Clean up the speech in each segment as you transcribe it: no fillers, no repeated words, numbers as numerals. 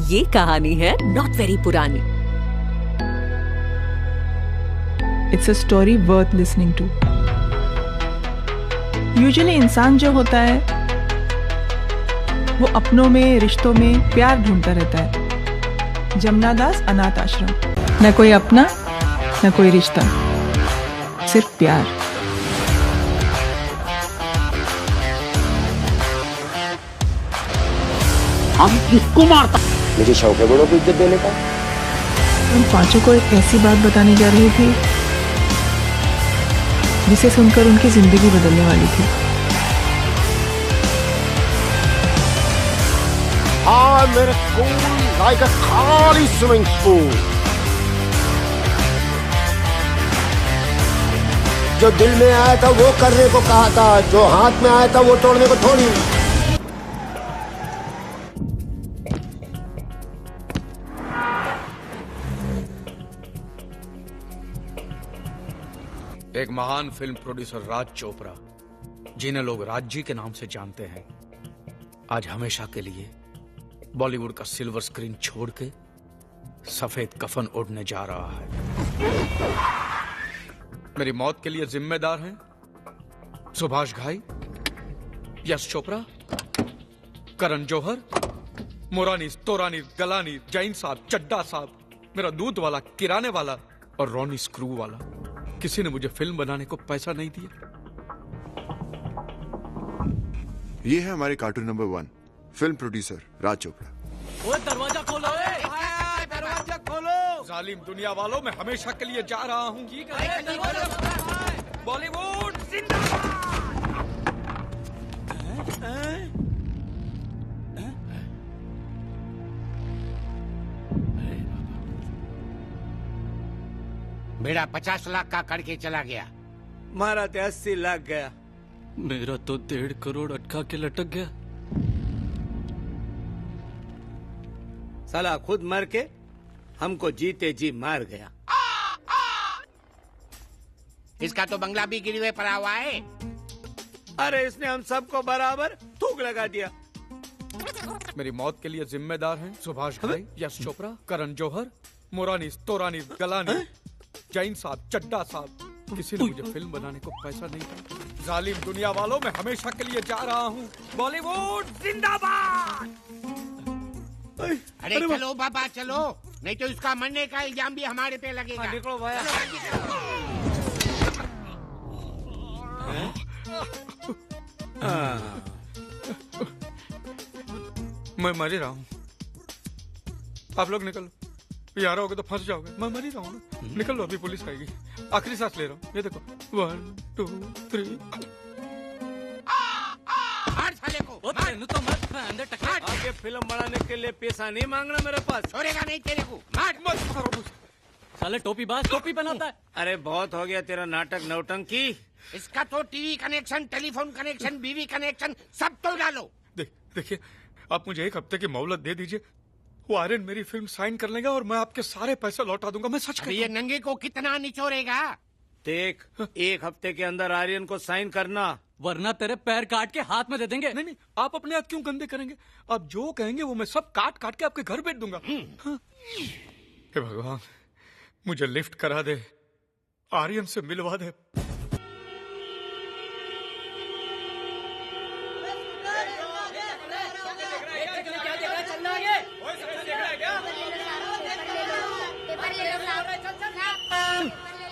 ये कहानी है नॉट वेरी पुरानी। It's a story worth listening to. Usually इंसान जो होता है वो अपनों में, रिश्तों में प्यार ढूंढता रहता है। जमुना दास अनाथ आश्रम। न कोई अपना, न कोई रिश्ता, सिर्फ प्यार। हम किसको मारता? मुझे शौक है बड़ों को इज्जत देने का। उन पांचों को एक ऐसी बात बताने जा रही थी जिसे सुनकर उनकी जिंदगी बदलने वाली थी। हाँ, मेरे कूल लाइक अ खाली स्विमिंग पूल। जो दिल में आया था वो करने को कहा था, जो हाथ में आया था वो तोड़ने को थोड़ी। एक महान फिल्म प्रोड्यूसर राज चोपड़ा, जिन्हें लोग राज जी के नाम से जानते हैं, आज हमेशा के लिए बॉलीवुड का सिल्वर स्क्रीन छोड़ के सफेद कफन ओढ़ने जा रहा है। मेरी मौत के लिए जिम्मेदार हैं सुभाष घाई, यश चोपड़ा, करण जौहर, मोरानी, तोरानी, गलानी, जैन साहब, चड्डा साहब, मेरा दूध वाला, किराने वाला और रोनी स्क्रू वाला। किसी ने मुझे फिल्म बनाने को पैसा नहीं दिया। ये है हमारे कार्टून नंबर 1, फिल्म प्रोड्यूसर राज चोपड़ा। वो दरवाजा खोलो, दरवाजा खोलो। जालिम दुनिया वालों, मैं हमेशा के लिए जा रहा हूँ। बॉलीवुड जिंदाबाद। बेड़ा 50 लाख का करके चला गया। मारा तो 80 लाख गया। मेरा तो 1.5 करोड़ अटका के लटक गया। साला खुद मर के हमको जीते जी मार गया। इसका तो बंगला भी गिरवे पड़ा हुआ है। अरे इसने हम सबको बराबर थूक लगा दिया। मेरी मौत के लिए जिम्मेदार हैं सुभाष घाई, यश चोपड़ा, करण जौहर, मोरानी, तोरानी, गलानी, जैन साहब, चड्डा साहब। किसी ने मुझे फिल्म बनाने को पैसा नहीं दिया। जालिम दुनिया वालों, मैं हमेशा के लिए जा रहा हूँ। बॉलीवुड जिंदाबाद। अरे चलो बाबा चलो, नहीं तो इसका मरने का इल्जाम भी हमारे पे लगेगा। निकलो भाया। मैं मर ही रहा हूँ। आप लोग निकलो, यार होगे तो फंस जाओगे। मैं मर ही रहा हूँ ना। निकल लो, अभी पुलिस आएगी। आखिरी सांस ले रहा हूँ। ये देखो, 1 2 3। साले को तो मत अंदर टकरा। आगे फिल्म बनाने के लिए पैसा नहीं मांगना मेरे पास। छोड़ेगा नहीं तेरे को। मार मत मारो। साले टोपी बाज टोपी बनाता है। अरे बहुत हो गया तेरा नाटक नौटंकी। इसका तो टीवी कनेक्शन, टेलीफोन कनेक्शन, बीवी कनेक्शन सब तो डालो। देखिए, आप मुझे 1 हफ्ते की मोहलत दे दीजिए। वो आर्यन मेरी फिल्म साइन कर लेगा और मैं आपके सारे पैसे लौटा दूंगा। मैं सच कहता हूं। ये नंगे को कितना निचोड़ेगा? देख, 1 हफ्ते के अंदर आर्यन को साइन करना, वरना तेरे पैर काट के हाथ में दे देंगे। नहीं नहीं, आप अपने हाथ क्यों गंदे करेंगे? आप जो कहेंगे वो मैं सब काट काट के आपके घर भेज दूंगा। हाँ। हे भगवान, मुझे लिफ्ट करा दे, आर्यन से मिलवा दे।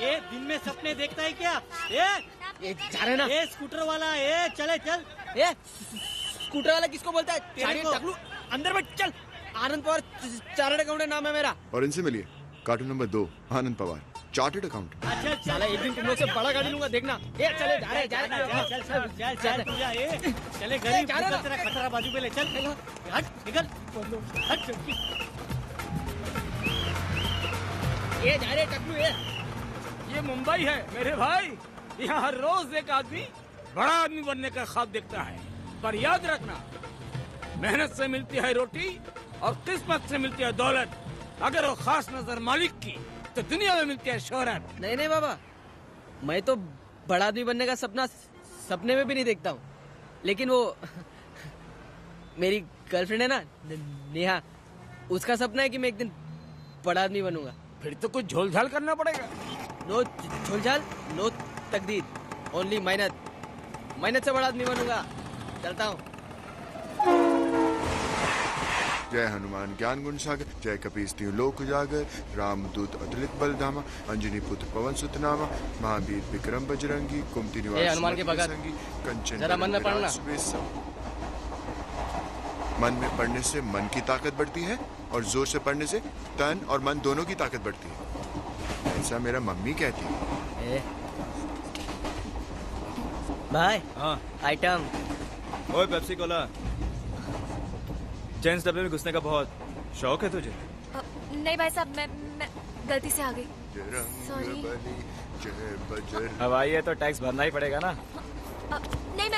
ये दिन में सपने देखता है क्या? ये जा रहे ना। ये स्कूटर वाला, ये चले चल। ये स्कूटर वाला किसको बोलता है? तेरे को। अंदर बैठ चल। आनंद पवार चार्टर्ड अकाउंटेंट नाम है मेरा। और इनसे मिलिए, कार्टून नंबर 2, आनंद पवार, चार्टर्ड अकाउंटेंट। अच्छा साला, एक दिन तुम लोग से बड़ा गाड़ी लूंगा, देखना। ये चले, जा रहे चल चले गरीब तेरा खतरा बाजू पे ले चल। हट निकल, हट। ये जा रहे टकलू। ये मुंबई है मेरे भाई। यहाँ हर रोज एक आदमी बड़ा आदमी बनने का ख्वाब देखता है, पर याद रखना, मेहनत से मिलती है रोटी और किस्मत से मिलती है दौलत। अगर वो खास नजर मालिक की तो दुनिया में मिलती है शोहरत। नहीं बाबा, मैं तो बड़ा आदमी बनने का सपना सपने में भी नहीं देखता हूँ, लेकिन वो मेरी गर्लफ्रेंड है ना नेहा, उसका सपना है कि मैं एक दिन बड़ा आदमी बनूंगा। फिर तो कुछ झोल-झाल करना पड़ेगा। नो झोलझाल, नो तकदीर, ओनली मेहनत। मेहनत से बड़ा आदमी बनूंगा। चलता हूँ। जय हनुमान ज्ञान गुण सागर, जय कपीस तिहु लोक उजागर, रामदूत अतुलित बलधामा, अंजनी पुत्र पवन सुत नामा, महावीर विक्रम बजरंगी, कुमति निवास हनुमान के भगत, कंचन जरा मन में पढ़ना। मन में पढ़ने से मन की ताकत बढ़ती है और जोर से पढ़ने से तन और मन दोनों की ताकत बढ़ती है, ऐसा मेरा मम्मी कहती है। भाई हाँ आइटम। ओए पेप्सी कोला। जेंट्स डब्बे में घुसने का बहुत शौक है तुझे? नहीं भाई साहब, मैं गलती से आ गई। सॉरी। अब आई है तो टैक्स भरना ही पड़ेगा ना। नहीं,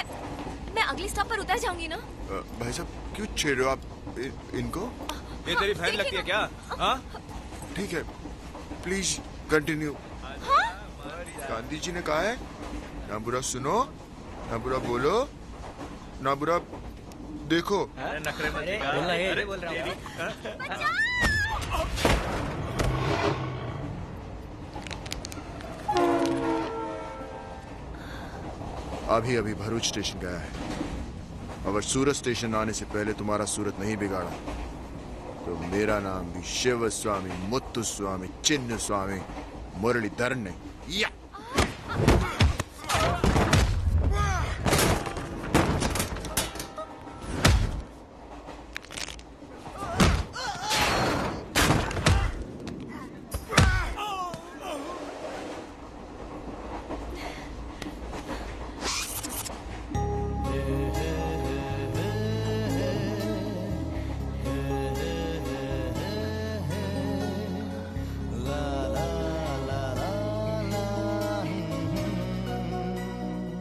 मैं अगली स्टॉप पर उतर जाऊंगी ना। भाई साहब क्यों छेड़ रहे हो आप इनको? ये तेरी बहन लगती है क्या? हाँ ठीक है, प्लीज कंटिन्यू। गांधी जी ने कहा है ना बुरा सुनो, ना बुरा बोलो, ना बुरा देखो। नखरे मत अरे बोल रहा हूँ। अभी अभी भरूच स्टेशन गया है। अगर सूरत स्टेशन आने से पहले तुम्हारा सूरत नहीं बिगाड़ा तो मेरा नाम भी शिव स्वामी, मुत्तु स्वामी, चिन्ह स्वामी, मुरलीधर नहीं। या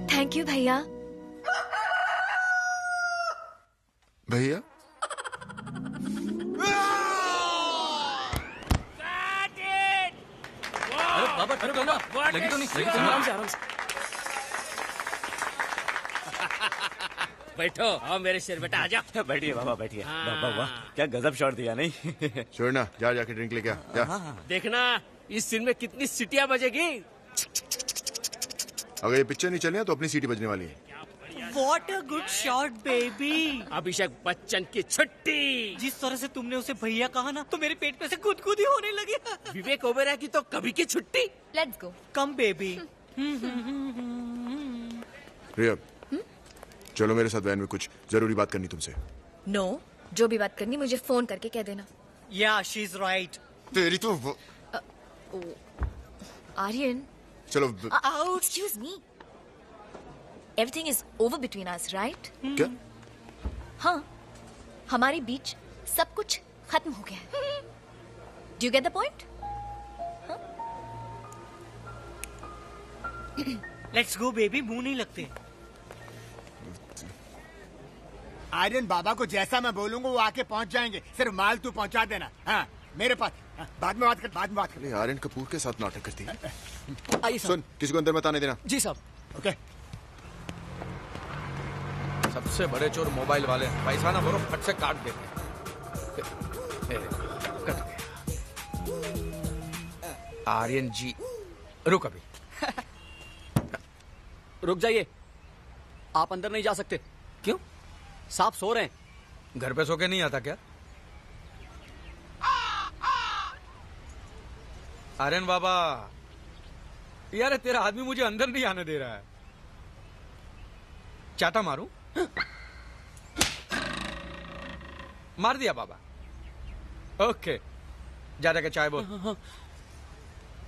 थैंक यू भैया। भैया अरे बाबा ठहरो बाबा, लगी तो नहीं? लगी तो नहीं? आराम से आराम से बैठो। आओ मेरे शेर बेटा, आजा। बैठिए बाबा बैठिए। बाबा वाह क्या गजब शॉट दिया नहीं? छोड़ना, जा जाके ड्रिंक लेके आ जा। देखना इस सीन में कितनी सीटियां बजेगी। अगर ये पिक्चर नहीं चले तो अपनी सीटी बजने वाली है। What a good shot, baby! Abhishek Bachchan की छुट्टी। जिस तरह से तुमने उसे भैया कहा ना, तो मेरे पेट में से गुदगुदी होने लगी। विवेक ओबेरॉय की तो कभी की छुट्टी। Let's go. Come baby. रिया चलो मेरे साथ वैन में, कुछ जरूरी बात करनी तुमसे। नो, जो भी बात करनी मुझे फोन करके कह देना। Yeah, she's right. तेरी तो आर्यन। चलो excuse me, everything is over between us, right? क्या? हाँ, हमारे बीच सब कुछ खत्म हो गया है। Do you get the point? Let's go, baby. मुंह नहीं लगते। आर्यन बाबा को जैसा मैं बोलूंगा वो आके पहुंच जाएंगे, सिर्फ माल तू पहुंचा देना। हाँ मेरे पास। बाद में बात कर। आर्यन कपूर के साथ नाटक करती है। आइए सुन, किसी को अंदर मत आने देना। जी साहब। ओके। सबसे बड़े चोर मोबाइल वाले हैं, पैसा ना भरो फट से काट देते हैं। कट गया। आर्यन जी रुक अभी। रुक जाइए, आप अंदर नहीं जा सकते। क्यों? साहब सो रहे हैं। घर पे सो के नहीं आता क्या? आर्यन बाबा, यार तेरा आदमी मुझे अंदर नहीं आने दे रहा है। चाटा मारूं? मार दिया बाबा। ओके, जा जाके चाय बोल।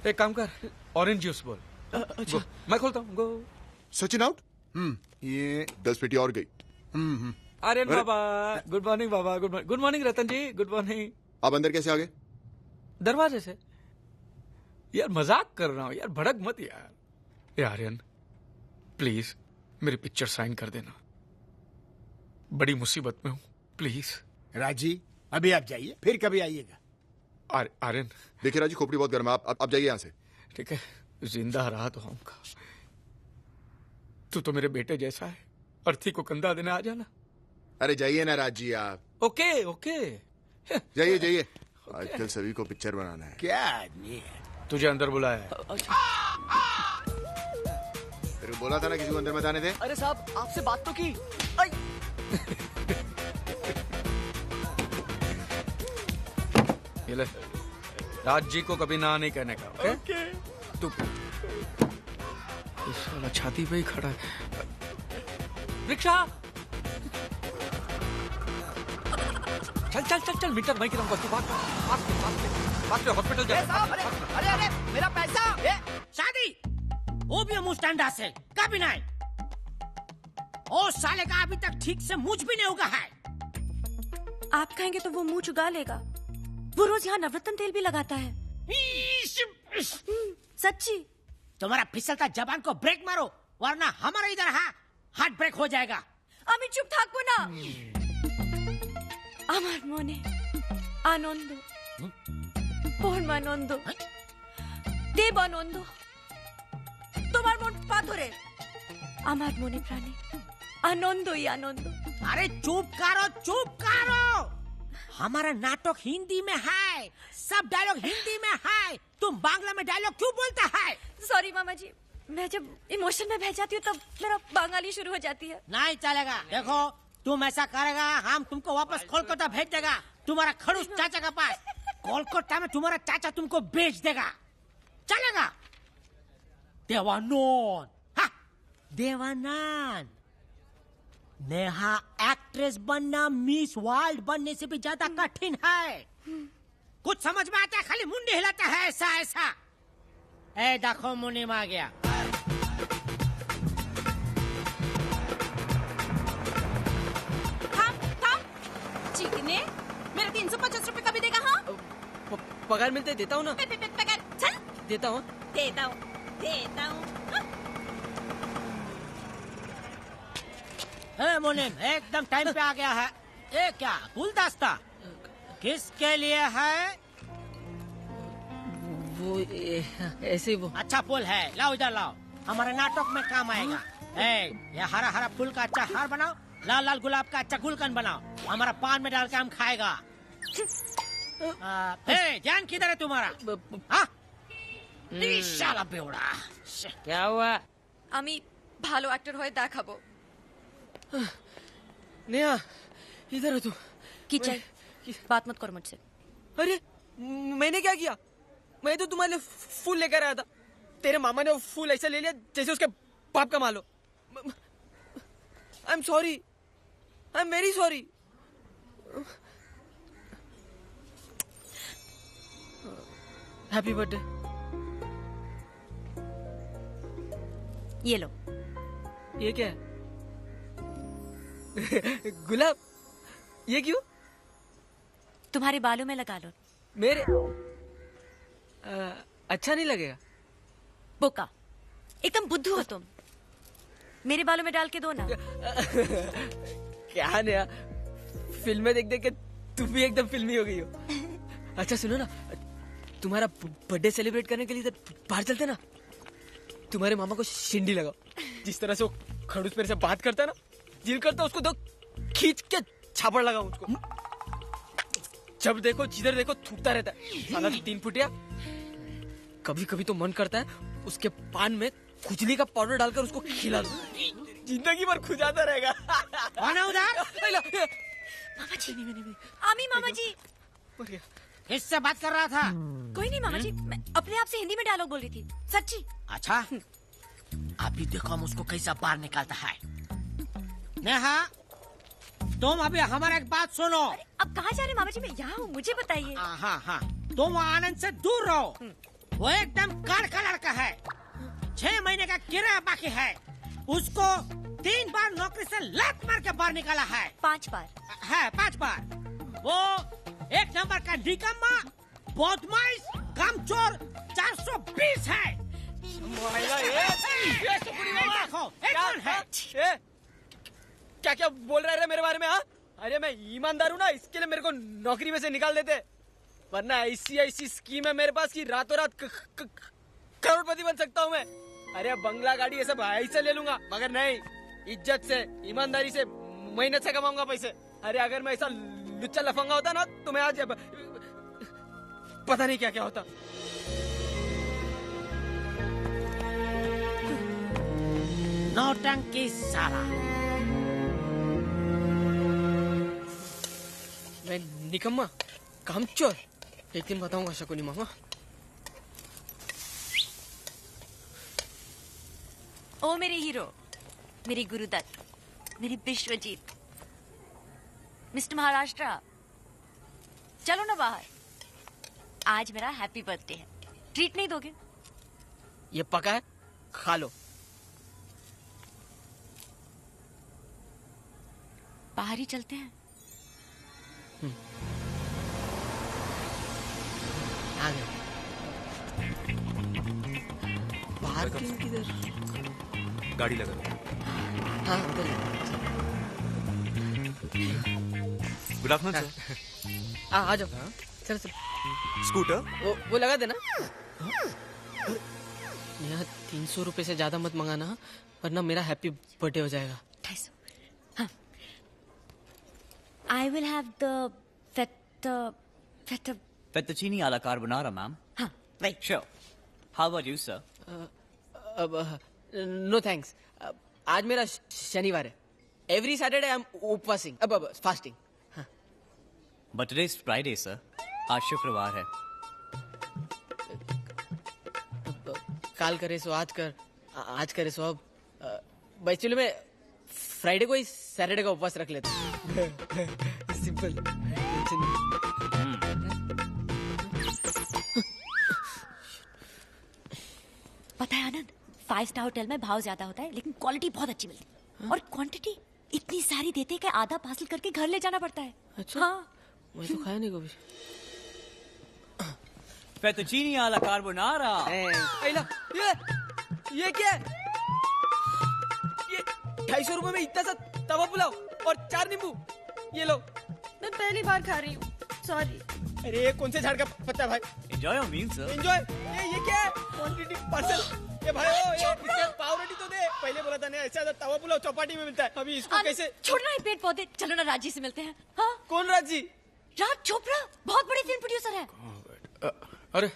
एक काम कर, ऑरेंज जूस बोल। अच्छा। मैं खोलता हूँ। गो। सचिन आउट। ये 10 पेटी और गई। आर्यन बाबा गुड मॉर्निंग। बाबा गुड मॉर्निंग। रतन जी गुड मॉर्निंग। आप अंदर कैसे आ गए? दरवाजे से। यार मजाक कर रहा हूँ यार, भड़क मत यार। आर्यन प्लीज मेरी पिक्चर साइन कर देना, बड़ी मुसीबत में हूँ प्लीज। राजी अभी आप जाइए, फिर कभी आइएगा। आर्यन देखिए राजी, खोपड़ी बहुत गर्म है, आप जाइए यहाँ से। ठीक है, जिंदा रहा तो हमका। तू तो मेरे बेटे जैसा है, अर्थी को कंधा देने आ जाना। अरे जाइए ना राजी आप। ओके ओके, जाइए जाइए, आजकल सभी को पिक्चर बनाना है। क्या आदमी है। तुझे अंदर बुलाया है। फिर बोला था ना किसी को अंदर मत आने दे। अरे साहब आपसे बात तो की। ये ले, राज जी को कभी ना नहीं कहने का। ओके? तू इस वाला छाती पे ही खड़ा है। रिक्शा चल चल चल चल, मीटर भाई की तरफ बस, हॉस्पिटल जा। अरे अरे मेरा पैसा। शादी वो भी मुंह स्टैंडा से कभी नहीं। ओ साले का अभी तक ठीक से मूछ भी नहीं उगा है। आप कहेंगे तो वो मुंह चुगा लेगा। वो रोज यहाँ नवरत्न तेल भी लगाता है। सच्ची। तुम्हारा फिसलता जबान को ब्रेक मारो, वरना हमारा इधर हार्ट ब्रेक हो जाएगा। আমি চুপ থাকবো না। আমার মনে আনন্দ, পরমানন্দ, দেবানন্দ, তোমার মন পাথরে, আমার মনে প্রাণে আনন্দই আনন্দ। अरे चुप करो। हमारा नाटक हिंदी में है, सब डायलॉग हिंदी में है। तुम बांग्ला में डायलॉग क्यों बोलता है? सॉरी मामा जी, मैं जब इमोशन में बह जाती हूँ तब मेरा बंगाली शुरू हो जाती है। नहीं चलेगा। देखो तुम ऐसा करेगा हम तुमको वापस कोलकाता भेज देगा, तुम्हारा खड़ूस चाचा के पास। कोलकाता में तुम्हारा चाचा तुमको बेच देगा। चलेगा? देवानंद, हाँ देवानंद। नेहा एक्ट्रेस बनना मिस वर्ल्ड बनने से भी ज्यादा कठिन है। कुछ समझ में आता है? खाली मुंडी हिलाता है ऐसा ऐसा। ए देखो मुनीम आ गया। चिकने मेरा 350 रुपए कभी देगा? हाँ पगार मिलते देता हूँ ना। पगार चल देता हूँ। मुनीम एकदम टाइम पे आ गया है। ये क्या गुलदस्ता किसके लिए है? वो ऐसे ही वो। अच्छा फूल है, लाओ इधर लाओ, हमारे नाटक में काम आएगा। ये हरा हरा फूल का अच्छा हार बनाओ, लाल लाल गुलाब का अच्छा गुलकंद बनाओ, हमारा पान में डाल के हम खाएगा। ध्यान किधर है तुम्हारा? শালা বেওড়া। क्या हुआ? আমি ভালো অ্যাক্টর হয়ে দেখাবো। नेहा इधर हो तू। की चाहिए? बात मत करो मुझसे। अरे मैंने क्या किया? मैं तो तुम्हारे लिए फूल लेकर आया था, तेरे मामा ने वो फूल ऐसा ले लिया जैसे उसके बाप का मालो। I am sorry, I am very sorry. Happy birthday. ये लो। ये क्या है? गुलाब। ये क्यों? तुम्हारे बालों में लगा लो। मेरे अच्छा नहीं लगेगा? बोका, एकदम बुद्धू हो तुम। मेरे बालों में डाल के दो ना। क्या नया फिल्में देख देख के तुम भी एकदम फिल्मी हो गई हो। अच्छा सुनो ना, तुम्हारा बर्थडे सेलिब्रेट करने के लिए बाहर चलते ना। तुम्हारे मामा को शिंडी लगाओ, जिस तरह से वो खड़ूस मेरे से बात करता है ना, दिल करता उसको दो खींच के छापड़ लगाऊं उसको। जब देखो जिधर देखो थूकता रहता है साला 3 फुटिया। कभी कभी तो मन करता है उसके पान में खुजली का पाउडर डालकर उसको खिला दो, जिंदगी भर खुजाता रहेगा। कौन है उधर? मामा जी। आमी मामा जी। किससे बात कर रहा था? कोई नहीं मामा जी, मैं अपने आप से हिंदी में डायलॉग बोल रही थी। सच्ची। अच्छा अभी देखो हम उसको कैसा बाहर निकालता है। नेहा तुम अभी हमारा एक बात सुनो। अब कहाँ जा रहे मामा जी? मैं यहाँ हूँ, मुझे बताइए। हाँ तुम आनंद से दूर रहो, वो एकदम का लड़का है। 6 महीने का किराया बाकी है, उसको 3 बार नौकरी से लात मार के बाहर निकाला है। 5 बार है 5 बार। वो 1 नंबर का निकम्मा, बदमाश, कामचोर 420 है। देखो कौन है? क्या क्या बोल रहा है मेरे बारे में? हाँ अरे मैं ईमानदार हूँ ना, इसके लिए मेरे को नौकरी में से निकाल देते, वरना ऐसी स्कीम है मेरे पास कि रातों रात करोड़पति बन सकता हूँ मैं। अरे बंगला गाड़ी ये सब ऐसे ले लूंगा, मगर नहीं, इज्जत से ईमानदारी से मेहनत से कमाऊंगा पैसे। अरे अगर मैं ऐसा लुच्चा लफंगा होता ना तो मैं आज पता नहीं क्या क्या होता। नौटंकी साला। मैं निकम्मा कामचोर, एक दिन बताऊंगा शकुनी मामा। ओ मेरे हीरो, मेरी गुरुदत्त, मेरी विश्वजीत, मिस्टर महाराष्ट्र, चलो ना बाहर। आज मेरा हैप्पी बर्थडे है, ट्रीट नहीं दोगे? ये पका है, खा लो। बाहर ही चलते हैं। आ गए। पार्किंग किधर? गाड़ी लगा लो। हाँ उधर। Good afternoon sir. आ जाओ। चलो चलो। स्कूटर? वो लगा देना। यहाँ 300 रुपए से ज्यादा मत मंगाना, वरना मेरा हैप्पी बर्थडे हो जाएगा। 250। हाँ। I will have the fettuccine alla carbonara, ma'am. हाँ, right. Sure. How about you, sir? No thanks. आज मेरा शनिवार है। एवरी सैटरडे आई एम उपवासिंग, अब fasting. But today is Friday, sir. आज शुक्रवार है। काल करे सो आज कर, आज करे सो अब। एक्चुअली मैं फ्राइडे को ही सैटरडे का उपवास रख लेता हूँ। सिंपल। पता है आनंद, 5 स्टार होटल में भाव ज्यादा होता है लेकिन क्वालिटी बहुत अच्छी मिलती है। और क्वांटिटी इतनी सारी देते हैं कि आधा पार्सल करके घर ले जाना पड़ता है। अच्छा? हाँ। मैं तो खाया नहीं कभी। Fettuccine alla carbonara. ये क्या है? ये 250 रुपए में इतना सा तवा पुलाव और 4 नींबू। ये लो। मैं पहली बार खा रही हूँ, सॉरी। अरे ये कौन से झाड़ का पत्ता भाई? Enjoy your meal, sir. Enjoy। ये क्या है? Quantity parcel. ये भाई ये इसके पाव रेडी तो दे। पहले बोला था ना ऐसा तवा पुलाव चौपाटी में मिलता है। अभी इसको कैसे? छोड़ना है पेट पौधे, चलो ना राजी से मिलते हैं। हाँ? कौन राजी? राज चोपड़ा, बहुत बड़े फिल्म प्रोड्यूसर है। अरे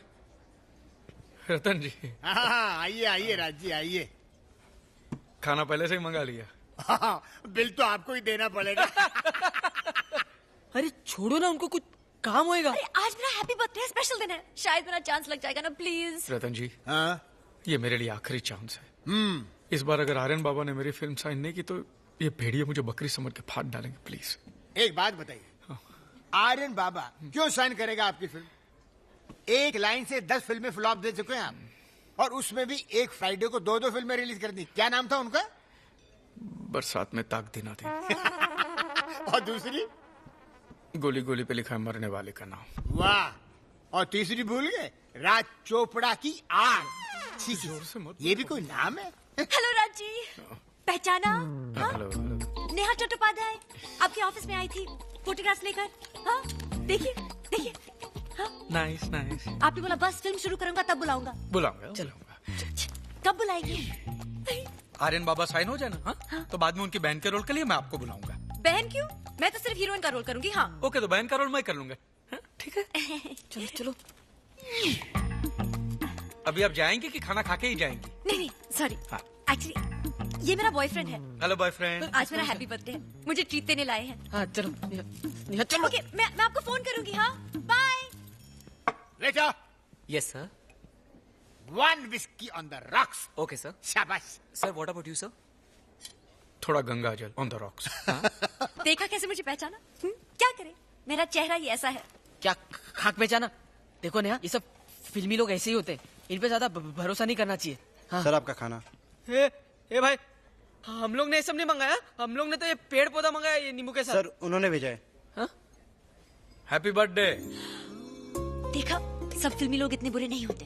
रतन जी। हाँ, आइए आइए राज जी आइए। खाना पहले से ही मंगा लिया। हाँ, बिल तो आपको ही देना पड़ेगा। अरे छोड़ो ना, उनको कुछ काम होएगा। अरे आज मेरा हैप्पी बर्थडे स्पेशल दिन है, शायद मेरा चांस लग जाएगा ना प्लीज। रतन जी, हाँ? ये मेरे लिए आखिरी चांस है। इस बार अगर आर्यन बाबा ने मेरी फिल्म साइन नहीं की तो ये भेड़िए मुझे बकरी समझ के फाड़ डालेंगे। प्लीज एक बात बताइए, आर्यन बाबा क्यों साइन करेगा आपकी फिल्म? एक लाइन से 10 फिल्में फ्लॉप दे चुके हैं आप, और उसमें भी एक फ्राइडे को 2 फिल्में रिलीज कर दी। क्या नाम था उनका? बरसात में ताक दिना थी। और दूसरी? गोली गोली पे लिखा है मरने वाले का नाम। वाह। और तीसरी भूल गए? राज चोपड़ा की आग। जोर से मत। ये भी कोई नाम है? हेलो राज जी, पहचाना? हेलो। नेहा चट्टोपाध्याय आपके ऑफिस में आई थी फोटोग्राफ्स लेकर। हाँ देखिए देखिए। हाँ? Nice nice. आपने बोला बस फिल्म शुरू करूंगा तब बुलाऊंगा। बुलाऊंगा। कब बुलाएंगे? आर्यन बाबा साइन हो जाए ना, हाँ? तो बाद में उनकी बहन के रोल के लिए मैं आपको बुलाऊंगा। बहन क्यों? मैं तो सिर्फ हीरोइन का रोल करूंगी। हाँ ओके, तो बहन का रोल मैं कर लूंगा। ठीक है। चलो चलो। अभी आप जाएंगे कि खाना खा के ही जाएंगी? नहीं सॉरी, एक्चुअली ये मेरा बॉयफ्रेंड है। Hello boyfriend. आज मेरा हैप्पी बर्थडे है, मुझे ट्रीट देने लाए हैं। हाँ चलो चलो। ओके, मैं आपको फोन करूंगी। हाँ बाय। ले जाओ। Yes, sir. 1 whiskey on the rocks. Okay, sir. शाबाश। Sir, what about you, sir? थोड़ा गंगा जल ऑन द रॉक्स। देखा कैसे मुझे पहचाना? क्या करे, मेरा चेहरा ही ऐसा है। क्या खाक पहचाना? देखो नेहा, ये सब फिल्मी लोग ऐसे ही होते हैं, इन पे ज्यादा भरोसा नहीं करना चाहिए। हाँ? सर आपका खाना। ए भाई, हम लोग ने ये सब नहीं मंगाया, हम लोग ने तो ये पेड़ पौधा मंगाया, ये नींबू के साथ। सर उन्होंने भेजा है। Happy birthday. देखा, सब फिल्मी लोग इतने बुरे नहीं होते।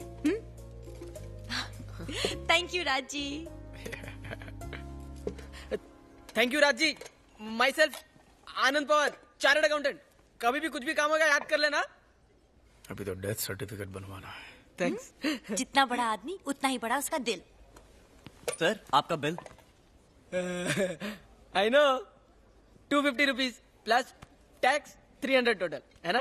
Thank you Raj ji. Thank you Raj ji. Myself Anand Pawar, chartered accountant. कभी भी कुछ भी काम होगा याद कर लेना। अभी तो डेथ सर्टिफिकेट बनवाना है। थैंक्स। जितना बड़ा आदमी उतना ही बड़ा उसका दिल। सर आपका bill. I know, 250 rupees plus tax 300 total है ना?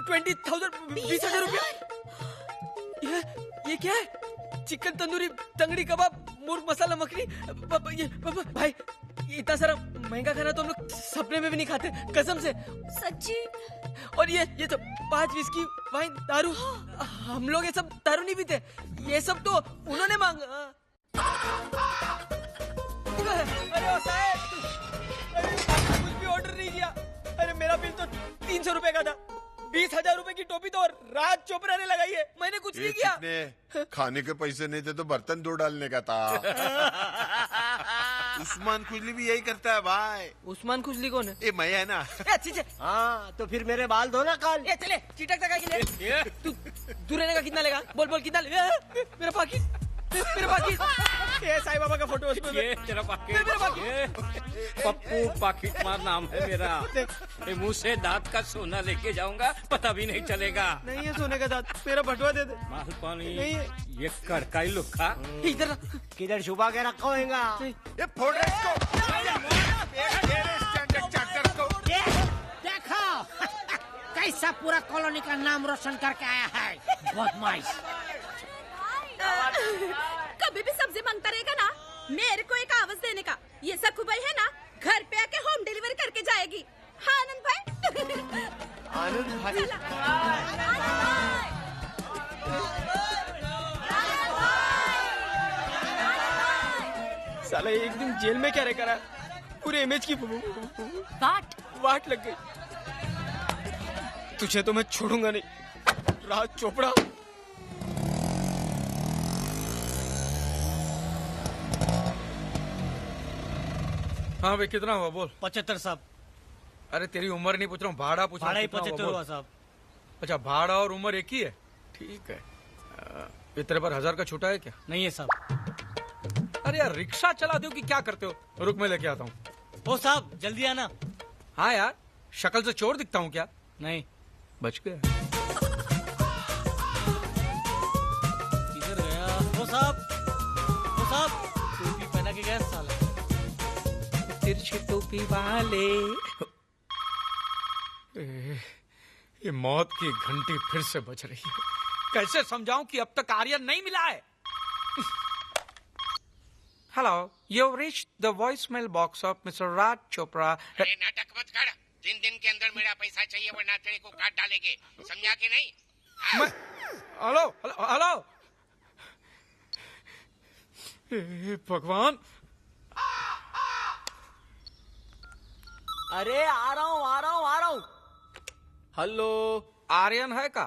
20,000 20,000 रुपया। ये क्या है? चिकन तंदूरी, तंगड़ी कबाब, मुर्ग मसाला मखनी। भाई इतना सारा महंगा खाना तो हम लोग सपने में भी नहीं खाते, कसम से। सच्ची? और ये सब 5 विस्की, वाइन, दारू, हम लोग ये सब दारू नहीं पीते, ये सब तो उन्होंने मांगा। अरे ओ साहब, अरे कुछ भी ऑर्डर नहीं किया। अरे मेरा बिल तो 300 रुपए का था। 20,000 रुपए की टोपी तो राज चोपड़ा ने लगाई है, मैंने कुछ नहीं किया। खाने के पैसे नहीं थे तो बर्तन धो डालने का था। उस्मान खुजली भी यही करता है भाई। उस्मान खुजली कौन है? ये मैं है ना। हाँ तो फिर मेरे बाल धो ना कल। ये चले चीटक तक के तू रहने का कितना लेगा? बोल कितना लेगा? मेरा पाकिट, ये साईं बाबा का फोटो उसमें। ये तेरा पाकिट, पप्पू पाकिट मार नाम है मेरा। ये मुंह से दांत का सोना लेके जाऊंगा, पता भी नहीं चलेगा। नहीं है सोने का दांत, मेरा बटुआ दे दे। माल पानी नहीं है। ये कड़काई लुखा इधर किधर छुपा के रखा होगा? ये फोड़ रहे इसको। देखो कैसा पूरा कॉलोनी का नाम रोशन करके आया है, बदमाश। कभी भी सब्जी मांगता रहेगा ना, मेरे को एक आवाज देने का। ये सखू भाई है ना, घर पे आके होम डिलीवरी करके जाएगी। हाँ आनंद भाई। आनंद भाई। साला एक दिन जेल में क्या रह पूरे इमेज की वाट लग गई। तुझे तो मैं छोड़ूंगा नहीं, राज चोपड़ा। हाँ भाई कितना हुआ बोल? 75 साहब। अरे तेरी उम्र नहीं पूछ रहा हूँ, भाड़ा पूछ रहा हूँ। भाड़ा ही 75 हुआ साहब। अच्छा भाड़ा और उम्र एक ही है, ठीक है। ये तेरे पर 1000 का छूटा है क्या? नहीं है साहब। अरे यार रिक्शा चला दो कि क्या करते हो? रुक मैं लेके आता हूँ। ओ साहब जल्दी आना। हाँ यार शक्ल से चोर दिखता हूँ क्या? नहीं। बच गया। किधर गया? ओ साहब टोपी पहना के गया साला। तिरछी टोपी वाले। ये मौत की घंटी फिर से बज रही है। कैसे समझाऊं कि अब तक आर्यन नहीं मिला है? Hello, you reach the voicemail box of mister Raj Chopra. अरे नाटक मत कर, 3 दिन के अंदर मेरा पैसा चाहिए वरना तेरे को काट डालेंगे, समझा के नहीं? Hello hello hello. भगवान। अरे आ रहा हूँ। हेलो, आर्यन है का?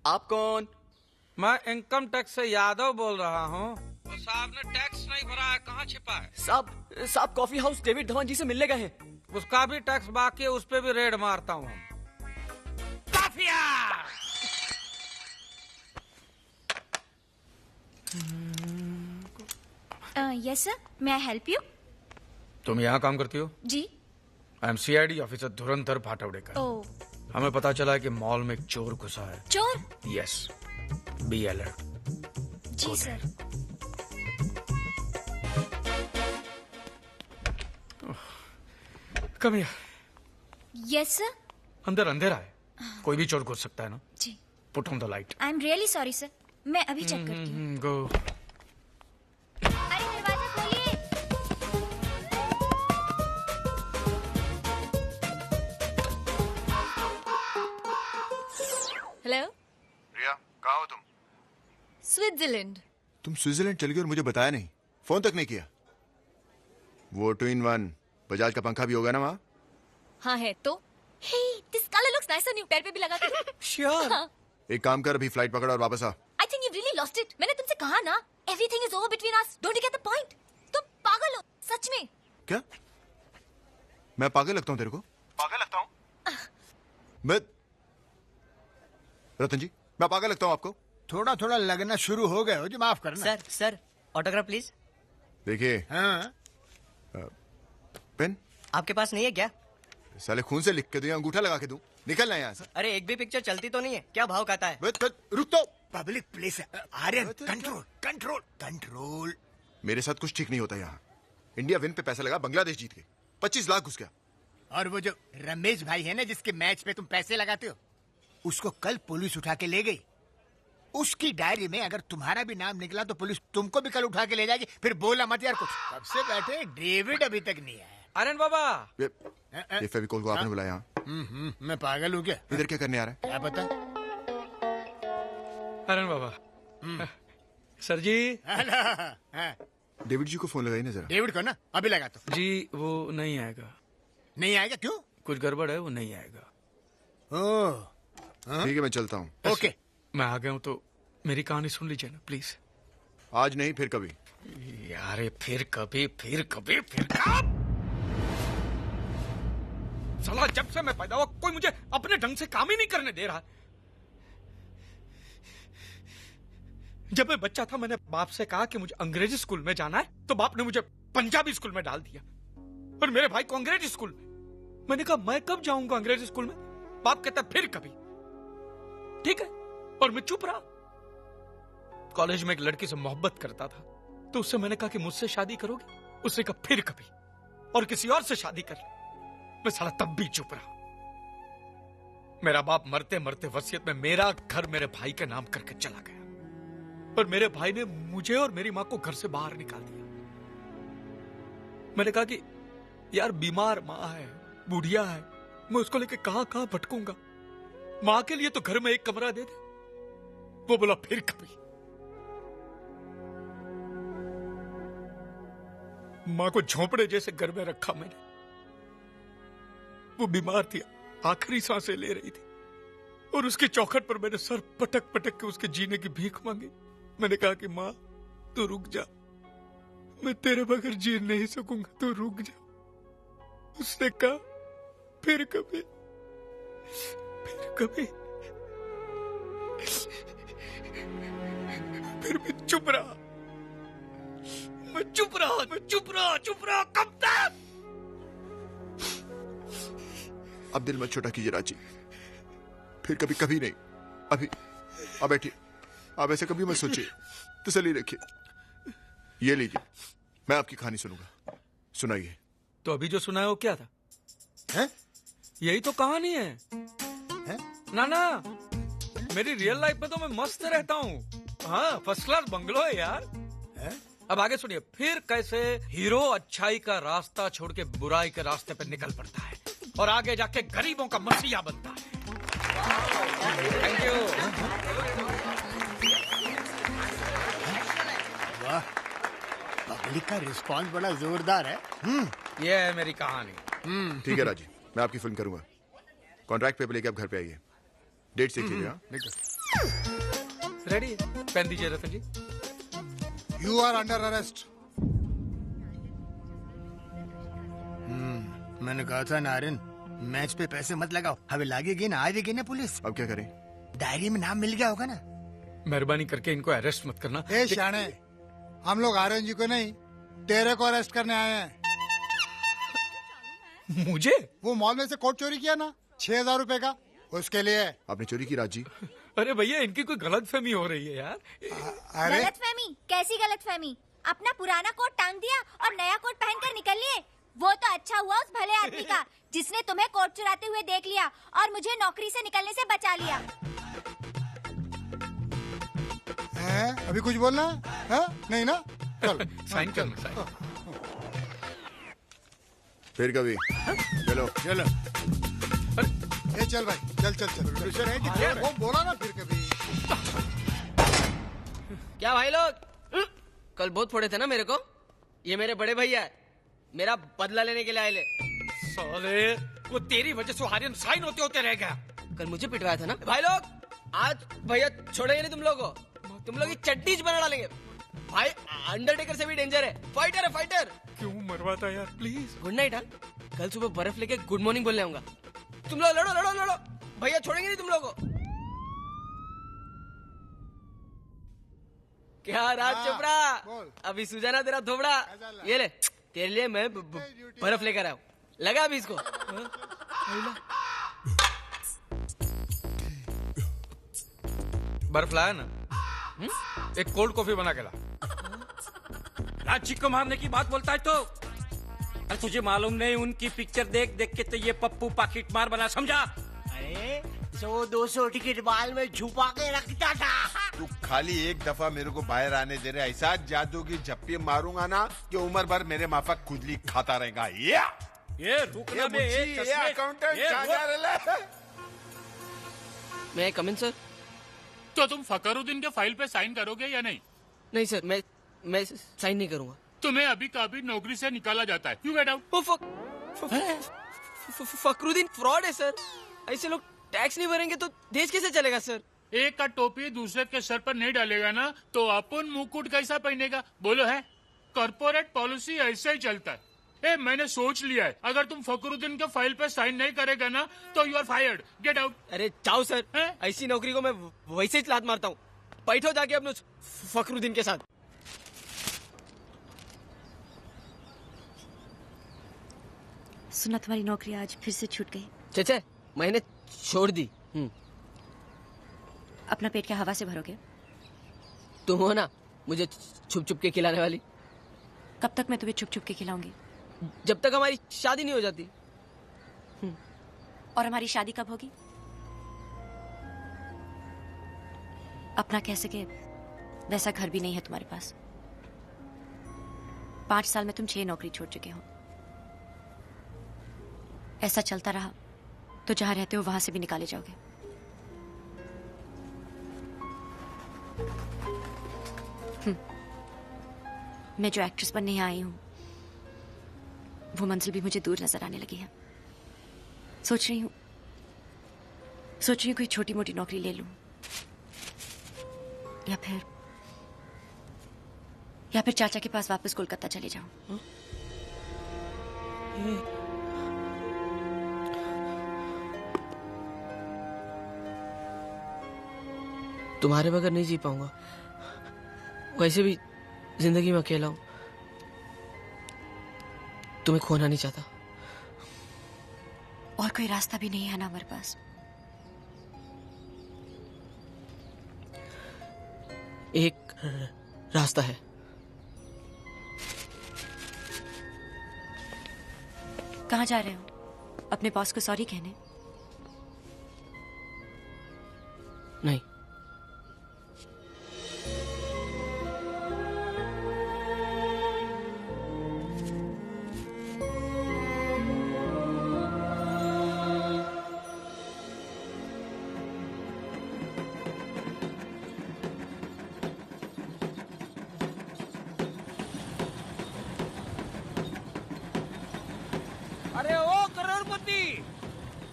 आप कौन? मैं इनकम टैक्स से यादव बोल रहा हूँ। तो साहब ने टैक्स नहीं भरा है, कहाँ छिपा है? साहब कॉफी हाउस डेविड धवन जी से मिलने गए हैं। उसका भी टैक्स बाकी है, उस पे भी रेड मारता हूँ हम। काफिया। यस सर, मैं हेल्प यू? तुम यहाँ काम करती हो? जी। आई एम CID ऑफिसर धुरंधर भाटवड़ेकर। ओह। हमें पता चला है कि मॉल में एक चोर घुसा है। चोर? Yes, be alert. जी sir. Come here. Yes sir. अंदर अंधेरा है, कोई भी चोर घुस सकता है ना? जी। Put on the light. I am really sorry sir, मैं अभी चेक करती हूँ। गो। अरे दरवाजा खोलिए। हेलो। रिया कहाँ हो तुम? स्विट्जरलैंड। तुम स्विट्जरलैंड चली गई और मुझे बताया नहीं, फोन तक नहीं किया। वो 2-in-1 बजाज का पंखा भी होगा ना वहाँ? हाँ है तो। Hey, this colour looks nice on you. पैर पे भी लगा के। श्योर। एक काम कर, अभी फ्लाइट पकड़ और वापस आ। I think you really lost it. मैंने तुमसे कहा ना, everything is over between us. Don't you get the point? तुम पागल हो सच में। क्या मैं पागल लगता हूँ तेरे को? पागल लगता हूँ मैं? रतन जी मैं पागल लगता हूँ आपको? थोड़ा थोड़ा लगना शुरू हो गए हो जी, माफ करना। Sir autograph please. देखिए। हाँ? पेन आपके पास नहीं है क्या? साले खून से लिख के दूं या अंगूठा लगा के दूं? निकलना यहाँ से। अरे एक भी पिक्चर चलती तो नहीं है क्या? भाव खाता है? रुक तो। पब्लिक प्लेस है आर्यन, कंट्रोल कंट्रोल कंट्रोल। मेरे साथ कुछ ठीक नहीं होता यहाँ। इंडिया विन पे पैसा लगा, बांग्लादेश जीत गई, 25 लाख घुस गया। और वो जो रमेश भाई है ना जिसके मैच पे तुम पैसे लगाते हो, उसको कल पुलिस उठा के ले गई। उसकी डायरी में अगर तुम्हारा भी नाम निकला तो पुलिस तुमको भी कल उठा के ले जाएगी। फिर बोला मत यार कुछ। कब से बैठे, डेविड अभी तक नहीं आया। आर्यन बाबा, ये फेविकोल को आपने बुलाया? मैं पागल हूँ क्या? इधर क्या करने आ रहा है? क्या पता। आर्यन बाबा, सर जी। डेविड जी को फोन लगाई ना जरा। डेविड को ना अभी लगा तो। जी वो नहीं आएगा। नहीं आएगा? क्यों? कुछ गड़बड़ है, वो नहीं आएगा। ओह ठीक है, मैं चलता हूँ। ओके, मैं आ गया हूँ तो मेरी कहानी सुन लीजिए ना प्लीज। आज नहीं, फिर कभी। यार फिर कभी, फिर कभी, फिर कब? साला जब से मैं पैदा हुआ कोई मुझे अपने ढंग से काम ही नहीं करने दे रहा। जब मैं बच्चा था मैंने बाप से कहा कि मुझे अंग्रेजी स्कूल में जाना है, तो बाप ने मुझे पंजाबी स्कूल में डाल दिया और मेरे भाई को अंग्रेजी स्कूल में। मैंने कहा मैं कब जाऊंगा अंग्रेजी स्कूल में? बाप कहता फिर कभी। ठीक है, और मैं चुप रहा। कॉलेज में एक लड़की से मोहब्बत करता था तो उससे मैंने कहा कि मुझसे शादी करोगे? उसने कहा फिर कभी, और किसी और से शादी कर ले। मैं साला तब भी चुप रहा। मेरा बाप मरते मरते वसीयत में मेरा घर मेरे भाई के नाम करके चला गया और मेरे भाई ने मुझे और मेरी मां को घर से बाहर निकाल दिया। मैंने कहा कि यार बीमार मां है, बुढ़िया है, मैं उसको लेके कहां कहां भटकूंगा। मां के लिए तो घर में एक कमरा दे दे। वो बोला फिर कभी। मां को झोंपड़े जैसे घर में रखा मैंने। वो बीमार थी, आखिरी सांसें ले रही थी और उसकी चौखट पर मैंने सर पटक पटक के उसके जीने की भीख मांगी। मैंने कहा कि मां तू रुक जा, मैं तेरे बगैर जी नहीं सकूंगा, तू रुक जा। उसने कहा फिर कभी, फिर कभी। फिर मैं चुप रहा, मैं चुप रहा, मैं चुप रहा, चुप रहा। कब तक? अब दिल मत छोटा कीजिए राजी। फिर कभी, कभी नहीं। अभी अब बैठिए, आप ऐसे कभी मत सोचिए, तसल्ली रखिए। ये लीजिए, मैं आपकी कहानी सुनूंगा। सुनाइए। तो अभी जो सुनाया वो क्या था? है? यही तो कहानी है। ना ना, मेरी रियल लाइफ में तो मैं मस्त रहता हूँ। हाँ, फर्स्ट क्लास बंगलो है यार। अब आगे सुनिए। फिर कैसे हीरो अच्छाई का रास्ता छोड़ के बुराई के रास्ते पर निकल पड़ता है और आगे जाके गरीबों का मसीहा बनता है। Thank you. वाह, पब्लिक का रिस्पांस बड़ा जोरदार है। ये है मेरी कहानी। ठीक है राजी, मैं आपकी फिल्म करूंगा। कॉन्ट्रैक्ट पेपर लेके आप घर पे आइए। डेट से कीजिएगा। रेडी? पेन दीजिए रतन जी। You are under arrest. मैंने कहा था नारिन, मैच पे पैसे मत लगाओ। हमें लागेगी ना, आएगी ना पुलिस। अब क्या करें? डायरी में नाम मिल गया होगा ना। मेहरबानी करके इनको अरेस्ट मत करना। ए शाने, हम लोग आर्यन जी को नहीं, तेरे को अरेस्ट करने आए हैं। मुझे? वो मॉल में से कोट चोरी किया ना 6,000 रुपए का, उसके लिए। आपने चोरी की राजी? अरे भैया, इनकी कोई गलतफहमी हो रही है यार। अरे गलतफहमी? कैसी गलतफहमी? अपना पुराना कोट टांग दिया और नया कोट पहनकर निकल लिए। वो तो अच्छा हुआ उस भले आदमी का जिसने तुम्हें कोट चुराते हुए देख लिया और मुझे नौकरी से निकलने से बचा लिया। है? अभी कुछ बोलना है? नहीं ना? चल साइन करना, साइन। फिर कभी। चलो चलो। ए चल भाई, चल चल चल। प्रोड्यूसर है कि वो बोला ना फिर कभी। क्या भाई लोग, कल बहुत फोड़े थे ना मेरे को। ये मेरे बड़े भैया है, मेरा बदला लेने के लिए आए ले। साले, वो तेरी वजह से आर्यन साइन होते होते रह गया। कल मुझे पिटवाया था ना भाई लोग। आज भैया छोड़ेंगे नहीं तुम लोगों को, तुम लोग की चड्डीज बना डालेंगे। भाई अंडरटेकर से भी डेंजर है, फाइटर है फाइटर। क्यों मरवाता यार, प्लीज। Good night. हाँ, कल सुबह बर्फ लेके गुड मॉर्निंग बोलने आऊंगा। तुम लोग लड़ो लड़ो लड़ो, भैया छोड़ेंगे नहीं तुम लोगों को। क्या राज चोपड़ा, अभी सूझा ना तेरा थोबड़ा। ये ले, तेरे लिए मैं बर्फ लेकर आया हूँ, लगा अभी इसको। बर्फ लाया ना? एक कोल्ड कॉफी बना के ला। राजी को मारने की बात बोलता है तो तुझे मालूम नहीं, उनकी पिक्चर देख देख के तो ये पप्पू पाकिट मार बना, समझा? अरे 100-200 टिकट बाल में छुपा के रखता था। तू खाली एक दफा मेरे को बाहर आने दे रहे, ऐसा जादू की झप्पी मारूंगा ना कि उम्र भर मेरे माफक खुजली खाता रहेगा। ये रुकना बे, ये अकाउंटेंट मैं कम इन सर? तो तुम फकरुद्दीन के फाइल पे साइन करोगे या नहीं? नहीं सर, मैं साइन नहीं करूंगा। तुम्हें अभी का अभी नौकरी से निकाला जाता है। You get out. Fakhruddin fraud है सर। ऐसे लोग टैक्स नहीं भरेंगे तो देश कैसे चलेगा सर? एक का टोपी दूसरे के सर पर नहीं डालेगा ना तो अपन मुकुट कैसा पहनेगा? बोलो है, कॉर्पोरेट पॉलिसी ऐसे ही चलता है। मैंने सोच लिया है, अगर तुम फकरुद्दीन के फाइल पे साइन नहीं करेगा ना तो you are fired. Get out. अरे जाओ सर, ऐसी नौकरी को मैं वैसे ही लात मारता हूँ। बैठो जाके अपने फकरुद्दीन के साथ। सुना तुम्हारी नौकरी आज फिर से छूट गई। चचा मैंने छोड़ दी। अपना पेट क्या हवा से भरोगे? तुम हो ना मुझे छुप छुप के खिलाने वाली। कब तक मैं तुम्हें छुप छुप के खिलाऊंगी? जब तक हमारी शादी नहीं हो जाती। और हमारी शादी कब होगी? अपना कह सके वैसा घर भी नहीं है तुम्हारे पास। 5 साल में तुम 6 नौकरी छोड़ चुके हो। ऐसा चलता रहा तो जहां रहते हो वहां से भी निकाले जाओगे। मैं जो एक्ट्रेस बनने यहाँ आई हूं वो मंजिल भी मुझे दूर नजर आने लगी है। सोच रही हूं कोई छोटी मोटी नौकरी ले लूं या फिर चाचा के पास वापस कोलकाता चले जाऊं। तुम्हारे बगैर नहीं जी पाऊंगा। वैसे भी जिंदगी में अकेला हूं, तुम्हें खोना नहीं चाहता। और कोई रास्ता भी नहीं है ना हमारे पास। एक रास्ता है। कहाँ जा रहे हो? अपने बॉस को सॉरी कहने? नहीं। अरे ओ करोड़पति,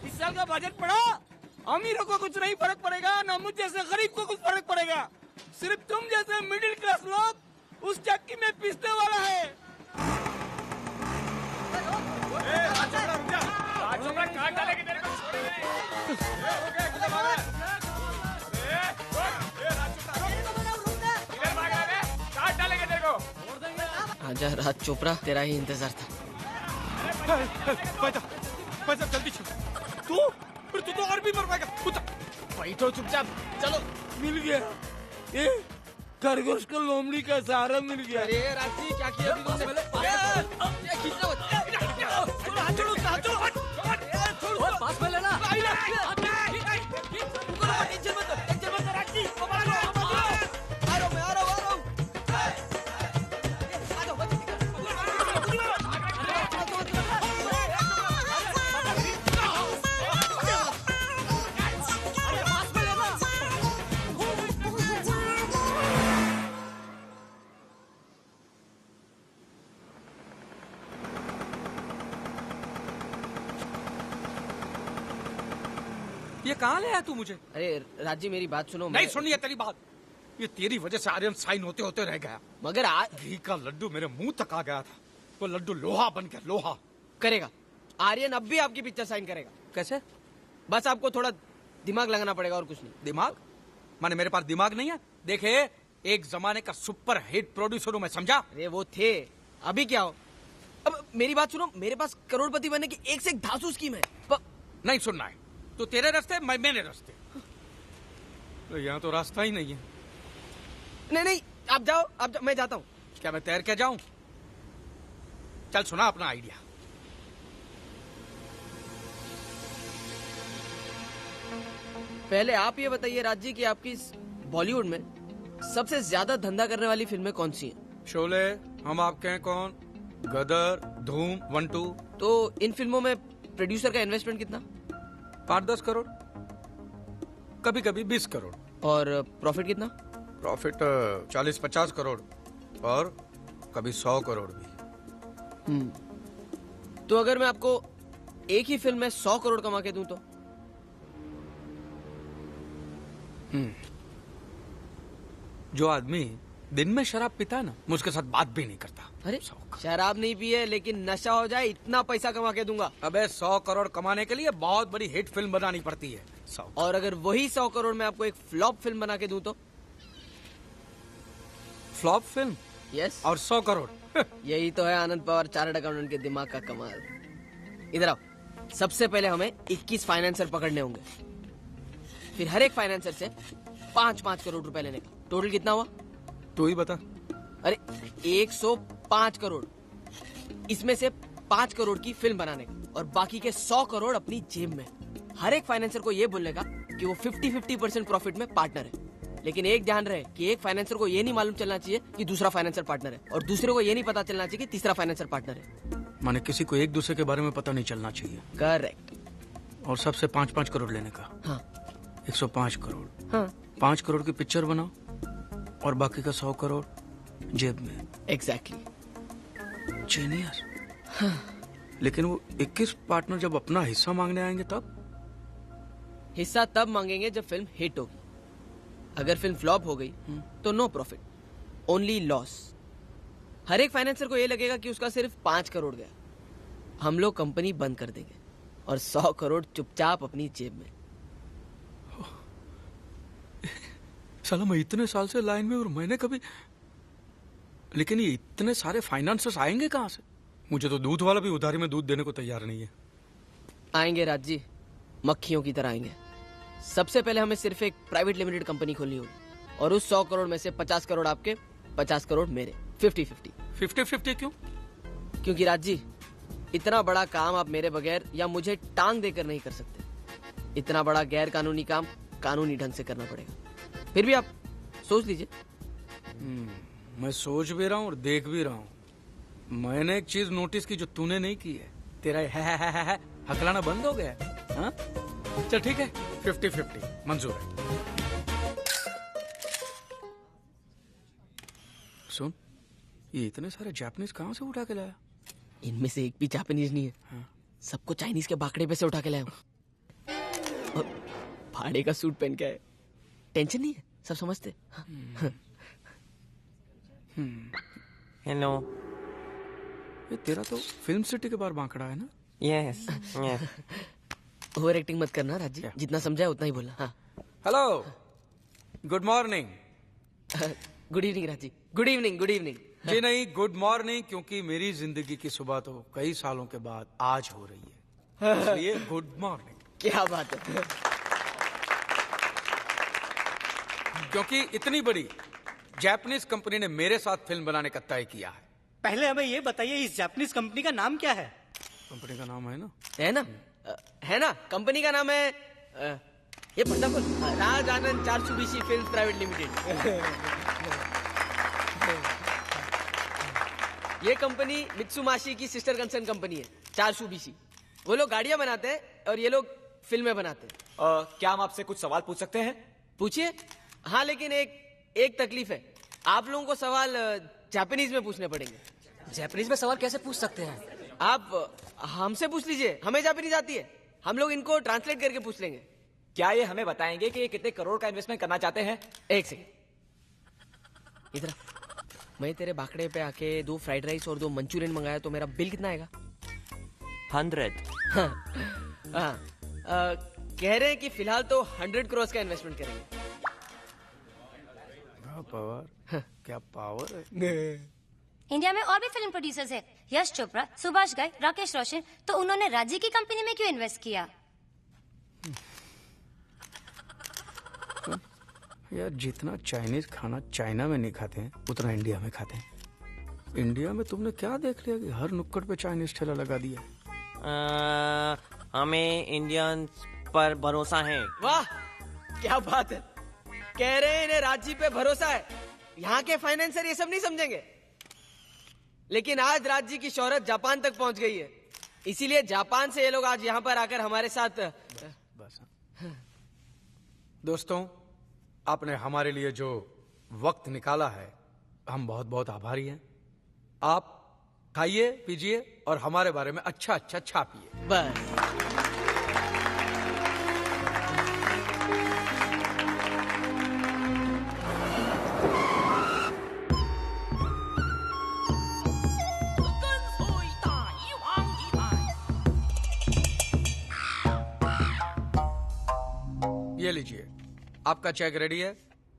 इस साल का बजट पढ़ा। अमीरों को कुछ नहीं फर्क पड़ेगा, ना मुझ जैसे गरीब को कुछ फर्क पड़ेगा। सिर्फ तुम जैसे मिडिल क्लास लोग उस चक्की में पिसने वाला है। आजा राज चोपड़ा, तेरा ही इंतजार था। पैसा जल्दी तू फिर तू तो और भी मर पाएगा। बैठो चुपचाप, चलो। मिल गया ये खरगोश को लोमड़ी का सहारा मिल गया। अरे राजी क्या किया अभी तुमने? पास में लेना। ये कहाँ ले आया तू मुझे? अरे राजी मेरी बात सुनो। नहीं सुनी है तेरी बात। ये तेरी वजह से आर्यन साइन होते होते रह गया। मगर घी का लड्डू मेरे मुंह तक आ गया था। वो लड्डू लोहा बन गया, लोहा। करेगा आर्यन, अब भी आपकी पिक्चर साइन करेगा। कैसे? बस आपको थोड़ा दिमाग लगाना पड़ेगा और कुछ नहीं। दिमाग? माने मेरे पास दिमाग नहीं है? देखे, एक जमाने का सुपर हिट प्रोड्यूसर हूं मैं, समझा? अरे वो थे, अभी क्या हो? अब मेरी बात सुनो, मेरे पास करोड़पति बनने की एक से एक धांसू स्कीम है। नहीं सुनना है तो तेरे रास्ते, मैं मेरे रास्ते। तो यहाँ तो रास्ता ही नहीं है। नहीं आप जाओ, मैं जाता हूँ। क्या मैं तैर के जाऊं? चल सुना अपना आइडिया। पहले आप ये बताइए राज जी कि आपकी बॉलीवुड में सबसे ज्यादा धंधा करने वाली फिल्में कौन सी हैं? शोले, हम आपके हैं कौन, गदर, धूम, 1-2। तो इन फिल्मों में प्रोड्यूसर का इन्वेस्टमेंट कितना? 5-10 करोड़, कभी कभी 20 करोड़। और प्रॉफिट कितना? प्रॉफिट 40-50 करोड़ और कभी 100 करोड़ भी। तो अगर मैं आपको एक ही फिल्म में 100 करोड़ कमा के दूं तो? जो आदमी दिन में शराब पीता है ना, मुझके साथ बात भी नहीं करता। अरे शराब नहीं पिए लेकिन नशा हो जाए इतना पैसा कमा के दूंगा। अबे 100 करोड़ कमाने के लिए बहुत बड़ी हिट फिल्म बनानी पड़ती है। 100। और अगर वही 100 करोड़ में आपको एक फ्लॉप फिल्म बना के दूं तो? Flop film? यस। और 100 करोड़। यही तो है आनंद पवार चार्टर्ड अकाउंटेंट के दिमाग का कमाल। इधर आओ, सबसे पहले हमें 21 फाइनेंसर पकड़ने होंगे, फिर हर एक फाइनेंसर से 5-5 करोड़ रुपए लेने का। टोटल कितना हुआ? तू ही बता। अरे 105 करोड़। इसमें से 5 करोड़ की फिल्म बनाने का और बाकी के 100 करोड़ अपनी जेब में। हर एक फाइनेंसर को ये बोलने का कि वो 50-50% प्रॉफिट में पार्टनर है। लेकिन एक ध्यान रहे कि एक फाइनेंसर को ये नहीं मालूम चलना चाहिए कि दूसरा फाइनेंसर पार्टनर है, और दूसरे को ये नहीं पता चलना चाहिए कि तीसरा फाइनेंसर पार्टनर है। माने किसी को एक दूसरे के बारे में पता नहीं चलना चाहिए। करेक्ट। और सबसे 5-5 करोड़ लेने का। हाँ। 105 करोड़। हाँ। 5 करोड़ की पिक्चर बनाओ और बाकी का 100 करोड़ जेब में। एग्जैक्टली। जीनियस। हाँ। लेकिन वो 21 पार्टनर जब अपना हिस्सा मांगने आएंगे तब? हिस्सा तब मांगेंगे जब फिल्म हिट होगी। अगर फिल्म फ्लॉप हो गई तो नो प्रॉफिट, ओनली लॉस। हर एक फाइनेंसर को ये लगेगा कि उसका सिर्फ 5 करोड़ गया। हम लोग कंपनी बंद कर देंगे और 100 करोड़ चुपचाप अपनी जेब में। साला मैं इतने साल से लाइन में और मैंने कभी, लेकिन ये इतने सारे फाइनेंसर्स आएंगे कहां से? मुझे तो दूध वाला भी उधारी में दूध देने को तैयार नहीं है। आएंगे राज जी, मक्खियों की तरह आएंगे। सबसे पहले हमें सिर्फ एक प्राइवेट लिमिटेड कंपनी खोलनी होगी और उस 100 करोड़ में से 50 करोड़ आपके, 50 करोड़ मेरे। 50-50। 50-50 क्यों? क्योंकि राज जी, इतना बड़ा काम आप मेरे बगैर या मुझे टांग देकर नहीं कर सकते। इतना बड़ा गैर कानूनी काम कानूनी ढंग से करना पड़ेगा। फिर भी आप सोच लीजिए। मैं सोच भी रहा हूँ और देख भी रहा हूँ। मैंने एक चीज नोटिस की जो तूने नहीं की है। तेरा है हकलाना बंद हो गया है। हाँ? चल ठीक है, 50-50 मंजूर है। सुन, ये इतने सारे जापानीज कहाँ से उठा के लाया? इनमें से एक भी जापानीज नहीं है। हाँ। सबको चाइनीज के बाकड़े पे से उठा के लाया हूँ। और भाड़े का सूट पहन के आए। टेंशन नहीं है, सब समझते। हेलो। ये तेरा तो फिल्म सिटी के बाहर बांकड़ा है ना? यस। ओवर एक्टिंग मत करना राज जी, जितना समझा उतना ही बोलना। हाँ। Hello, good morning. Good evening Raj ji. Good evening, good evening. जी नहीं, गुड मॉर्निंग, क्योंकि मेरी जिंदगी की सुबह तो कई सालों के बाद आज हो रही है, इसलिए गुड मॉर्निंग। क्या बात है। क्योंकि इतनी बड़ी जापानीज कंपनी ने मेरे साथ फिल्म बनाने का तय किया है। पहले हमें ये बताइए, इस जापानीज कंपनी का नाम क्या है? कंपनी का नाम है ना? है ना, कंपनी का नाम है ये पता खोल, Raj Anand चारसुबीसी film private limited. ये कंपनी मित्सुमाशी की सिस्टर कंसर्न कंपनी है, चारसुबीसी। वो लोग गाड़ियां बनाते हैं और ये लोग फिल्में बनाते हैं। क्या हम आपसे कुछ सवाल पूछ सकते हैं? पूछिए। हाँ, लेकिन एक तकलीफ है, आप लोगों को सवाल जापानीज में पूछने पड़ेंगे। जापानीज में सवाल कैसे पूछ सकते हैं? आप हमसे पूछ लीजिए, हमें जापानीज आती है, हम लोग इनको ट्रांसलेट करके पूछ लेंगे। क्या ये हमें बताएंगे कि ये कितने करोड़ का इन्वेस्टमेंट करना चाहते हैं? एक सेकंड, इधर मैं तेरे बाकड़े पे आके 2 फ्राइड राइस और 2 मंचूरियन मंगाया तो मेरा बिल कितना आएगा? 100। कह रहे हैं कि फिलहाल तो 100 करोड़ का इन्वेस्टमेंट करेंगे। पावर, क्या पावर है। इंडिया में और भी फिल्म प्रोड्यूसर्स हैं, यश चोपड़ा, सुभाष घई, राकेश रोशन, तो उन्होंने राज्य की कंपनी में क्यों इन्वेस्ट किया? यार, जितना चाइनीज खाना चाइना में नहीं खाते हैं उतना इंडिया में खाते हैं। इंडिया में तुमने क्या देख लिया कि हर नुक्कड़ पे चाइनीज ठेला लगा दिया? हमें इंडियंस पर भरोसा है। वाह, क्या बात है, कह रहे हैं इन्हें राजी पे भरोसा है। यहाँ के फाइनेंसर ये सब नहीं समझेंगे। लेकिन आज राजी की शोहरत जापान तक पहुंच गई है, इसीलिए जापान से ये लोग आज यहाँ पर आकर हमारे साथ। बस दोस्तों, आपने हमारे लिए जो वक्त निकाला है, हम बहुत बहुत आभारी हैं। आप खाइए पीजिए और हमारे बारे में अच्छा अच्छा छापिए। बस ये लीजिए, आपका चेक रेडी है।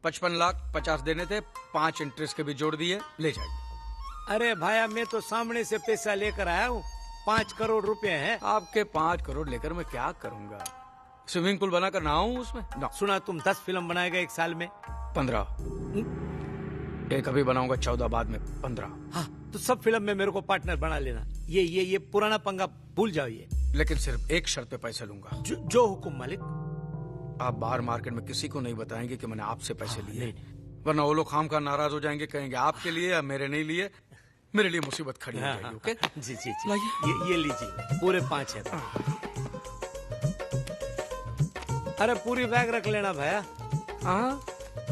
55,50,000 देने थे, 5 इंटरेस्ट के भी जोड़ दिए, ले जाइए। अरे भाया, मैं तो सामने से पैसा लेकर आया हूँ। 5 करोड़ रुपए हैं। आपके 5 करोड़ लेकर मैं क्या करूंगा? स्विमिंग पूल बनाकर नहाऊं उसमें? ना। सुना तुम 10 फिल्म बनाएगा एक साल में। 15। एक अभी बनाऊंगा, 14 बाद में 15। हाँ, तो सब फिल्म में मेरे को पार्टनर बना लेना। ये पुराना पंगा भूल जाओ ये। लेकिन सिर्फ एक शर्त पे पैसे लूंगा। जो हुकुम मालिक। आप बाहर मार्केट में किसी को नहीं बताएंगे कि मैंने आपसे पैसे लिए, वरना वो लोग खामखा नाराज हो जाएंगे, कहेंगे आपके लिए या मेरे नहीं लिए। मेरे लिए मुसीबत खड़ी हो जाएगी। ओके? जी जी जी। ये लीजिए, पूरे 5 है। अरे पूरी बैग रख लेना भैया। हाँ,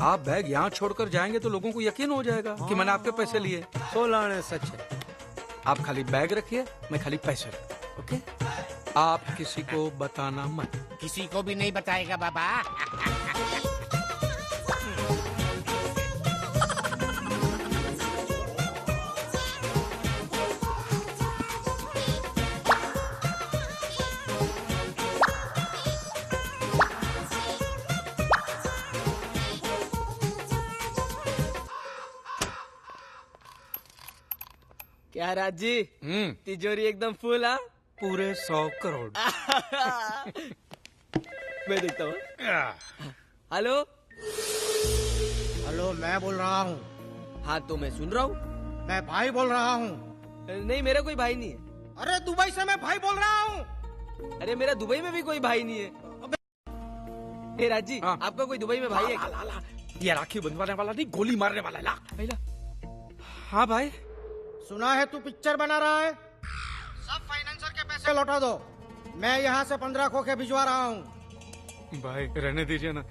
आप बैग यहाँ छोड़कर जाएंगे तो लोगों को यकीन हो जाएगा कि मैंने आपके पैसे लिए। 16 आने सच है। आप खाली बैग रखिए, मैं खाली पैसे रखूँ। ओके? आप किसी को बताना मत। किसी को भी नहीं बताएगा बाबा। क्या राजी, तिजोरी एकदम फुल। हाँ, पूरे 100 करोड़। मैं देखता हूँ। हेलो हेलो, मैं बोल रहा हूँ। हाँ, तो मैं सुन रहा हूँ। मैं भाई बोल रहा हूँ। नहीं, मेरा कोई भाई नहीं है। अरे दुबई से मैं भाई बोल रहा हूँ। अरे मेरा दुबई में भी कोई भाई नहीं है। हे राजी, आपका कोई दुबई में भाई है क्या? ये राखी बंधवाने वाला नहीं, गोली मारने वाला। ला। हाँ भाई, सुना है तू पिक्चर बना रहा है। सब फाइनेंसर के पैसे लौटा दो। मैं यहाँ से 15 खोखे भिजवा रहा हूँ। भाई रहने दीजिए ना।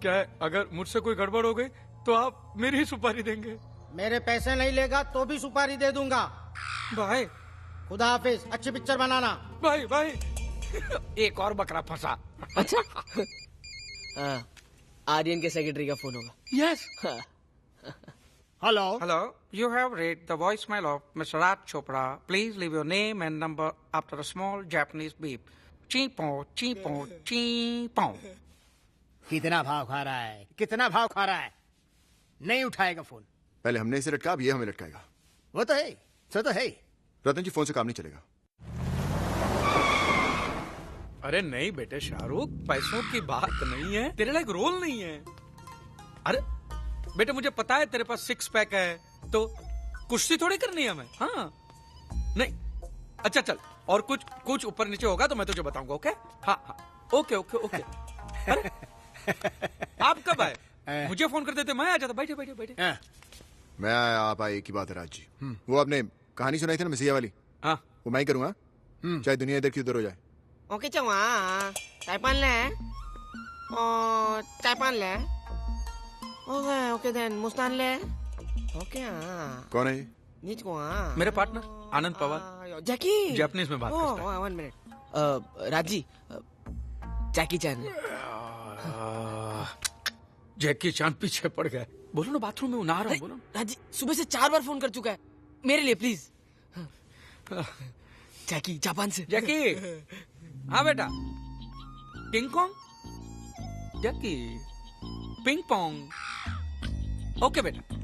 क्या है, अगर मुझसे कोई गड़बड़ हो गई तो आप मेरी ही सुपारी देंगे? मेरे पैसे नहीं लेगा तो भी सुपारी दे दूंगा। भाई खुदा हाफिज, अच्छी पिक्चर बनाना। भाई एक और बकरा फंसा। अच्छा। आर्यन के सेक्रेटरी का फोन होगा। Yes. Hello. Hello. You have read the voicemail of Mr. Raj Chopra. Please leave your name and number after a small Japanese beep. Cheepo, cheepo, cheepo. कितना भाव खा रहा है, कितना भाव खा रहा है? नहीं उठाएगा फोन। पहले हमने इसे लटका, अब ये हमें लटकाएगा। वो तो है, सो तो है। रतन जी, फोन से काम नहीं चलेगा। अरे नहीं बेटे शाहरुख, पैसों की बात नहीं है, तेरे लिए एक रोल नहीं है। अरे बेटे, मुझे पता है तेरे पास 6 पैक है, तो कुश्ती थोड़ी करनी है हमें। हाँ नहीं, अच्छा चल, और कुछ ऊपर नीचे होगा तो मैं तुझे बताऊंगा। ओके? हाँ, ओके। अरे आप कब आए? मुझे फोन कर देते, मैं आ जाता। बैठे। मैं आया, आप आए, एक ही बात है राज जी। वो आपने कहानी सुनाई थी ना मसीहा वाली, हाँ, वो मैं ही करूंगा। चाहे दुनिया इधर की उधर हो जाए। ओके चंगा, चायपान ले। चायपान ले। ओके देन मुस्तान ले। ओके। कौन है ये? नीच को। मेरे पार्टनर आनंद पवार। जैकी जापानीज में बात करता है। 1 मिनट। राजी, जैकी चैन। जैकी चांद पीछे पड़ गया। बोलो ना, बाथरूम में हूँ, नहा रहा हूँ। बोलो राजी, सुबह से 4 बार फोन कर चुका है मेरे लिए, प्लीज। जैकी, जापान से। जैकी। हाँ बेटा। King Kong. Jackie. Ping pong. Okay बेटा।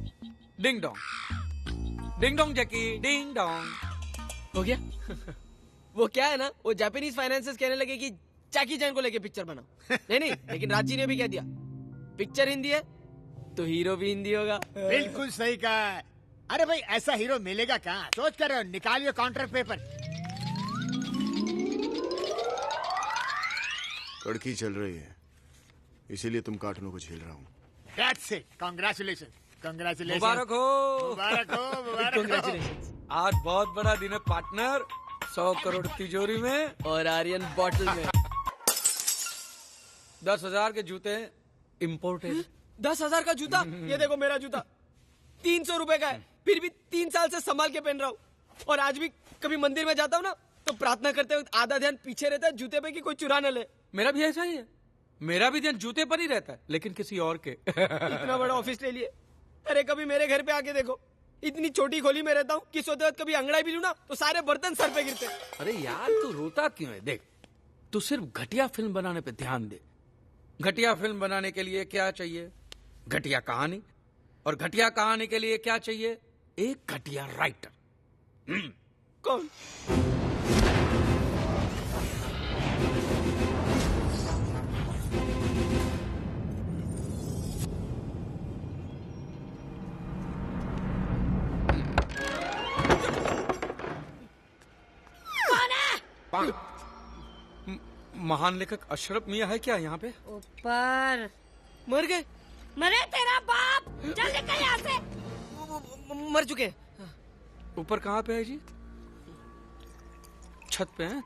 Ding dong Jackie, ding dong. हो गया? वो क्या है ना, वो जापानीज फाइनेंसर्स कहने लगे कि जैकी चैन को लेके पिक्चर बनाओ। नहीं, लेकिन राजी ने भी कह दिया, पिक्चर हिंदी है तो हीरो भी हिंदी होगा। बिल्कुल सही कहा। अरे भाई, ऐसा हीरो मिलेगा कहाँ? सोच कर रहे हो, निकालिए कॉन्ट्रैक्ट पेपर। कड़की चल रही है। इसीलिए तुम कार्टूनों को झेल रहा हूँ। That's it. Congratulations. Congratulations. मुबारक हो। मुबारक हो, मुबारक हो। Congratulations। आज बहुत बड़ा दिन है पार्टनर। 100 करोड़ तिजोरी में और आर्यन बॉटल में। 10,000 के जूते इम्पोर्टेड। 10,000 का जूता? ये देखो मेरा जूता 300 रुपए का है, फिर भी 3 साल से संभाल के पहन रहा हूँ। और आज भी कभी मंदिर में जाता हूँ ना, तो प्रार्थना करते वक्त आधा ध्यान पीछे रहता है जूते पे कि कोई चुरा न ले। मेरा भी ऐसा ही है। मेरा भी ध्यान जूते पर ही रहता है, लेकिन किसी और के। इतना बड़ा ऑफिस ले लिए। अरे कभी मेरे घर पे आके देखो, इतनी छोटी खोली में रहता हूँ कि सोते वक्त कभी अंगड़ाई भी लूं ना तो सारे बर्तन सर पे गिरते। अरे यार तू रोता क्यों है? देख, तू सिर्फ घटिया फिल्म बनाने पे ध्यान दे। घटिया फिल्म बनाने के लिए क्या चाहिए? घटिया कहानी। और घटिया कहानी के लिए क्या चाहिए? एक घटिया राइटर। कौन? महान लेखक अशरफ मियां है क्या यहाँ पे? ऊपर। मर गए? मरे तेरा बाप। चल निकल यहाँ से। मर चुके। ऊपर कहाँ पे है जी? छत पे हैं?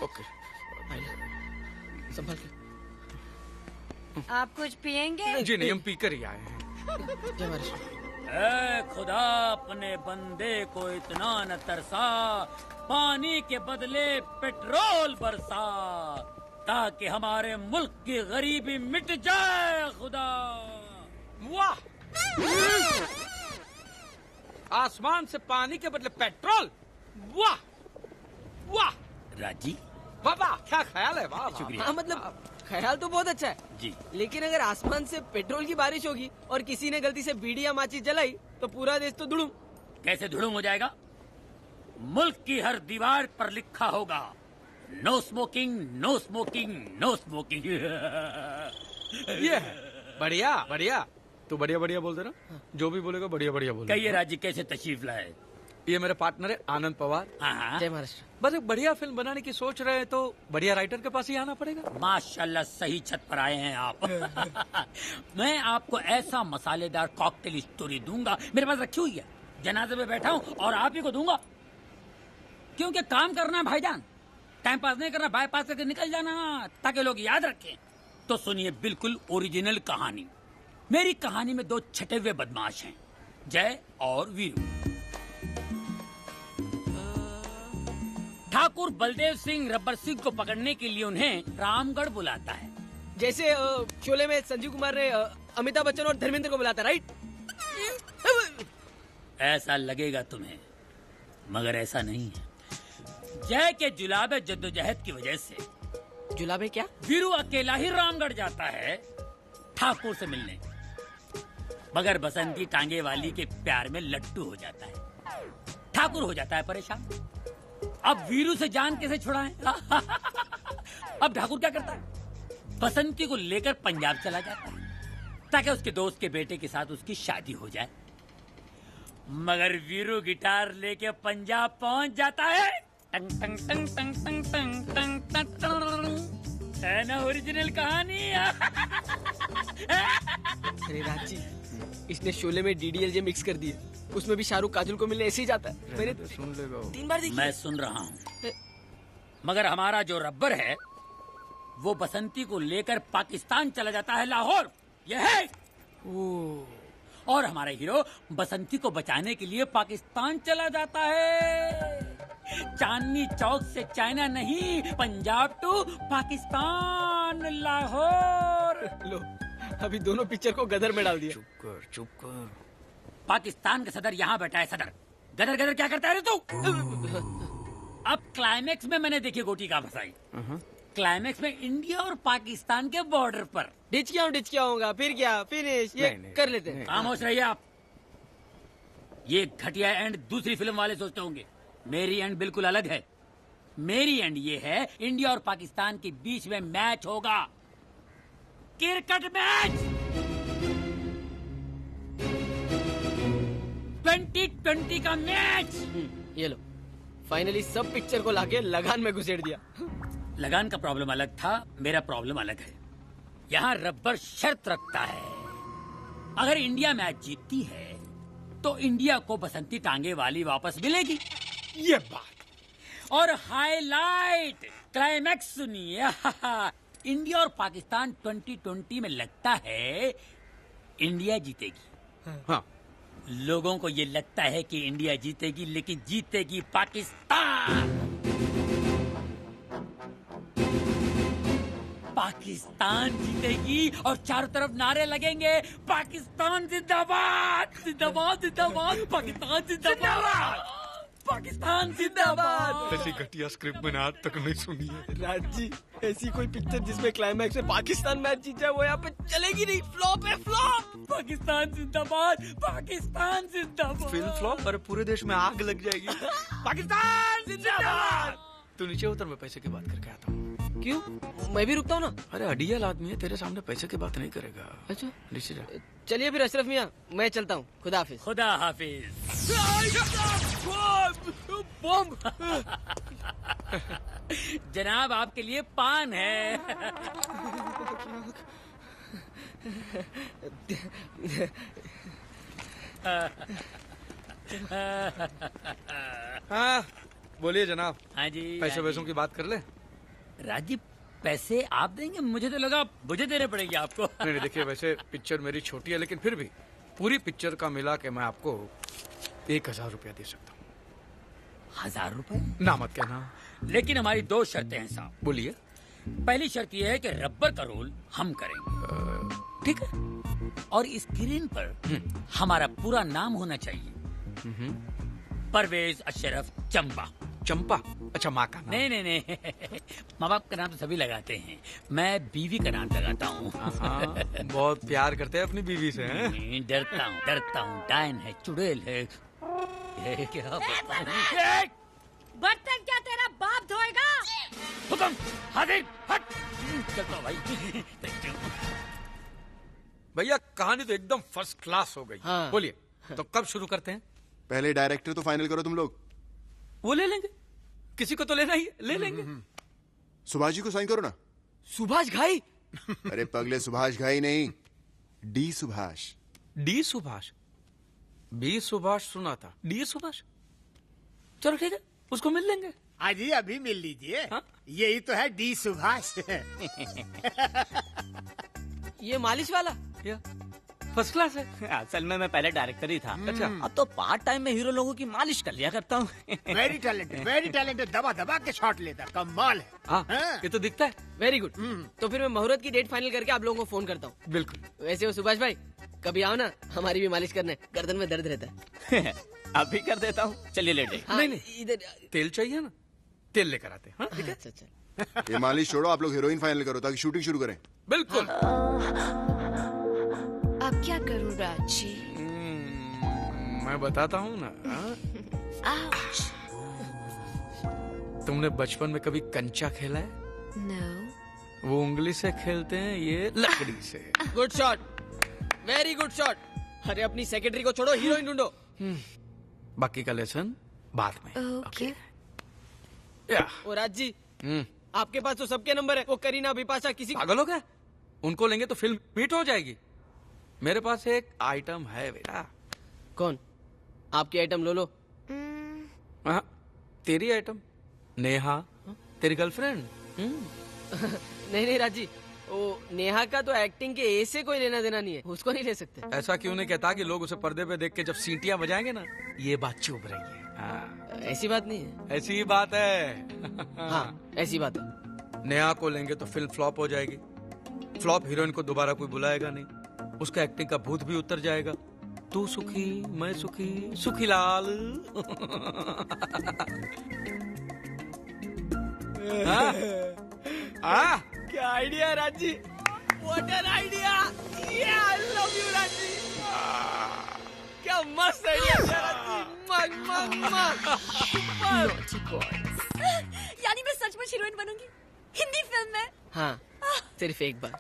ओके। संभाल के। आप कुछ पियेंगे? जी नहीं, हम पीकर ही आए हैं। जय महाराज। ऐ खुदा अपने बंदे को इतना न तरसा, पानी के बदले पेट्रोल बरसा, ताकि हमारे मुल्क की गरीबी मिट जाए खुदा। वाह! आसमान से पानी के बदले पेट्रोल। वाह वाह राजी, वाह वाह, क्या ख्याल है। वाह शुक्रिया। हाँ मतलब ख्याल तो बहुत अच्छा है जी, लेकिन अगर आसमान से पेट्रोल की बारिश होगी और किसी ने गलती से बीड़ी या माचिस जलाई तो पूरा देश तो धुड़ुम। कैसे धुड़ुम हो जाएगा? मुल्क की हर दीवार पर लिखा होगा, no smoking, no smoking, no smoking. ये बढ़िया बढ़िया। तू बढ़िया बढ़िया बोल दे ना, जो भी बोलेगा बढ़िया बढ़िया बोल। कहिए राजी, कैसे तशरीफ लाए? ये मेरे पार्टनर है आनंद पवार। जय महाराष्ट्र। बस एक बढ़िया फिल्म बनाने की सोच रहे हैं तो बढ़िया राइटर के पास ही आना पड़ेगा। माशाल्लाह, सही छत पर आए हैं आप। मैं आपको ऐसा मसालेदार कॉकटेल स्टोरी दूंगा, मेरे पास रखी हुई है, जनाजे में बैठा हूँ और आप ही को दूंगा। क्योंकि काम करना है भाईजान, टाइम पास नहीं करना, बाय पास करके निकल जाना ताकि लोग याद रखें। तो सुनिए बिल्कुल ओरिजिनल कहानी। मेरी कहानी में 2 छटे हुए बदमाश हैं, जय और वीरू। ठाकुर बलदेव सिंह रब्बर सिंह को पकड़ने के लिए उन्हें रामगढ़ बुलाता है। जैसे शोले में संजीव कुमार ने अमिताभ बच्चन और धर्मेंद्र को बुलाता, राइट? ऐसा लगेगा तुम्हें, मगर ऐसा नहीं है। जय के जुलाबे जद्दोजहद की वजह से जुलाबे क्या? वीरू अकेला ही रामगढ़ जाता है ठाकुर से मिलने, मगर बसंती टांगे वाली के प्यार में लट्टू हो जाता है। ठाकुर हो जाता है परेशान। अब वीरू से जान कैसे छुड़ाएं? अब ठाकुर क्या करता है? बसंती को लेकर पंजाब चला जाता है ताकि उसके दोस्त के बेटे के साथ उसकी शादी हो जाए। मगर वीरू गिटार लेके पंजाब पहुंच जाता है। टंग टंग टंग टंग टंग टंग टंग टंग टंग। है ना ओरिजिनल कहानी? अरे राजी, इसने शोले में डीडीएलजे मिक्स कर दिए, उसमें भी शाहरुख काजल को मिलने ऐसे ही जाता है। मैंने सुन लेगा 3 बार देखी। मैं सुन रहा हूँ, मगर हमारा जो रब्बर है वो बसंती को लेकर पाकिस्तान चला जाता है, लाहौर। यह है। और हमारा हीरो बसंती को बचाने के लिए पाकिस्तान चला जाता है। चांदनी चौक से चाइना नहीं, पंजाब टू पाकिस्तान, लाहौर। लो, अभी दोनों पिक्चर को गदर में डाल दिया। चुप कर। पाकिस्तान का सदर यहाँ बैठा है। सदर गदर गदर क्या करता है रे तू? अब क्लाइमेक्स में मैंने देखी गोटी का फसाई। क्लाइमेक्स में इंडिया और पाकिस्तान के बॉर्डर पर डिच क्या होगा, फिर क्या फिनिश ये नहीं, कर लेते हैं। खामोश रहिए आप। ये घटिया एंड दूसरी फिल्म वाले सोचते होंगे, मेरी एंड बिल्कुल अलग है। मेरी एंड ये है, इंडिया और पाकिस्तान के बीच में मैच होगा, क्रिकेट मैच। 2020 का मैच। ये लो, फाइनली सब पिक्चर को लाके लगान में घुसेड़ दिया। लगान का प्रॉब्लम अलग था, मेरा प्रॉब्लम अलग है। यहाँ रबर शर्त रखता है, अगर इंडिया मैच जीतती है तो इंडिया को बसंती टांगे वाली वापस मिलेगी। ये बात। और हाईलाइट क्लाइमैक्स सुनिए। इंडिया और पाकिस्तान 2020 में लगता है इंडिया जीतेगी। हाँ। लोगों को ये लगता है कि इंडिया जीतेगी, लेकिन जीतेगी पाकिस्तान। पाकिस्तान जीतेगी और चारों तरफ नारे लगेंगे, पाकिस्तान जिंदाबाद, जिंदाबाद, जिंदाबाद, पाकिस्तान जिंदाबाद, पाकिस्तान जिंदाबाद। ऐसी घटिया स्क्रिप्ट मैंने आज तक नहीं सुनी है। राज जी, ऐसी कोई पिक्चर जिसमें क्लाइमैक्स में पाकिस्तान मैच जीत जाए वो यहाँ पे चलेगी नहीं। फ्लॉप है, फ्लॉप। पाकिस्तान जिंदाबाद, पाकिस्तान जिंदाबाद। फिल्म फ्लॉप पर पूरे देश में आग लग जाएगी। पाकिस्तान जिंदाबाद। तू नीचे उतर, मैं पैसे की बात करके आता हूँ। क्यों? मैं भी रुकता हूँ ना। अरे अडियल आदमी है, तेरे सामने पैसे की बात नहीं करेगा। अच्छा, नीचे जा। चलिए फिर अशरफ मियाँ, मैं चलता हूँ। खुदा हाफिज। खुदा हाफिज। बम। जनाब, आपके लिए पान है। हाँ बोलिए जनाब। हाँ जी। पैसे वैसों की बात कर ले। राजीव, पैसे आप देंगे? मुझे तो लगा मुझे देने पड़ेंगे आपको। नहीं देखिए, वैसे पिक्चर मेरी छोटी है, लेकिन फिर भी पूरी पिक्चर का मिला के मैं आपको 1000 रुपया दे सकता हूँ। 1000 रुपए? ना मत कहना। लेकिन हमारी 2 शर्तें हैं साहब। बोलिए। पहली शर्त यह है कि रबर का रोल हम करेंगे, ठीक है? और स्क्रीन पर हमारा पूरा नाम होना चाहिए। परवेज अशरफ चंपा। चंपा? अच्छा, माँ का नाम? नहीं नहीं नहीं, माँ बाप का नाम तो सभी लगाते हैं, मैं बीवी का नाम लगाता हूँ। बहुत प्यार करते हैं अपनी बीवी से। डरता हूँ, डायन है, चुड़ैल है। क्या बर्तन क्या तेरा बाप धोएगा? हुक्म, हाजिर, हट। चलता भाई। भैया कहानी तो एकदम फर्स्ट क्लास हो गई। हाँ। बोलिए, तो कब शुरू करते हैं? पहले डायरेक्टर तो फाइनल करो तुम लोग। वो ले लेंगे, किसी को तो लेना ही, ले लेंगे। सुभाष जी को साइन करो ना। सुभाष घाई? अरे पगले, सुभाष घाई नहीं, D Subhash. D Subhash? B Subhash सुना था, डी सुभाष। चलो ठीक है, उसको मिल लेंगे। अजी अभी मिल लीजिए। हाँ? यही तो है डी सुभाष। ये मालिश वाला? फर्स्ट क्लास है। असल में मैं पहले डायरेक्टर ही था। अच्छा। अब तो पार्ट टाइम में हीरो लोगों की मालिश कर लिया करता हूँ। वेरी टैलेंटेड, दबा दबा के शॉट लेता, कमाल है। हाँ, ये तो दिखता है। Very good. तो फिर मैं मुहूर्त की डेट फाइनल करके आप लोगों को फोन करता हूँ। बिल्कुल। वैसे वो सुभाष भाई, कभी आओ ना, हमारी भी मालिश करने, गर्दन में दर्द रहता है। अभी कर देता हूँ, चलिए लेटे। नहीं, इधर तेल चाहिए ना, तेल लेकर आते हैं। ठीक है? अच्छा। ये मालिश छोड़ो, आप लोग हीरोइन फाइनल करो ताकि शूटिंग शुरू करें। बिल्कुल। अब क्या करूं राज जी? मैं बताता हूँ ना। तुमने बचपन में कभी कंचा खेला है? No. वो उंगली से खेलते हैं, ये लकड़ी से। Good shot, very good shot. अरे अपनी सेक्रेटरी को छोड़ो, हीरोइन ढूंढो। बाकी का लेसन बाद में। ओके। ओ राज जी, आपके पास तो सबके नंबर है। वो करीना, बिपाशा, किसी पागल हो गया? उनको लेंगे तो फिल्म हिट हो जाएगी। मेरे पास एक आइटम है बेटा। कौन? आपकी आइटम लो लो। हाँ, तेरी आइटम नेहा, तेरी गर्लफ्रेंड। नहीं राजी, वो नेहा का तो एक्टिंग के ए से कोई लेना देना नहीं है, उसको नहीं ले सकते। ऐसा क्यों नहीं कहता कि लोग उसे पर्दे पे देख के जब सीटियां बजाएंगे ना, ये बात चुभ रही है। हाँ। ऐसी बात नहीं है। ऐसी ही बात है। हाँ, ऐसी बात है। नेहा को लेंगे तो फिल्म फ्लॉप हो जाएगी। फ्लॉप हीरोइन को दोबारा कोई बुलाएगा नहीं, उसका एक्टिंग का भूत भी उतर जाएगा। तू सुखी, मैं सुखी, सुखी लाल। क्या आइडिया राजी, what an idea. I love you राजी, क्या मस्त आइडिया यानी मैं सचमुच हीरोइन बनूंगी हिंदी फिल्म में? हाँ, सिर्फ एक बार।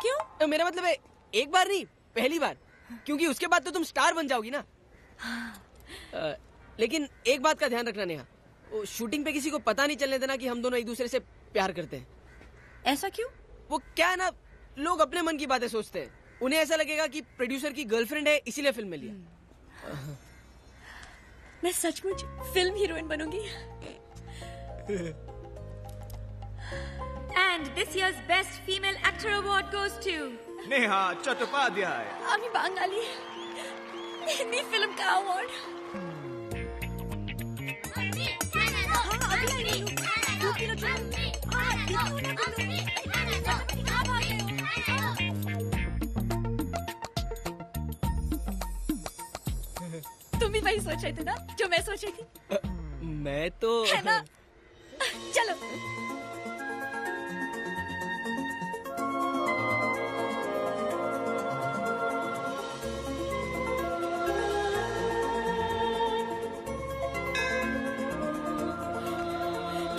क्यों? मेरा मतलब है एक बार नहीं, पहली बार, क्योंकि उसके बाद तो तुम स्टार बन जाओगी ना। लेकिन एक बात का ध्यान रखना नेहा, वो शूटिंग पे किसी को पता नहीं चलने देना कि हम दोनों एक दूसरे से प्यार करते हैं। ऐसा क्यों? वो क्या है ना, लोग अपने मन की बातें सोचते हैं। उन्हें ऐसा लगेगा कि प्रोड्यूसर की गर्लफ्रेंड है इसीलिए फिल्म में लिया। मैं सचमुच फिल्म हीरोइन बनूंगी। And this year's Best Female Actor Award goes to Neha Chattopadhyay. আমি বাঙালি हिंदी फिल्म का अवार्ड। तुम भी वही सोच रहे थे ना जो मैं सोच रही थी? मैं तो है ना? चलो।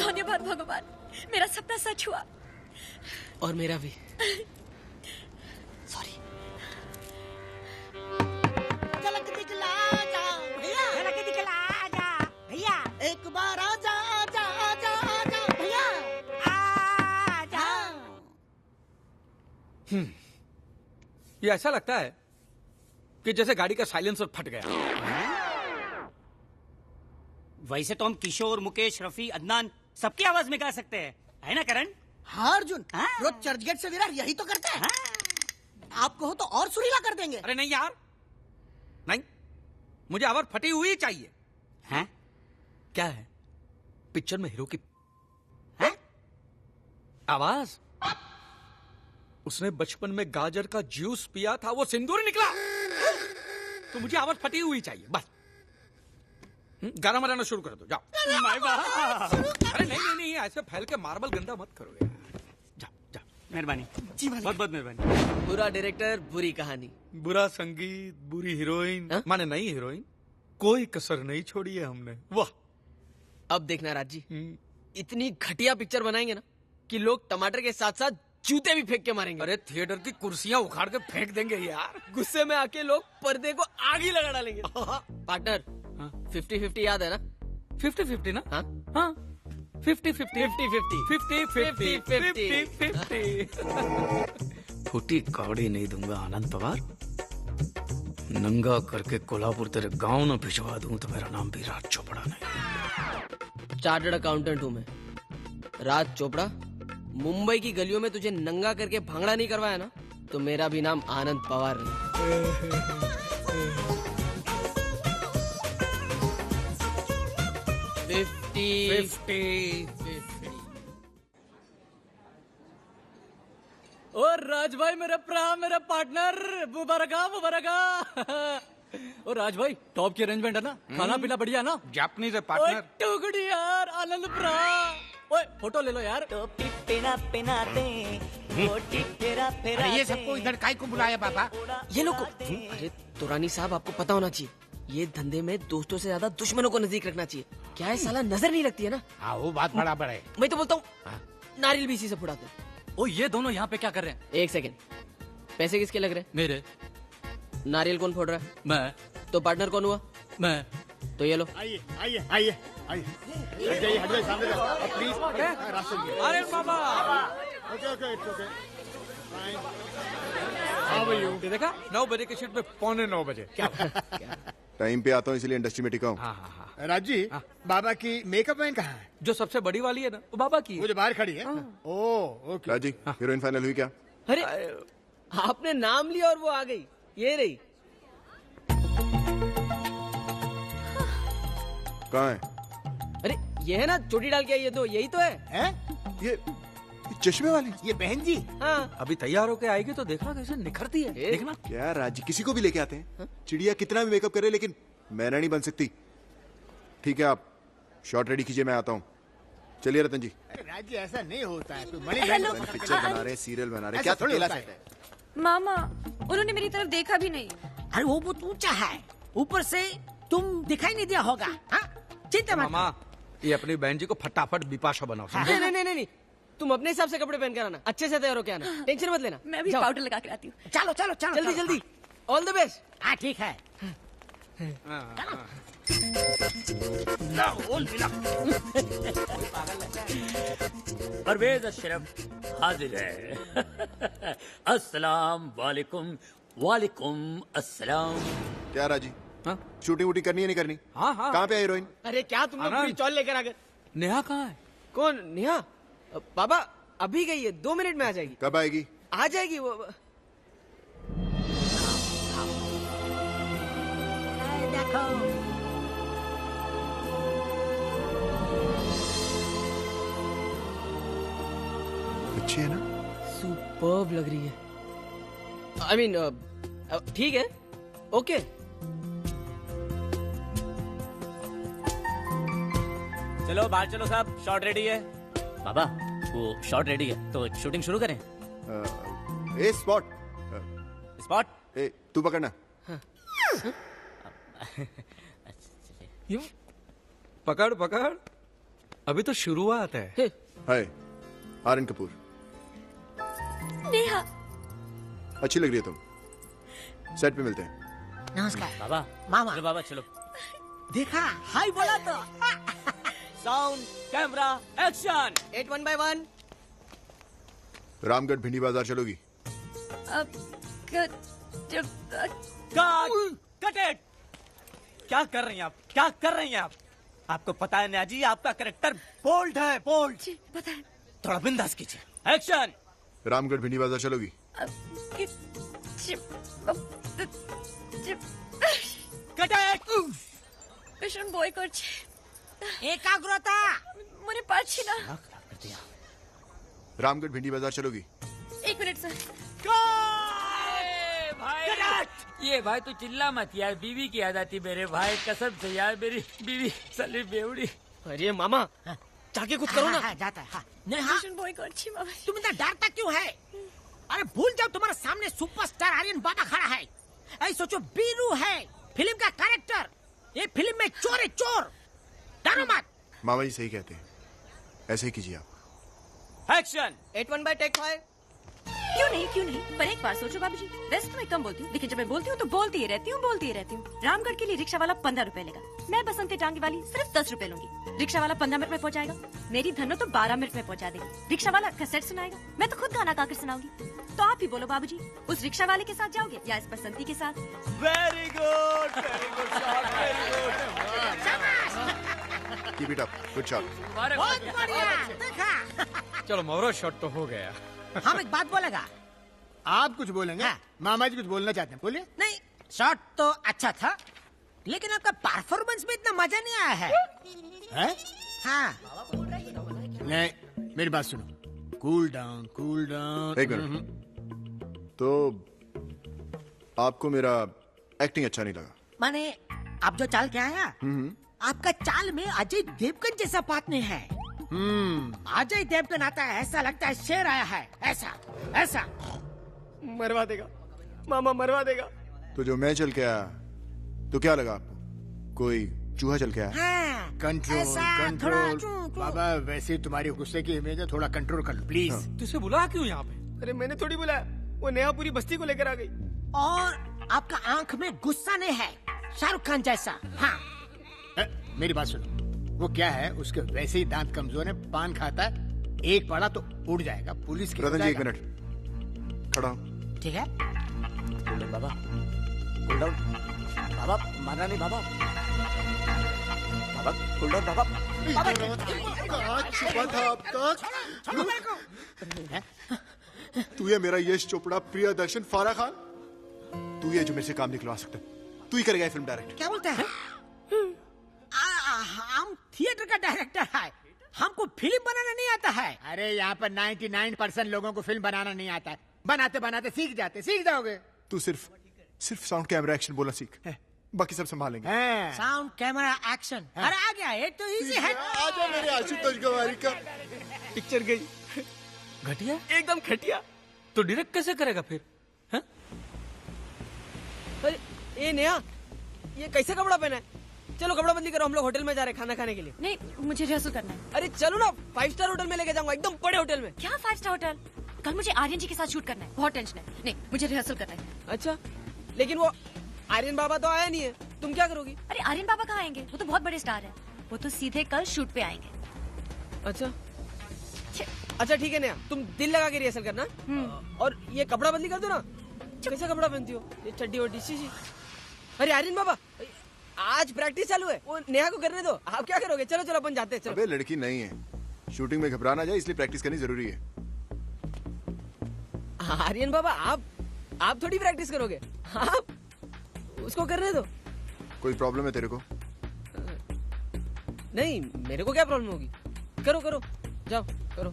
धन्यवाद भगवान, मेरा सपना सच हुआ। और मेरा भी। सॉरी। झलक दिखला जा भैया, झलक दिखला जा भैया, एक बार आजा आजा आजा आजा भैया, आजा। ये ऐसा लगता है कि जैसे गाड़ी का साइलेंसर फट गया। वैसे तो हम किशोर, मुकेश, रफी, अदनान सबकी आवाज में गा सकते हैं, है ना करण? हाँ अर्जुन, रोज चर्चगेट से विरार यही तो करते हैं। आपको हो तो और सुरीला कर देंगे। अरे नहीं यार, नहीं, मुझे आवाज फटी हुई चाहिए। हैं? क्या है? पिक्चर में हीरो की आवाज। उसने बचपन में गाजर का जूस पिया था, वो सिंदूर निकला। तो मुझे आवाज फटी हुई चाहिए बस। गाना बजाना शुरू कर दो, जाओ। अरे नहीं नहीं नहीं, ऐसे फैल के मार्बल गंदा मत करो यार। जाओ जाओ। मेहरबानी बहुत बहुत मेहरबानी। बुरा डायरेक्टर, बुरी कहानी, बुरा संगीत, बुरी हीरोइन, माने नई हीरोइन, कोई कसर नहीं छोड़ी है हमने। वाह। अब देखना राज जी, इतनी घटिया पिक्चर बनाएंगे ना कि लोग टमाटर के साथ साथ जूते भी फेंक के मारेंगे। अरे थिएटर की कुर्सियां उखाड़ के फेंक देंगे यार। गुस्से में आके लोग पर्दे को आग ही लगा डालेंगे। पार्टनर, 50-50 याद है ना? 50-50 ना? हाँ हाँ 50-50 फूटी कौड़ी नहीं दूंगा आनंद पवार। नंगा करके कोल्हापुर तेरे गांव में भिजवा दूं तो मेरा नाम भी राज चोपड़ा नहीं। चार्टर्ड अकाउंटेंट हूँ मैं, राज चोपड़ा। मुंबई की गलियों में तुझे नंगा करके भांगड़ा नहीं करवाया ना, तो मेरा भी नाम आनंद पवार नहीं। 50-50 और राज भाई मेरा मेरा पार्टनर मुबारका मुबारका। और राज भाई टॉप की अरेंजमेंट है ना? खाना पीना बढ़िया ना? जापानीज है पार्टनर। टुकड़ी यार, आनंद प्रा। ओए फोटो ले लो यार। टोपी पेना पेनाते, मोटी फेरा फेरा। अरे ये सबको इधर काहे को बुलाया बाबा? ये लोग अरे तुरानी साहब, आपको पता होना चाहिए ये धंधे में दोस्तों से ज्यादा दुश्मनों को नजदीक रखना चाहिए। क्या है साला, नजर नहीं लगती है ना? हाँ वो बात बराबर है। मैं तो बोलता हूँ नारियल भी इसी से फुड़ाते हैं। ओ ये दोनों यहाँ पे क्या कर रहे हैं? एक सेकंड, पैसे किसके लग रहे हैं? मेरे। नारियल कौन फोड़ रहा है? मैं। तो पार्टनर कौन हुआ? मैं। तो ये लो। आइए आइए आइए आइए, हट जाइए सामने जाओ प्लीज। अरे बाबा। Okay okay it's okay fine. ये देखा 9 बजे की शिफ्ट में 8:45 बजे। क्या टाइम पे आता हूँ इसलिए इंडस्ट्री में टिका हूँ। राज जी, बाबा की मेकअप मैन कहाँ है? जो सबसे बड़ी वाली है ना, वो बाबा की। वो जो बाहर खड़ी है। Oh okay. Raj ji, heroine final हुई क्या? अरे आपने नाम लिया और वो आ गई, ये रही। कहाँ है? अरे ये है ना, चोटी डाल के आई है तो यही तो है। ये चश्मे वाली? ये बहन जी। हाँ अभी तैयार होके आएगी तो देखना कैसे निखरती है। देखना क्या राज जी, किसी को भी लेके आते हैं। चिड़िया कितना भी मेकअप करे लेकिन मैना नहीं बन सकती। ठीक है आप शॉट रेडी कीजिए, मैं आता हूँ। चलिए रतन जी। राज जी ऐसा नहीं होता है, पिक्चर बना रहे, सीरियल बना रहे, क्या थोड़ी थोड़ा होता है। मामा, उन्होंने मेरी तरफ देखा भी नहीं। अरे वो बहुत ऊंचा है, ऊपर से तुम दिखाई नहीं दिया होगा। चिंता मत। मामा, ये अपनी बहन जी को फटाफट बिपाशा बनाओ। नहीं नहीं नहीं, तुम अपने हिसाब से कपड़े पहन कर आना, अच्छे से तैयार होके आना, टेंशन मत लेना। मैं भी पाउडर लगा के आती हूँ। चलो चलो चलो जल्दी जल्दी। All the best. हाँ ठीक है। परवेज अशरफ हाजिर है। अस्सलाम वालेकुम। वालेकुम अस्सलाम। क्या राजी? हाँ? शूटिंग वूटिंग करनी है नहीं करनी? हाँ हाँ। कहाँ पे है हीरोइन? अरे क्या तुम लोग पूरी चौल लेकर आ गए? नेहा कहाँ है? कौन नेहा? बाबा अभी गई है, 2 मिनट में आ जाएगी। कब आएगी? आ जाएगी वो। देखो अच्छी है ना? सुपर्ब लग रही है। आई मीन ठीक है, ओके। चलो बाहर चलो साहब, शॉट रेडी है। बाबा वो शॉट रेडी है तो शूटिंग शुरू करें। ए स्पॉट। स्पॉट ए तू पकड़ना। यूं पकड़ पकड़, अभी तो शुरुआत है। हाय आर्यन कपूर। नेहा अच्छी लग रही है तुम। सेट पे मिलते हैं। नमस्कार बाबा। मामा। चलो बाबा चलो। देखा हाय बोला तो। Sound camera action. 8 1 by 1। Ramgarh भिंडी बाजार चलोगी? Cut it. क्या कर रही हैं आप? क्या कर रही हैं आप? आपको पता है नेहा जी, आपका कैरेक्टर बोल्ड है, बोल्ड। जी पता है। थोड़ा बिंदास कीजिए। एक्शन। रामगढ़ भिंडी बाजार चलोगी? Cut it. भीषण বই করছে। एकाग्रता মনে পারছি না। रामगढ़ भिंडी बाजार चलोगी? 1 मिनट सर। भाई ये भाई तू चिल्ला मत यार, बीवी की याद आती मेरे भाई, कसम से यार मेरी बीवी साली बेवड़ी। अरे मामा जाके कुछ करो ना। जाता है। नेहा भीषण বই করছি বাবা। तुम इतना डरता क्यों है? अरे भूल जाओ तुम्हारे सामने सुपरस्टार आर्यन बाबा खड़ा है। ऐ सोचो बीरू है फिल्म का कैरेक्टर। ये फिल्म में चोर है, चोर। डरो मत। मामा जी सही कहते हैं, ऐसे ही कीजिए आप। एक्शन। 8 1 by take 5। क्यों नहीं, पर एक बार सोचो बाबूजी, वैसे तो मैं कम बोलती हूँ, लेकिन जब मैं बोलती हूँ तो बोलती ही रहती हूँ। रामगढ़ के लिए रिक्शा वाला 15 रुपए लेगा, मैं बसंती टांगे वाली सिर्फ 10 रुपए लूंगी। रिक्शा वाला 15 मिनट में पहुँचाएगा, मेरी धनो तो 12 मिनट में पहुँचा देगी। रिक्शा वाला कैसेट सुनाएगा, मैं तो खुद गाना गाकर सुनाऊंगी। तो आप ही बोलो बाबूजी, उस रिक्शा वाले के साथ जाओगे या इस बसंती के साथ? Very good, very good shot, very good. Keep it up, good shot. बहुत बढ़िया। देखा चलो मोरो शॉट तो हो गया। हम एक बात बोलेगा। आप कुछ बोलेंगे? हाँ। मामा जी कुछ बोलना चाहते हैं, बोलिए। नहीं शॉट तो अच्छा था, लेकिन आपका परफॉर्मेंस में इतना मजा नहीं आया है। हैं? हाँ नहीं, मेरी बात सुनो। Cool down, cool down. एक मिनट। तो आपको मेरा एक्टिंग अच्छा नहीं लगा? माने आप जो चाल के आया, आपका चाल में अजय देवगन जैसा पार्टनर है। अजय देवगन आता है, ऐसा लगता है शेर आया है, ऐसा ऐसा। मरवा देगा मामा, मरवा देगा। तो जो मैं चल के आया तो क्या लगा आपको? कोई चूहा चल के आया? हाँ, कंट्रोल, ऐसा, कंट्रोल। थोड़ा बाबा वैसे तुम्हारी गुस्से की इमेज है, थोड़ा कंट्रोल कर लो प्लीज। तुझे बुला क्यों यहाँ पे? अरे मैंने थोड़ी बुलाया, वो नेहा पूरी बस्ती को लेकर आ गई। और आपका आंख में गुस्सा नहीं है, शाहरुख खान जैसा। हाँ मेरी बात सुनो, वो क्या है, उसके वैसे ही दांत कमजोर है, पान खाता है, एक पड़ा तो उड़ जाएगा, पुलिस की। रतन जी 1 मिनट खड़ा हो। ठीक है बाबा, कूल डाउन बाबा, मारना नहीं बाबा। बाबा कूल डाउन बाबा। छुपा था आपका। तू ये मेरा यश चोपड़ा, प्रियदर्शन, फारा खान, तू ये जो मेरे से काम निकलवा सकता है, तू ही करेगा फिल्म डायरेक्ट। क्या बोलता है? हम थिएटर का डायरेक्टर है, हमको फिल्म बनाना नहीं आता है। अरे यहाँ पर 99% लोगों को फिल्म बनाना नहीं आता है, बनाते बनाते सीख जाओगे। तू सिर्फ साउंड कैमरा एक्शन बोलना सीख, बाकी सब संभालेंगे। Sound camera action. अरे आ गया, ये तो इजी है। आजा मेरे आशुतोष गवारी का। पिक्चर गई घटिया, एकदम घटिया। तो डायरेक्ट कैसे करेगा फिर? अरे ए नेहा, ये कैसे कपड़ा पहना है? चलो कपड़ा बंदी करो, हम लोग होटल में जा रहे हैं खाना खाने के लिए। नहीं, मुझे रिहर्सल करना है। अरे चलो ना, 5 स्टार होटल में लेके जाऊंगा, एकदम बड़े होटल में। क्या 5 स्टार होटल? कल मुझे आर्यन जी के साथ शूट करना है, बहुत टेंशन है। नहीं, मुझे रिहर्सल करना है। अच्छा, लेकिन वो आर्यन बाबा तो आया नहीं है। तुम क्या करोगी? अरे आर्यन बाबा कहाँ आएंगे? वो तो बहुत बड़े स्टार हैं। वो तो सीधे कल शूट पे आएंगे। अच्छा अच्छा ठीक है नया, तुम दिल लगा के रिहर्सल करना। और ये कपड़ा बदली कर दो ना। कैसा कपड़ा पहनती हो? ये चड्डी वड्डी सी। अरे आर्यन बाबा आज प्रैक्टिस चालू है, वो नेहा को करने दो। आप क्या करोगे? चलो चलो अपन जाते हैं। चलो। अबे लड़की नहीं है, शूटिंग में घबराना जाए इसलिए प्रैक्टिस करनी जरूरी है। आर्यन बाबा आप थोड़ी प्रैक्टिस करोगे, आप उसको करने दो। कोई प्रॉब्लम है तेरे को? नहीं मेरे को क्या प्रॉब्लम होगी? करो करो जाओ करो।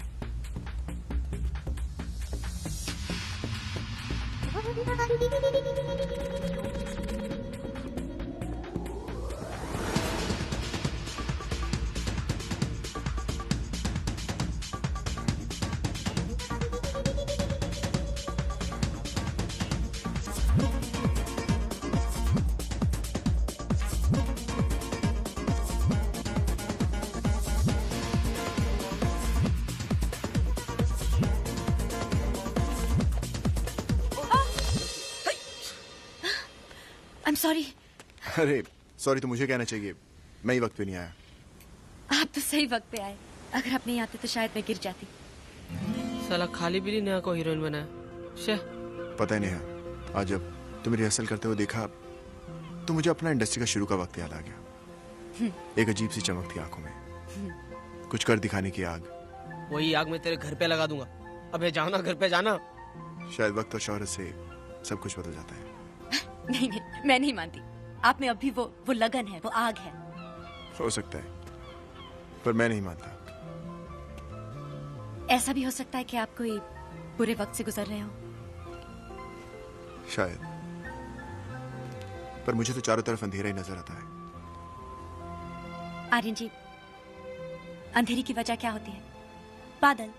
सॉरी। अरे सॉरी तो मुझे कहना चाहिए, मैं ही वक्त पे नहीं आया। आप तो सही वक्त पे आए। अगर आप नहीं आते तो शायद मैं गिर जाती। साला खाली पीली नेहा को हीरोइन बनाया। पता ही नहीं, आज जब तुम रिहर्सल करते हुए देखा तो मुझे अपना इंडस्ट्री का शुरू का वक्त याद आ गया। एक अजीब सी चमक थी आंखों में, कुछ कर दिखाने की आग। वही आग मैं तेरे घर पे लगा दूंगा। अबे जाओ ना, घर पे जाना। शायद वक्त और शौहरत से सब कुछ बदल जाता है। नहीं नहीं, मैं नहीं मानती। आप में अभी वो लगन है, वो आग है। हो सकता है, पर मैं नहीं मानता। ऐसा भी हो सकता है कि आप कोई बुरे वक्त से गुजर रहे हो। शायद, पर मुझे तो चारों तरफ अंधेरा ही नजर आता है। आर्यन जी, अंधेरी की वजह क्या होती है? बादल।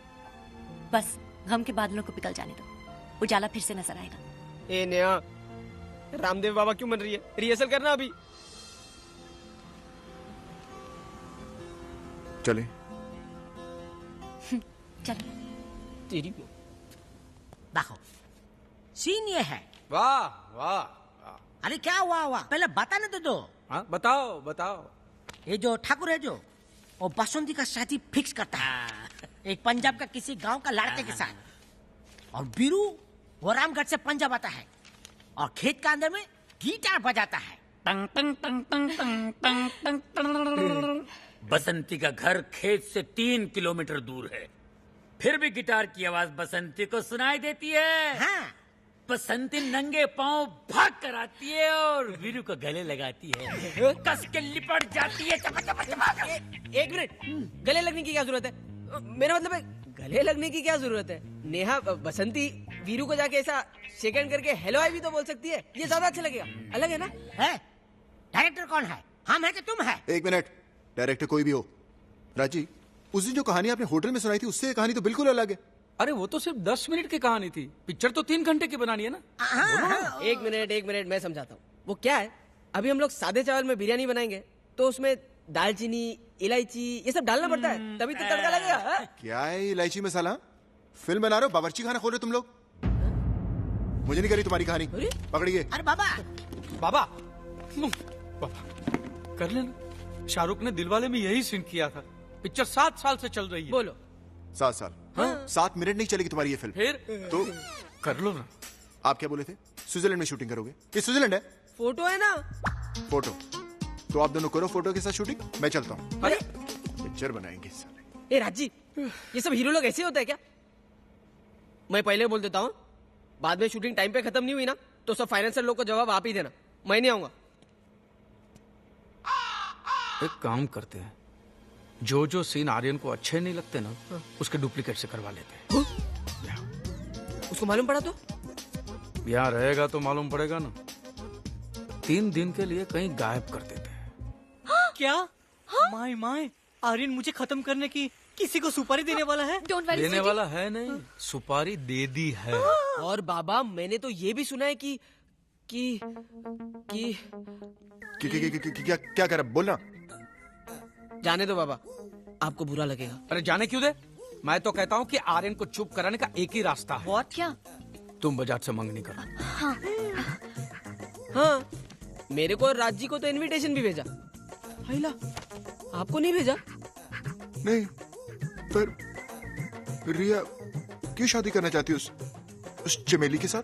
बस गम के बादलों को पिघल जाने दो, उजाला फिर से नजर आएगा। ए नेहा, रामदेव बाबा क्यों बन रही है? रिहर्सल करना अभी। चले चलो। तेरी देखो सीन ये है। वाह वाह। अरे क्या वाह वाह, पहले बताने तो दो। हाँ बताओ बताओ। ये जो ठाकुर है जो, वो बसंती का शादी फिक्स करता है एक पंजाब का किसी गांव का लड़के के साथ। और बीरू वो रामगढ़ से पंजाब आता है और खेत का अंदर में गिटार बजाता है। टंग टंग टंग टंग टंग टंग टंग टंग। बसंती का घर खेत से 3 किलोमीटर दूर है, फिर भी गिटार की आवाज बसंती को सुनाई देती है। हाँ। बसंती नंगे पांव भाग कर आती है और वीरू को गले लगाती है, कस के लिपट जाती है। चपा चपा चपा। एक मिनट, गले लगने की क्या जरूरत है? मेरा मतलब है गले लगने की क्या जरूरत है? नेहा बसंती वीरू को जाके ऐसा सेकंड करके हेलो आई भी तो बोल सकती है। ये ज्यादा अच्छा लगेगा। अलग है ना? है? डायरेक्टर कौन है? हम है कि तुम है? एक मिनट, डायरेक्टर कोई भी हो। राजी, उस दिन जो कहानी आपने होटल में सुनाई थी उससे ये कहानी तो बिल्कुल अलग है। अरे वो तो सिर्फ 10 मिनट की कहानी थी, पिक्चर तो 3 घंटे की बनानी है ना। एक मिनट मैं समझाता हूँ। वो क्या है, अभी हम लोग सादे चावल में बिरयानी बनाएंगे तो उसमें दालचीनी, इलायची ये सब डालना पड़ता है, तभी तो तड़का लगेगा। क्या है इलायची मसाला? फिल्म बना रहे हो, बावर्ची खाना खोल रहे हो तुम लोग? मुझे नहीं करी तुम्हारी कहानी। पकड़िए। अरे बाबा बाबा कर लेना। शाहरुख ने दिलवाले में यही सीन किया था। पिक्चर 7 साल से चल रही है। बोलो 7 साल? हाँ? 7 मिनट नहीं चलेगी तुम्हारी ये फिल्म। फिर तो कर लो ना। आप क्या बोले थे? स्विट्जरलैंड में शूटिंग करोगे? ये स्विट्जरलैंड है। फोटो है ना। फोटो तो आप दोनों करो फोटो के साथ शूटिंग, मैं चलता हूँ। अरे पिक्चर बनाएंगे साले। ए राजी, ये सब हीरो लोग ऐसे होता है क्या? मैं पहले बोल देता हूँ, बाद में शूटिंग टाइम पे खत्म नहीं हुई ना तो सब फाइनेंशियल लोग को जवाब आप ही देना, मैं नहीं आऊंगा। एक काम करते हैं, जो सीन आर्यन को अच्छे नहीं लगते ना, उसके डुप्लीकेट से करवा लेते हैं। उसको मालूम पड़ा तो? यहाँ रहेगा तो मालूम पड़ेगा ना। 3 दिन के लिए कहीं गायब कर देते हैं। क्या? माय आर्यन मुझे खत्म करने की किसी को सुपारी देने वाला है? देने वाला है नहीं, सुपारी दे दी है। और बाबा मैंने तो ये भी सुना है कि क्या कर रहा? बोलना। जाने दो बाबा, आपको बुरा लगेगा। अरे जाने क्यों दे? मैं तो कहता हूँ कि आर्यन को चुप कराने का एक ही रास्ता है। क्या? तुम बजाज से मंगनी करो। हाँ मेरे को और राज जी को तो इनविटेशन भी भेजा। हाइला, आपको नहीं भेजा? नहीं, पर रिया क्यों शादी करना चाहती है उस चमेली के साथ?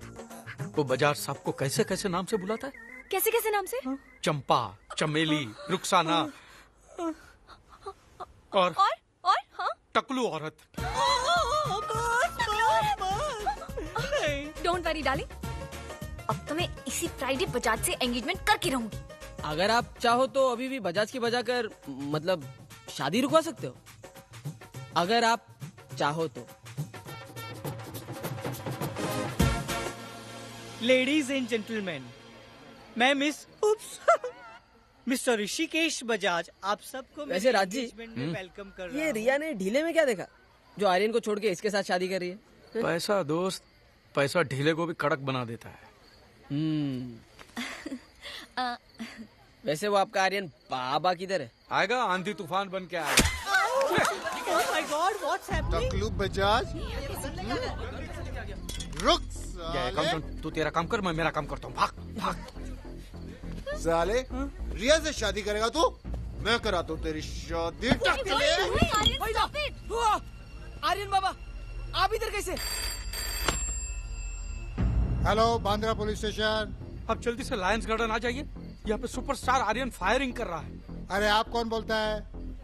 वो बजाज साहब को कैसे कैसे नाम से बुलाता है? कैसे कैसे नाम से? चंपा, चमेली, रुखसाना और हाँ? टकलू औरत। डोंट वरी डार्लिंग, अब तो मैं इसी फ्राइडे बजाज से एंगेजमेंट करके रहूंगी। अगर आप चाहो तो अभी भी बजाज की बजा कर मतलब शादी रुकवा सकते हो, अगर आप चाहो तो। लेडीज एंड जेंटलमैन, मैं मिस्टर ऋषिकेश बजाज आप सबको वैसे राज जी, में वेलकम कर रहा ये रिया ने ढीले में क्या देखा जो आर्यन को छोड़ के इसके साथ शादी कर रही है? पैसा दोस्त, पैसा ढीले को भी कड़क बना देता है। वैसे वो आपका आर्यन बाबा किधर है? आएगा, आंधी तूफान बन के आएगा। Oh my God, what's happening? टकलू बजाज, रुक साले। तू तेरा काम कर, मैं मेरा काम करता हूँ। भाग। साले, रिया से शादी करेगा तू? मैं कराता हूँ तेरी शादी। आर्यन बाबा, आप इधर कैसे? Hello, Bandra police station. अब जल्दी से लायंस गार्डन आ जाइए, यहाँ पे सुपरस्टार आर्यन फायरिंग कर रहा है। अरे आप कौन बोलता है?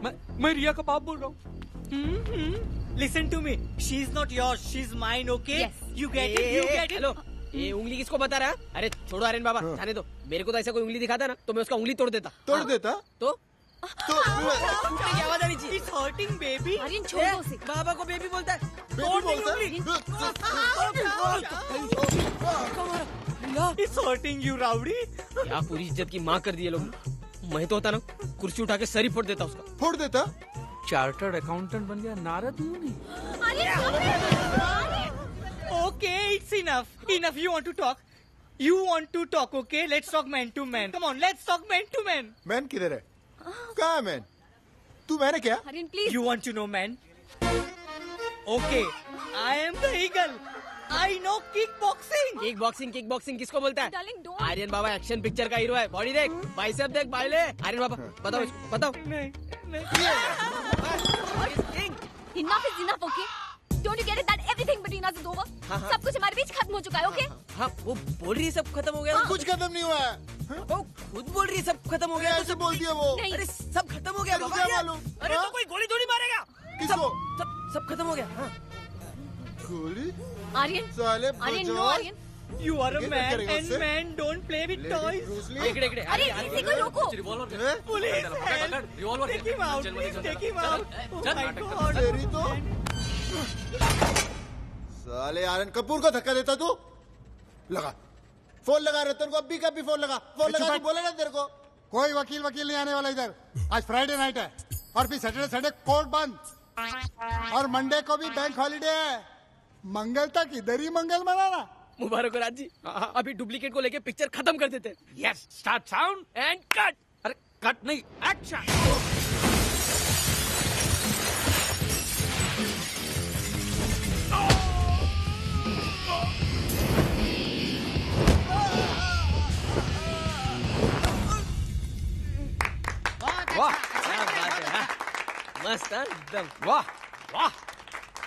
मैं रिया का बाप बोल रहा हूँ। Listen to me, she is not yours, she is mine, okay? Yes. You get it, you get it. Hello, ये उंगली किसको बता रहा है? अरे छोड़ो आर्यन बाबा, जाने दो। मेरे को तो ऐसा कोई उंगली दिखाता ना तो मैं उसका उंगली तोड़ देता। तोड़ देता? तो टूटने की आवाज आ रही थी। It's hurting, baby. आर्यन छोड़ दो उसे। बाबा को बेबी बोलता है। बेबी बोलता है? It's hurting you, rowdy. क्या पूरी इज्जत की माँ कर दी है लोग। मैं तो होता ना, कुर्सी उठा के सर ही फोड़ देता उसका। फोड़ देता? चार्टर्ड अकाउंटेंट बन गया, नारद मुनि। Okay, it's enough. Enough. You want to talk? You want to talk, okay? Let's talk man to man. Come on, let's talk man to man. Man किधर है? कहाँ है मैन? तू मैंने क्या? Aryan please. You want to know man? Okay, I am the eagle. I know kickboxing. Kickboxing किसको बोलता है? Darling don't. आर्यन बाबा एक्शन पिक्चर का हीरो है। बॉडी देख, बाइसेप देख, बाइले। आर्यन बाबा बताओ इसको, बताओ। Enough is enough, okay? Don't you get it that everything between us is over? सब कुछ हमारे बीच खत्म हो चुका है, okay? हाँ, वो बोल रही है सब खत्म हो गया। कुछ खत्म नहीं हुआ है। वो खुद बोल रही है सब खत्म हो गया। ऐसे बोलती है वो। अरे सब खत्म हो गया तेरे को बाबा। क्या मालूम? अरे तो कोई गोली थोड़ी मारेगा। किसको? सब खत्म हो गया। हाँ। गोली? आर्यन, साले Aryan no Aryan. You are a man and man don't play with toys. इकड़े। अरे इसी को रोको। Police, help. Take him out, please take him out. Oh my God. तेरी तो साले आर्यन कपूर को धक्का देता तू? लगा फोन लगा रतन को, अभी का भी फोन लगा तू बोले ना तेरे को। कोई वकील नहीं आने वाला इधर। आज फ्राइडे नाइट है और फिर सैटरडे संडे कोर्ट बंद और मंडे को भी बैंक हॉलीडे है। मंगल तक इधर ही मंगल मनाना। मुबारक हो राज जी, अभी डुप्लीकेट को लेके पिक्चर खत्म कर देते। Yes, start sound and cut. अरे कट नहीं, एक्शन। वाह, क्या बात है। मस्त है एकदम। वाह,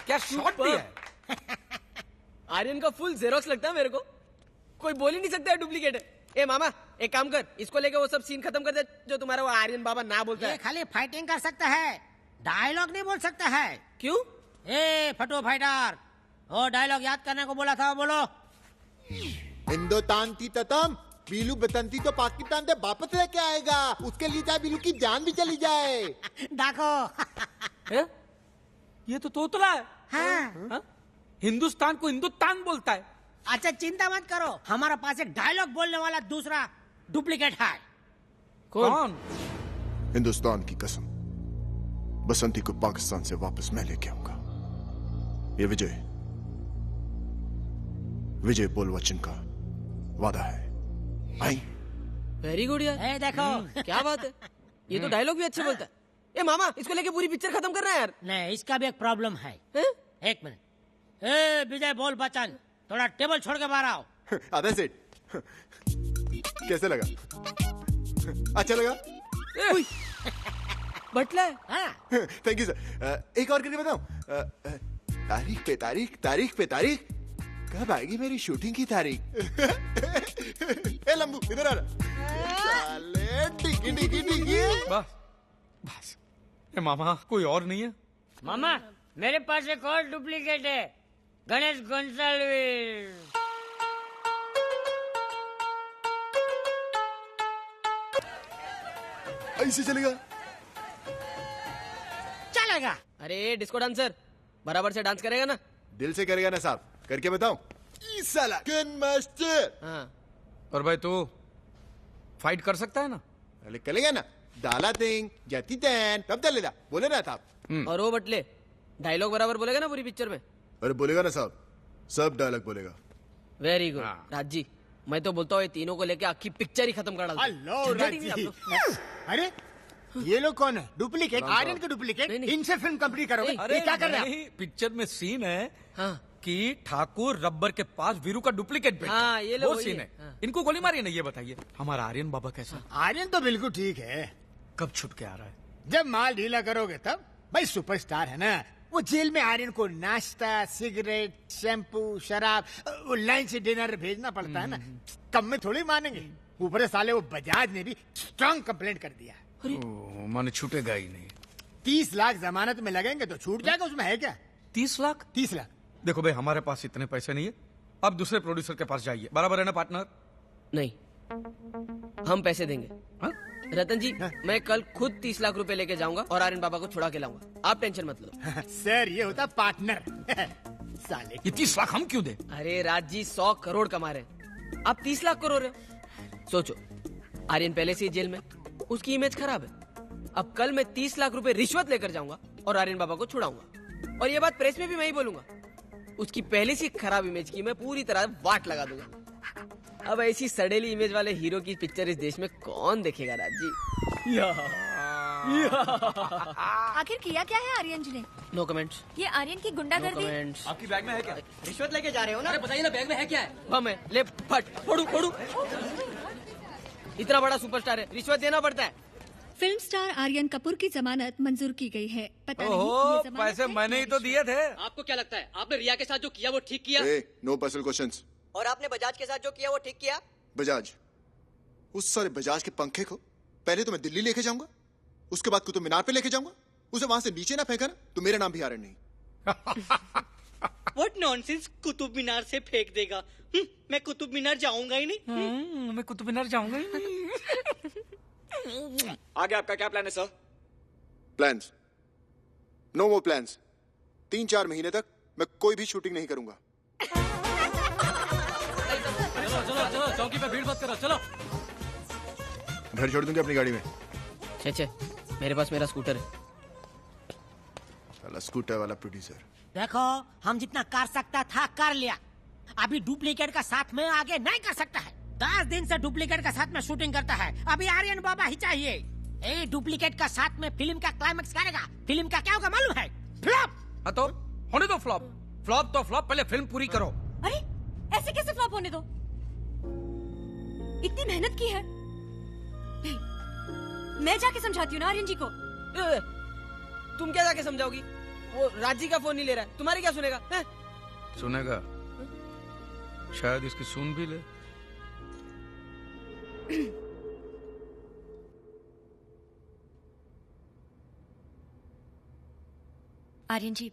क्या शॉट भी है। आर्यन का फुल जेरोक्स लगता है मेरे को। कोई बोल ही नहीं सकता है डुप्लीकेट है। ए मामा, एक काम कर, इसको लेके वो सब सीन खत्म कर दे जो तुम्हारा वो आर्यन बाबा ना बोलता है। खाली फाइटिंग कर सकता है, डायलॉग नहीं बोल सकता है। क्यों? ए फटो फाइटर, वो डायलॉग याद करने को बोला था, बोलो। हिंदुस्तान की ततम बीलू बतंती तो पाकिस्तान से वापस लेके आएगा। उसके लिए चाहे बीलू की जान भी चली जाए। देखो ये तो तोतला है। हाँ। हिंदुस्तान को हिंदुस्तान बोलता है। अच्छा चिंता मत करो, हमारे पास एक डायलॉग बोलने वाला दूसरा डुप्लीकेट है। कौन? हिंदुस्तान की कसम, बसंती को पाकिस्तान से वापस मैं लेके आऊंगा। ये विजय बोलवचन का वादा है। आई वेरी गुड यार। देखो क्या बात है, ये तो डायलॉग भी अच्छे बोलता है। ए मामा, इसको लेके पूरी पिक्चर खत्म करना है यार। नहीं, इसका भी एक प्रॉब्लम है। एक मिनट। ए विजय बोल बच्चन, थोड़ा टेबल छोड़ के बाहर आओ। आधा सेट कैसे लगा? अच्छा लगा? बटला थैंक यू सर। एक और करके बताऊं? तारीख पे तारीख, तारीख पे तारीख, कब आएगी मेरी शूटिंग की तारीख? ए लंबू इधर आ। साले टिकी टिकी टिकी। बस बस। ए मामा कोई और नहीं है? मामा मेरे पास एक और डुप्लीकेट है, गणेश गोंसाल्विस। ऐसे चलेगा? चलेगा। अरे डिस्को डांसर बराबर से डांस करेगा ना? दिल से करेगा ना साहब? करके बताऊं? साला गन मास्टर। हाँ। और भाई तू फाइट कर सकता है ना? अरे करेगा ना, डाला थिंग जाती तैन तब डालेगा, बोले ना साहब। और वो बटले डायलॉग बराबर बोलेगा ना पूरी पिक्चर में? अरे बोलेगा ना साहब, सब डायलॉग बोलेगा। वेरी गुड राजी। मैं तो बोलता हूँ ये तीनों को लेके आखी पिक्चर ही खत्म कर डालते। हेलो राजी। अरे ये लोग कौन है? डुप्लीकेट, आर्यन के डुप्लीकेट। इनसे फिल्म कंप्लीट करोगे? ये क्या कर रहे हैं? पिक्चर में सीन है कि ठाकुर रब्बर के पास वीरू का डुप्लीकेट बैठा। हाँ, ये लो वो सीन है। इनको गोली मारी ना? ये बताइए हमारा आर्यन बाबा कैसा? आर्यन तो बिल्कुल ठीक है। कब छुट के आ रहा है? जब माल ढीला करोगे तब। भाई सुपरस्टार है ना वो। जेल में आर्यन को नाश्ता, सिगरेट, शैम्पू, शराब, वो लाइन से डिनर भेजना पड़ता है ना। कम में थोड़ी मानेंगे। ऊपर से साले वो बजाज ने भी स्ट्रांग कंप्लेंट कर दिया। माने छूटेगा ही नहीं। 30 लाख जमानत में लगेंगे तो छूट जाएगा। उसमें है क्या? 30 लाख? 30 लाख। देखो भाई हमारे पास इतने पैसे नहीं है। अब दूसरे प्रोड्यूसर के पास जाइए। बराबर है ना पार्टनर? नहीं, हम पैसे देंगे। रतन जी मैं कल खुद 30 लाख रुपए लेके जाऊंगा और आर्यन बाबा को छुड़ा के लाऊंगा। आप टेंशन मत लो। सर ये होता पार्टनर। साले ये 30 लाख हम क्यों दे? अरे राज जी 100 करोड़ कमा रहे हैं, आप 30 लाख करोड़ रहे हो। सोचो आर्यन पहले से ही जेल में, उसकी इमेज खराब है। अब कल मैं 30 लाख रुपए रिश्वत लेकर जाऊंगा और आर्यन बाबा को छुड़ाऊंगा। और ये बात प्रेस में भी मैं ही बोलूंगा। उसकी पहले से खराब इमेज की मैं पूरी तरह वाट लगा दूंगा। अब ऐसी सड़ेली इमेज वाले हीरो की पिक्चर इस देश में कौन देखेगा राज जी? आखिर किया क्या है आर्यन जी ने? No comments. ये आर्यन की गुंडागर्दी। आपकी बैग में है क्या? रिश्वत लेके जा रहे हो ना? अरे बताइए ना बैग में है क्या है? बम है, ले फट फोड़ू फोड़ू। इतना बड़ा सुपरस्टार है, रिश्वत देना पड़ता है। फिल्म स्टार आर्यन कपूर की जमानत मंजूर की गई है। पता नहीं ओहो, ये जमानत पैसे मैंने ही तो दिए थे। आपको क्या लगता है आपने रिया के साथ जो किया वो ठीक किया? No personal questions. और आपने बजाज के साथ जो किया वो ठीक किया? बजाज, उस सारे बजाज के पंखे को पहले तो मैं दिल्ली लेके जाऊंगा, उसके बाद कुतुब मीनार पे लेके जाऊंगा। उसे वहां से नीचे ना फेंका ना तो मेरा नाम भी आर्यन नहीं। व्हाट नॉनसेंस, कुतुब मीनार से फेंक देगा? मैं कुतुब मीनार जाऊंगा ही नहीं। मैं कुतुब मीनार जाऊंगा ही नहीं। आगे आपका क्या प्लान है सर? प्लान्स? नो मोर प्लान्स। 3-4 महीने तक मैं कोई भी शूटिंग नहीं करूंगा। चलो चलो चौकी पे भीड़ मत करो, चलो। घर छोड़ दूंगी अपनी गाड़ी में। छे मेरे पास मेरा स्कूटर है। साला स्कूटर वाला प्रोड्यूसर। देखो हम जितना कर सकता था कर लिया। अभी डुप्लीकेट का साथ में आगे नहीं कर सकता है। 10 दिन से डुप्लीकेट का साथ में शूटिंग करता है। अभी आर्यन बाबा ही चाहिए। ए डुप्लीकेट का साथ में फिल्म का क्लाइमेक्स करेगा। फिल्म का क्या होगा मालूम है? फ्लॉप। तो होने दो फ्लॉप। फ्लॉप तो फ्लॉप, पहले फिल्म पूरी करो। अरे ऐसे कैसे फ्लॉप होने दो? इतनी मेहनत की है। नहीं, मैं जाके समझाती हूँ ना आर्यन जी को। तुम क्या जाके समझाओगी? वो राजी का फोन नहीं ले रहा है, तुम्हारी क्या सुनेगा? सुनेगा, शायद इसकी सुन भी ले। आर्यन जी,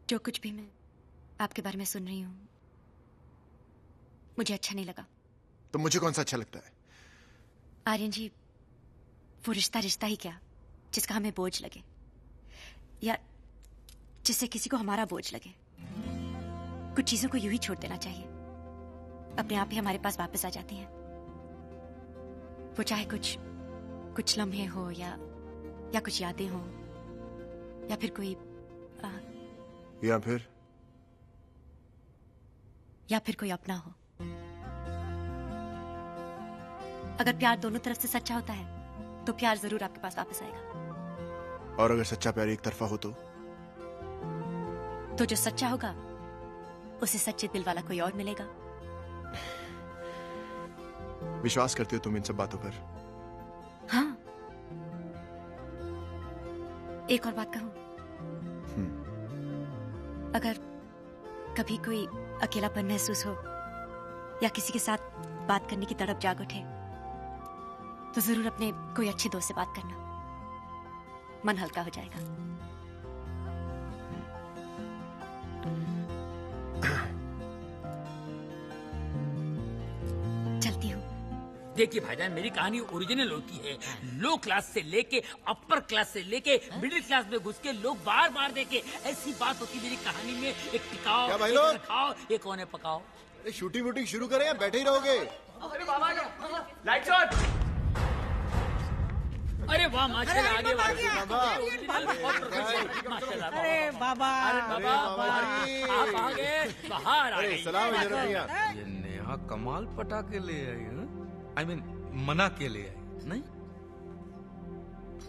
जो कुछ भी मैं आपके बारे में सुन रही हूँ मुझे अच्छा नहीं लगा। तो मुझे कौन सा अच्छा लगता है? आर्यन जी, वो रिश्ता रिश्ता ही क्या जिसका हमें बोझ लगे, या जिससे किसी को हमारा बोझ लगे। कुछ चीजों को यूं ही छोड़ देना चाहिए, अपने आप ही हमारे पास वापस आ जाती हैं। वो चाहे कुछ लम्हे हो या कुछ यादें हो, या फिर कोई या फिर कोई अपना हो। अगर प्यार दोनों तरफ से सच्चा होता है तो प्यार जरूर आपके पास वापस आएगा। और अगर सच्चा प्यार एक तरफा हो तो जो सच्चा होगा उसे सच्चे दिल वाला कोई और मिलेगा। विश्वास करती हो तुम इन सब बातों पर? हाँ। एक और बात कहूं, अगर कभी कोई अकेलापन महसूस हो या किसी के साथ बात करने की तड़प जाग उठे तो जरूर अपने कोई अच्छे दोस्त से बात करना, मन हल्का हो जाएगा। चलती हूँ। देखिए भाईजान, मेरी कहानी ओरिजिनल होती है। लो क्लास से लेके अपर क्लास से लेके मिडिल क्लास में घुस के लोग बार बार देखे, ऐसी बात होती मेरी कहानी में। एक टिकाओ, क्या भाई एक लोग? रखाओ, एक कोने पकाओ। शूटिंग वूटिंग शुरू करें या बैठे ही रहोगे? Light shot. अरे वाह माशाल्लाह, आगे अरे बाबा, अरे बाबा, आप आगे बाहर आ गए। सलाम है जरा। ये नेहा कमाल पटाखे ले आई है। आई मीन मना के ले आई नहीं?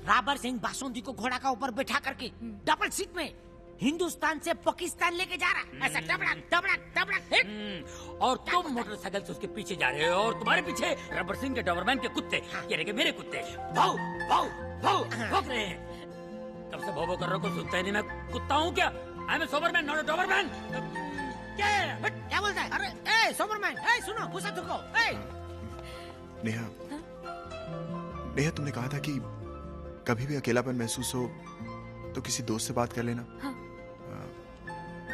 राबर सिंह बासुंदी को घोड़ा का ऊपर बैठा करके डबल सीट में हिंदुस्तान से पाकिस्तान लेके जा रहा, ऐसा डबड़क डबड़क डबड़क हिट। और तुम मोटरसाइकिल से उसके पीछे जा रहे हो और तुम्हारे पीछे रबर सिंह के डॉबरमैन के कुत्ते, यानी कि मेरे कुत्ते भाऊ भाऊ भाऊ भौंक रहे हैं। कब से भौ भौ कर रहे हो, कुछ सुनता ही नहीं। मैं कुत्ता हूँ क्या? I am a soberman, not a Doberman. क्या बोलता है? अरे ए सोबरमैन, ए सुनो, गुस्सा थूको। ए नेहा, नेहा तुमने कहा था कि कभी भी अकेलापन महसूस हो तो किसी दोस्त से बात कर लेना। हाँ।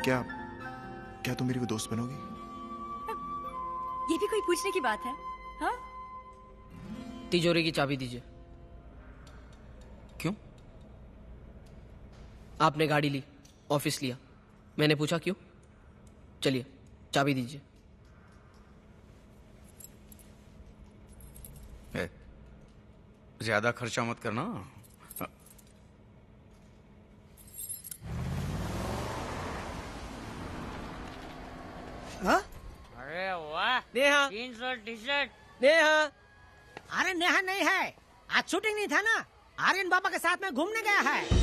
क्या तुम मेरी वो दोस्त बनोगी? ये भी कोई पूछने की बात है? हाँ? तिजोरी की चाबी दीजिए। क्यों? आपने गाड़ी ली, ऑफिस लिया, मैंने पूछा क्यों? चलिए चाबी दीजिए। ज्यादा खर्चा मत करना। अरे वाह, नेहा, 300 टी शर्ट। नेहा। अरे नेहा नहीं है, आज शूटिंग नहीं था ना, आर्यन बाबा के साथ में घूमने गया है।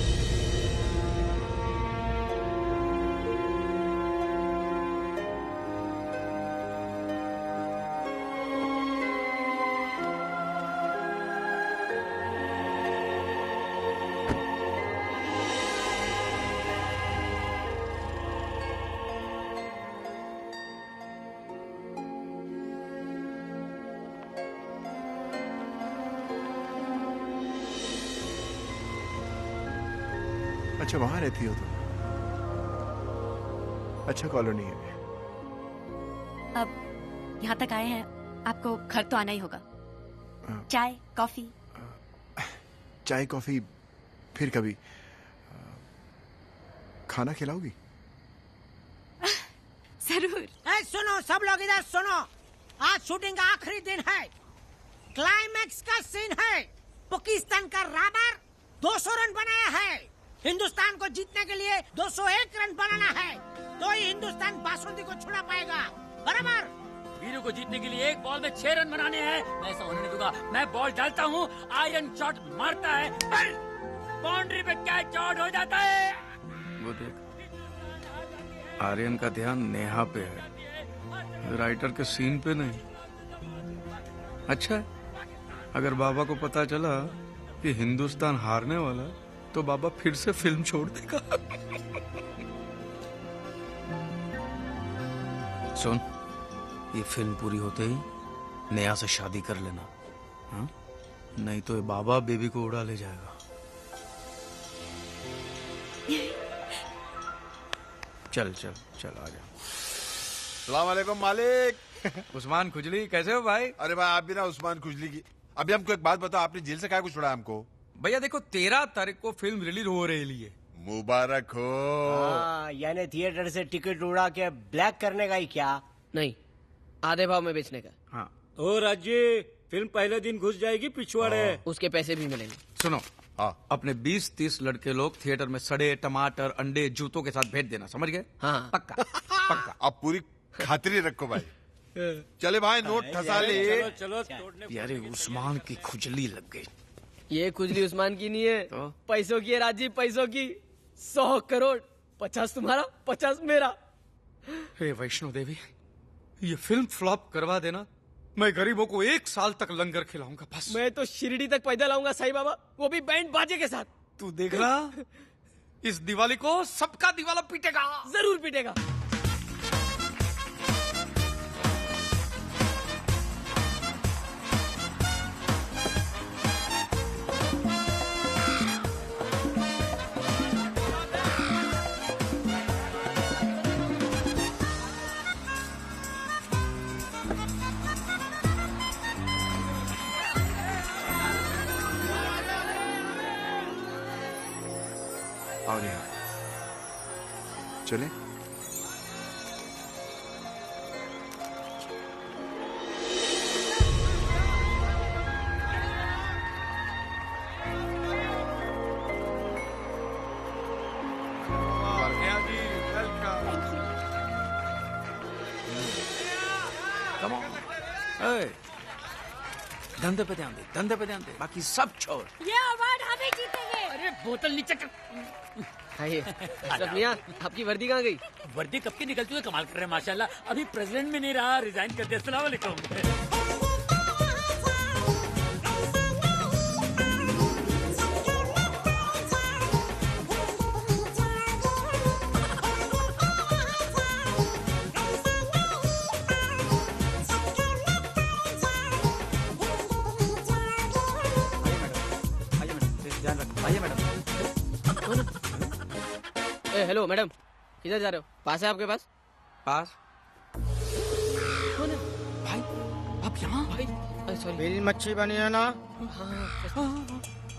अच्छा वहां रहती हो तुम? अच्छा कॉलोनी है। अब यहाँ तक आए हैं, आपको घर तो आना ही होगा। चाय कॉफी? चाय कॉफी फिर कभी। खाना खिलाओगी? जरूर। ए सुनो सब लोग, इधर सुनो, आज शूटिंग का आखिरी दिन है, क्लाइमैक्स का सीन है। पाकिस्तान का राबर 200 रन बनाया है, हिंदुस्तान को जीतने के लिए 201 रन बनाना है, तो ही हिंदुस्तान बासुंदी को छुड़ा पाएगा, बराबर? वीरू को जीतने के लिए एक बॉल में 6 रन बनाने हैं। मैं ऐसा होने नहीं दूंगा। मैं बॉल डालता हूँ, आयरन शॉट मारता है, पर बाउंड्री पे कैच आउट हो जाता है। वो देख, आर्यन का ध्यान नेहा पे है, राइटर के सीन पे नहीं। अच्छा है, अगर बाबा को पता चला कि हिंदुस्तान हारने वाला है तो बाबा फिर से फिल्म छोड़ देगा। सुन, ये फिल्म पूरी होते ही नेहा से शादी कर लेना, हाँ? नहीं तो ये बाबा बेबी को उड़ा ले जाएगा। चल चल चल आ जा। सलाम वालेकुम मालिक। उस्मान खुजली, कैसे हो भाई? अरे भाई आप भी ना उस्मान खुजली की। अभी हमको एक बात बताओ, आपने जेल से क्या कुछ छोड़ा हमको? भैया देखो, 13 तारीख को फिल्म रिलीज हो रही है। मुबारक हो। यानी थिएटर से टिकट उड़ा के ब्लैक करने का ही क्या? नहीं, आधे भाव में बेचने का। हाँ। ओ राजी, फिल्म पहले दिन घुस जाएगी पिछवाड़े। उसके पैसे भी मिलेंगे। सुनो, हाँ। अपने 20-30 लड़के लोग थिएटर में सड़े टमाटर अंडे जूतों के साथ भेज देना, समझ गए? हाँ पक्का पक्का। अब पूरी खातिरी रखो भाई। चले भाई, नोट ठसा ले। चलो तोड़ने। यार उस्मान की खुजली लग गई। ये खुजली उस्मान की नहीं है, तो? पैसों की है राजीव, पैसों की। 100 करोड़, 50 तुम्हारा, 50 मेरा। हे वैष्णो देवी, ये फिल्म फ्लॉप करवा देना, मैं गरीबों को 1 साल तक लंगर खिलाऊंगा बस। मैं तो शिरडी तक पैदल आऊंगा साईं बाबा, वो भी बैंड बाजे के साथ। तू देख रहा, इस दिवाली को सबका दिवाला पीटेगा। जरूर पीटेगा। आओ नेहा, चले। Come on. Hey. धंधे पे ध्यान दे, धंधे पे ध्यान दे, बाकी सब छोड़। ये अवार्ड हमें जीतेंगे। अरे बोतल नीचे कर। आइए। अशरफ मियां, आपकी वर्दी कहाँ गई? वर्दी कब की निकलती है, कमाल कर रहे हैं माशाल्लाह। अभी प्रेसिडेंट में नहीं रहा, रिजाइन कर दिया। अस्सलाम वालेकुम। आइए मैडम। ए हेलो मैडम, किधर जा रहे हो? पास है आपके पास? पास? कौन है? भाई, आप यहाँ? भाई, सॉरी। बिल मच्छी बनी है ना?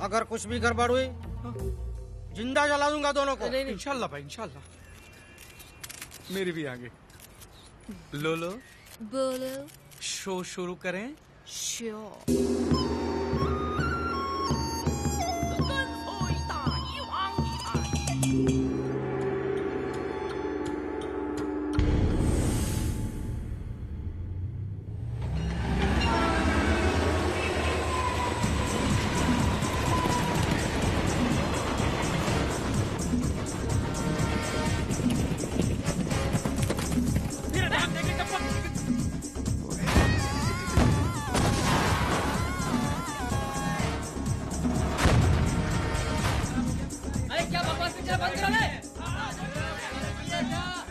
अगर कुछ भी गड़बड़ हुई जिंदा जला दूंगा दोनों को। नहीं, इंशाल्लाह भाई, इंशाल्लाह। मेरी भी आगे। लो बोलो। शो शुरू करें?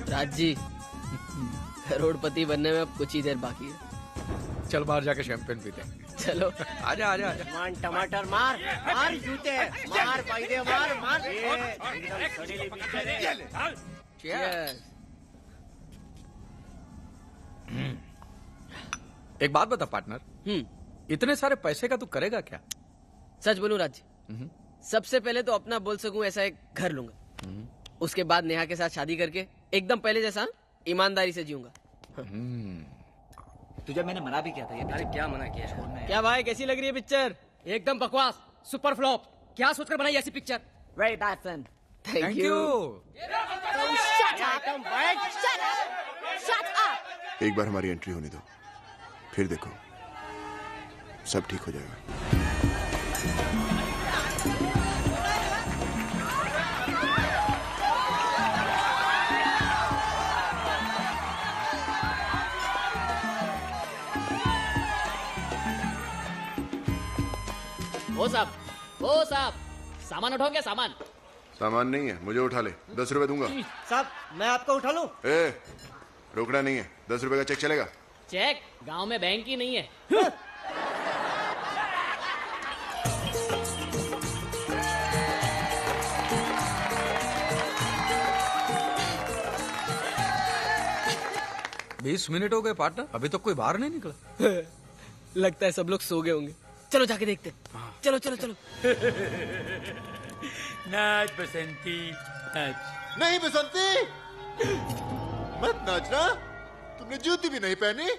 राज जी, करोड़पति बनने में अब कुछ ही देर बाकी है। चल बाहर जाके शैंपेन पीते हैं। चलो। आजा आजा आजा। मान टमाटर मार, मार जूते, मार पाइदे, मार मार। Cheers। एक बात बता पार्टनर, इतने सारे पैसे का तू करेगा क्या? सच बोलूं राज जी, सबसे पहले तो अपना बोल सकूं ऐसा एक घर लूंगा। उसके बाद नेहा के साथ शादी करके एकदम पहले जैसा ईमानदारी से जीऊंगा। तुझे मैंने मना भी किया था। अरे क्या मना किया? क्या भाई, कैसी लग रही है पिक्चर? एकदम बकवास, सुपर फ्लॉप। क्या सोचकर बनाई ऐसी picture? Very bad son. Thank you. एक बार हमारी एंट्री होने दो, फिर देखो सब ठीक हो जाएगा। ओ साहब, सामान उठाओगे? सामान नहीं है, मुझे उठा ले, 10 रुपए दूंगा। साहब मैं आपको उठा लूं? रोकना नहीं है, 10 रुपए का चेक चलेगा? चेक गांव में बैंक ही नहीं है। 20 मिनट हो गए पार्टनर, अभी तक कोई बाहर नहीं निकला। लगता है सब लोग सो गए होंगे। चलो जाके देखते। चलो चलो चलो। नाच बसंती नाच। नहीं बसंती, मत नाचना, तुमने जूती भी नहीं पहनी,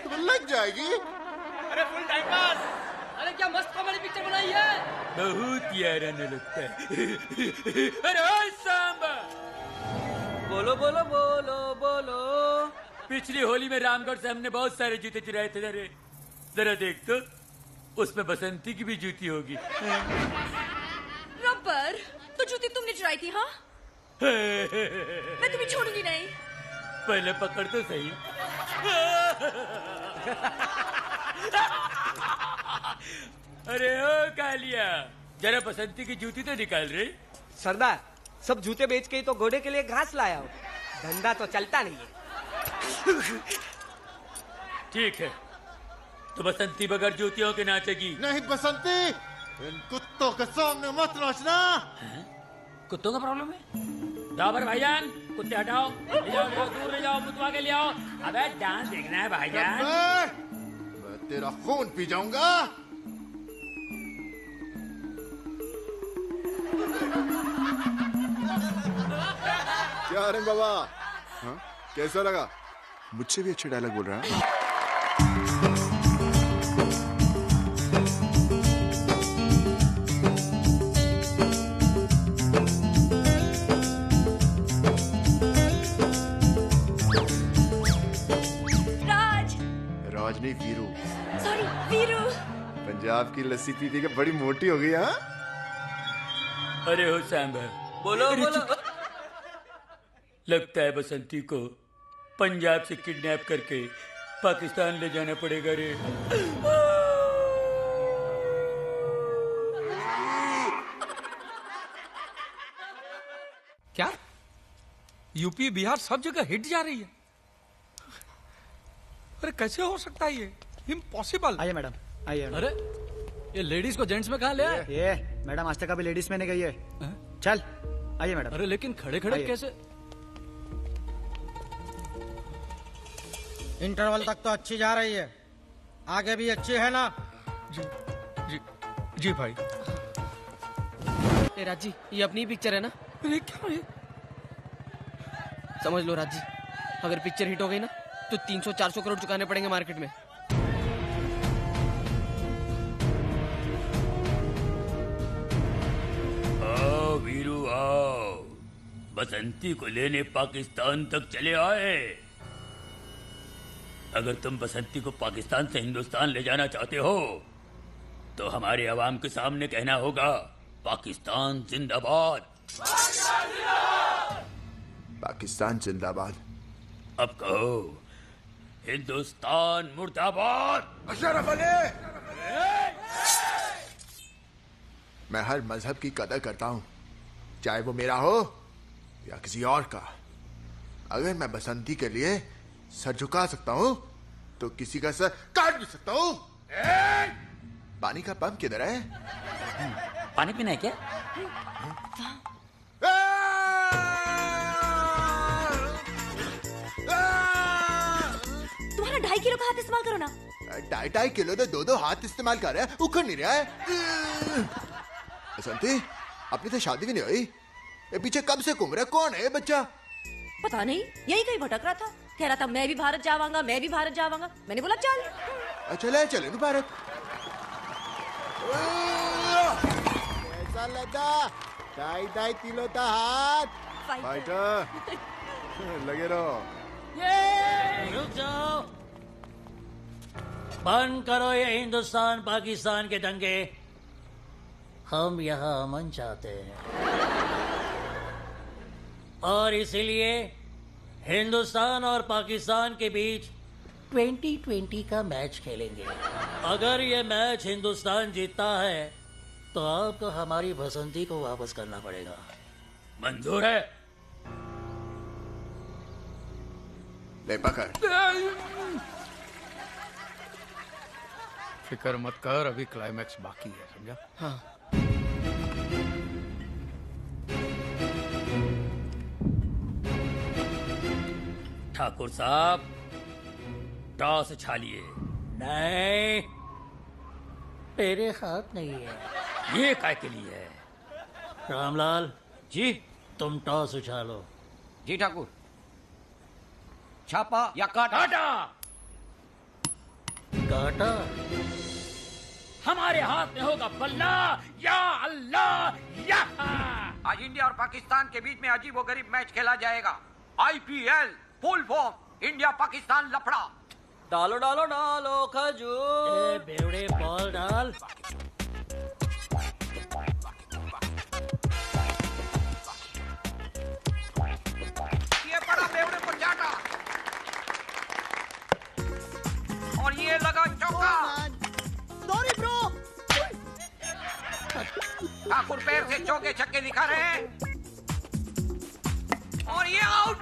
तुम्हें लग जाएगी। अरे फुल टाइम पास। अरे क्या मस्त कॉमेडी पिक्चर बनाई है। बहुत याराना लगता है। अरे सांबा, बोलो बोलो बोलो बोलो। पिछली होली में रामगढ़ से हमने बहुत सारे जूते चुराए थे। जरा देख तो, उसमें बसंती की भी जूती होगी। रबर, तो जूती तुमने चुराई थी? हाँ, मैं तुम्हें छोड़ूंगी नहीं। पहले पकड़ तो सही। अरे ओ कालिया, जरा बसंती की जूती तो निकाल रे। सरदार, सब जूते बेच के ही तो घोड़े के लिए घास लाया हूँ, धंधा तो चलता नहीं है। ठीक है, तो बसंती बगैर जूतियों के नाचेगी। नहीं बसंती, इन कुत्तों के सामने मत नाचना। कुत्तों का प्रॉब्लम है? डाबर भाईजान, कुत्ते हटाओ, ले जाओ, दूर ले जाओ, मुतवा के ले आओ। अबे डांस देखना है भाईजान। मैं तेरा खून पी जाऊंगा। क्या आर्यन बाबा, हाँ? कैसा लगा? मुझसे भी अच्छे डायलॉग बोल रहा है। राज नहीं, वीरू। सॉरी, वीरू। पंजाब की लस्सी पी के बड़ी मोटी हो गई। हाँ, अरे हो सांभर, बोलो बोलो। लगता है बसंती को पंजाब से किडनैप करके पाकिस्तान ले जाना पड़ेगा रे। क्या यूपी बिहार सब जगह हिट जा रही है? अरे कैसे हो सकता है ये? इम्पॉसिबल। आइए मैडम, आइए। अरे ये लेडीज को जेंट्स में कहाँ ले आए? ये मैडम आज तक अभी लेडीज में नहीं गई है। चल आइए मैडम। अरे लेकिन खड़े खड़े कैसे? इंटरवल तक तो अच्छी जा रही है, आगे भी अच्छी है ना? जी जी जी भाई। ए राजी, ये अपनी पिक्चर है ना? अरे क्या है? समझ लो राजी, अगर पिक्चर हिट हो गई ना तो 300-400 करोड़ चुकाने पड़ेंगे मार्केट में। आओ वीरू आओ, बसंती को लेने पाकिस्तान तक चले आए। अगर तुम बसंती को पाकिस्तान से हिंदुस्तान ले जाना चाहते हो तो हमारे अवाम के सामने कहना होगा, पाकिस्तान जिंदाबाद। पाकिस्तान जिंदाबाद। अब कहो, हिंदुस्तान मुर्दाबाद। अशरफ अली, मैं हर मजहब की कदर करता हूँ, चाहे वो मेरा हो या किसी और का। अगर मैं बसंती के लिए सर झुका सकता हूँ तो किसी का सर काट भी सकता हूँ। पानी का पंप किधर है? पानी पीना है क्या? तुम्हारा 2.5 किलो का हाथ इस्तेमाल करो ना। 2.5 किलो तो 2 हाथ इस्तेमाल कर रहे हैं, उखड़ नहीं रहा है। बसंती, अपनी तो शादी भी नहीं हुई, ये पीछे कब से घूम रहा है? कौन है ये बच्चा? पता नहीं, यही कहीं भटक रहा था, कह रहा था मैं भी भारत जावांगा, मैं भी भारत जावांगा। मैंने बोला चल। चले चले तू भारत। ऐसा लगा 2.5 किलो का हाथ। फाइटर लगे रहो। रुक जाओ, बंद करो ये हिंदुस्तान पाकिस्तान के दंगे। हम यहाँ अमन चाहते हैं और इसीलिए हिंदुस्तान और पाकिस्तान के बीच 2020 का मैच खेलेंगे। अगर ये मैच हिंदुस्तान जीतता है तो आपको हमारी बसंती को वापस करना पड़ेगा। मंजूर है? ले पकड़। फिक्र मत कर, अभी क्लाइमैक्स बाकी है, समझा? हाँ। ठाकुर साहब, टॉस उछालिए। नहीं, तेरे हाथ नहीं है, ये काय के लिए है? रामलाल जी, तुम टॉस उछालो। जी ठाकुर। छापा या काटा? काटा। हमारे हाथ में होगा बल्ला। या अल्लाह या। आज इंडिया और पाकिस्तान के बीच में अजीबोगरीब मैच खेला जाएगा। IPL full form, India Pakistan लफड़ा। डालो डालो डालो खजूर। बेवड़े बॉल डाल। ये पड़ा बेवड़े को चाटा। पैर से चौके छक्के दिखा रहे हैं और ये आउट।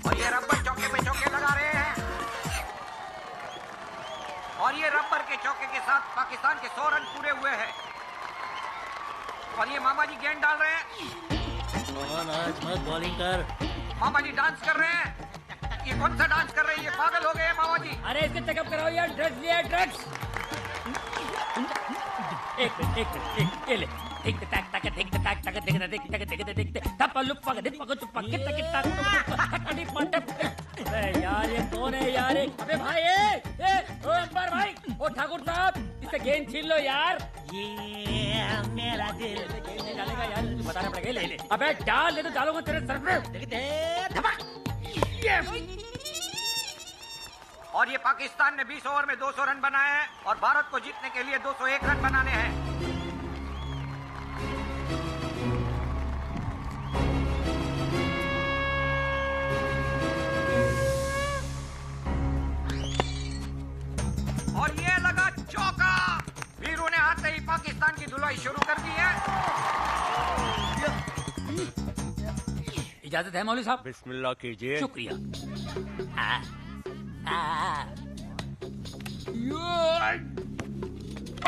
और ये रबर चौके पे चौके लगा रहे हैं और ये रबर के चौके के साथ पाकिस्तान के 100 रन पूरे हुए हैं। और ये मामा जी गेंद डाल रहे हैं। आज मत बॉलिंग कर। मामा जी डांस कर रहे हैं। ये कौन सा डांस कर रहे हैं? ये पागल हो गए हैं मामा जी। अरे इसके चेकअप कराओ यार, ड्रग्स लिया है, ड्रग्स। एक ये ले। एक टक टक टिक टक टक टिक टक टिक टिक टिक टप लुक पक दिप पक टक टक टक टक पट। अबे यार ये कौन है यार? अबे भाई ए ओ अंबर भाई, ओ ठाकुर साहब, इससे गेंद छीन लो यार। ये मेरा दिल गेंद डालेगा यार, बताना पड़ेगा। ले ले अबे डाल दे तो डालूंगा तेरे सर पे। धपक। और ये पाकिस्तान ने 20 ओवर में 200 रन बनाए हैं और भारत को जीतने के लिए 201 रन बनाने हैं। और ये लगा चौका। वीरू ने आते ही पाकिस्तान की धुलाई शुरू कर दी है। इजाजत है मौलवी साहब? बिस्मिल्लाह कीजिए। शुक्रिया।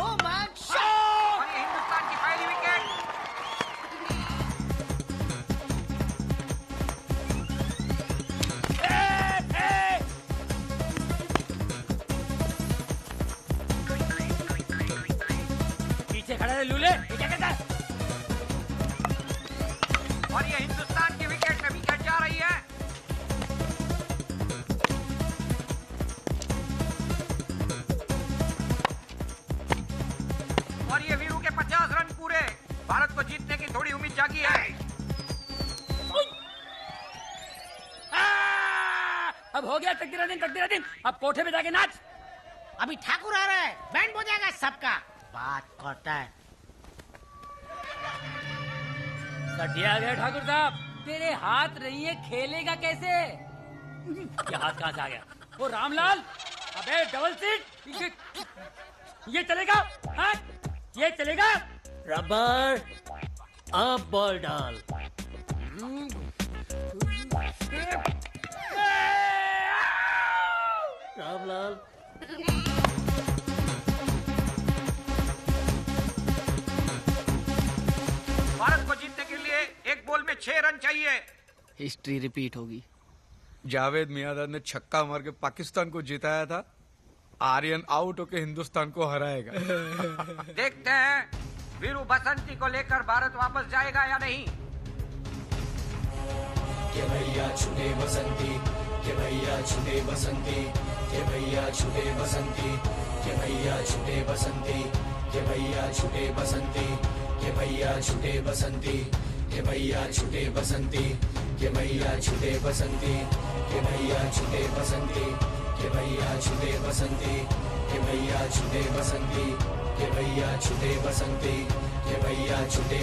और ये हिंदुस्तान की पहली विकेट। पीछे खड़े रहे लूले, ये क्या करता है? और ये हिंदुस्तान की विकेट में विकेट जा रही है। और ये वीरू के 50 रन पूरे। भारत को जीतने की थोड़ी उम्मीद जागी है। अब हो गया तकदीरा दिन, तकदीरा दिन। अब कोठे पे जाके नाच। अभी ठाकुर आ रहा है, बैंड बजाएगा सबका। बात करता है। सटिया गए ठाकुर साहब, तेरे हाथ नहीं है, खेलेगा कैसे? ये हाथ कहाँ से आ गया? वो रामलाल, अबे डबल सीट, ये चलेगा? हाँ? ये चलेगा? रबर, अब बॉल डाल। रामलाल, भारत को जीतने के लिए एक बॉल में 6 रन चाहिए। हिस्ट्री रिपीट होगी। जावेद मियांदाद ने छक्का मार के पाकिस्तान को जिताया था। आर्यन आउट होकर हिंदुस्तान को हराएगा। देखते हैं वीरू बसंती को लेकर भारत वापस जाएगा या नहीं। के भैया छुटे बसंती, के भैया छुटे बसंती, के भैया छुटे बसंती, के भैया छुटे बसंती, के भैया छुटे बसंती, के भैया छुटे बसंती, के भैया छुटे बसंती, के भैया छुटे बसंती, के भैया छुटे बसंती, के भैया छुटे बसंती, के भैया छुटे बसंती, के भैया छुटे बसंती, के भैया छुटे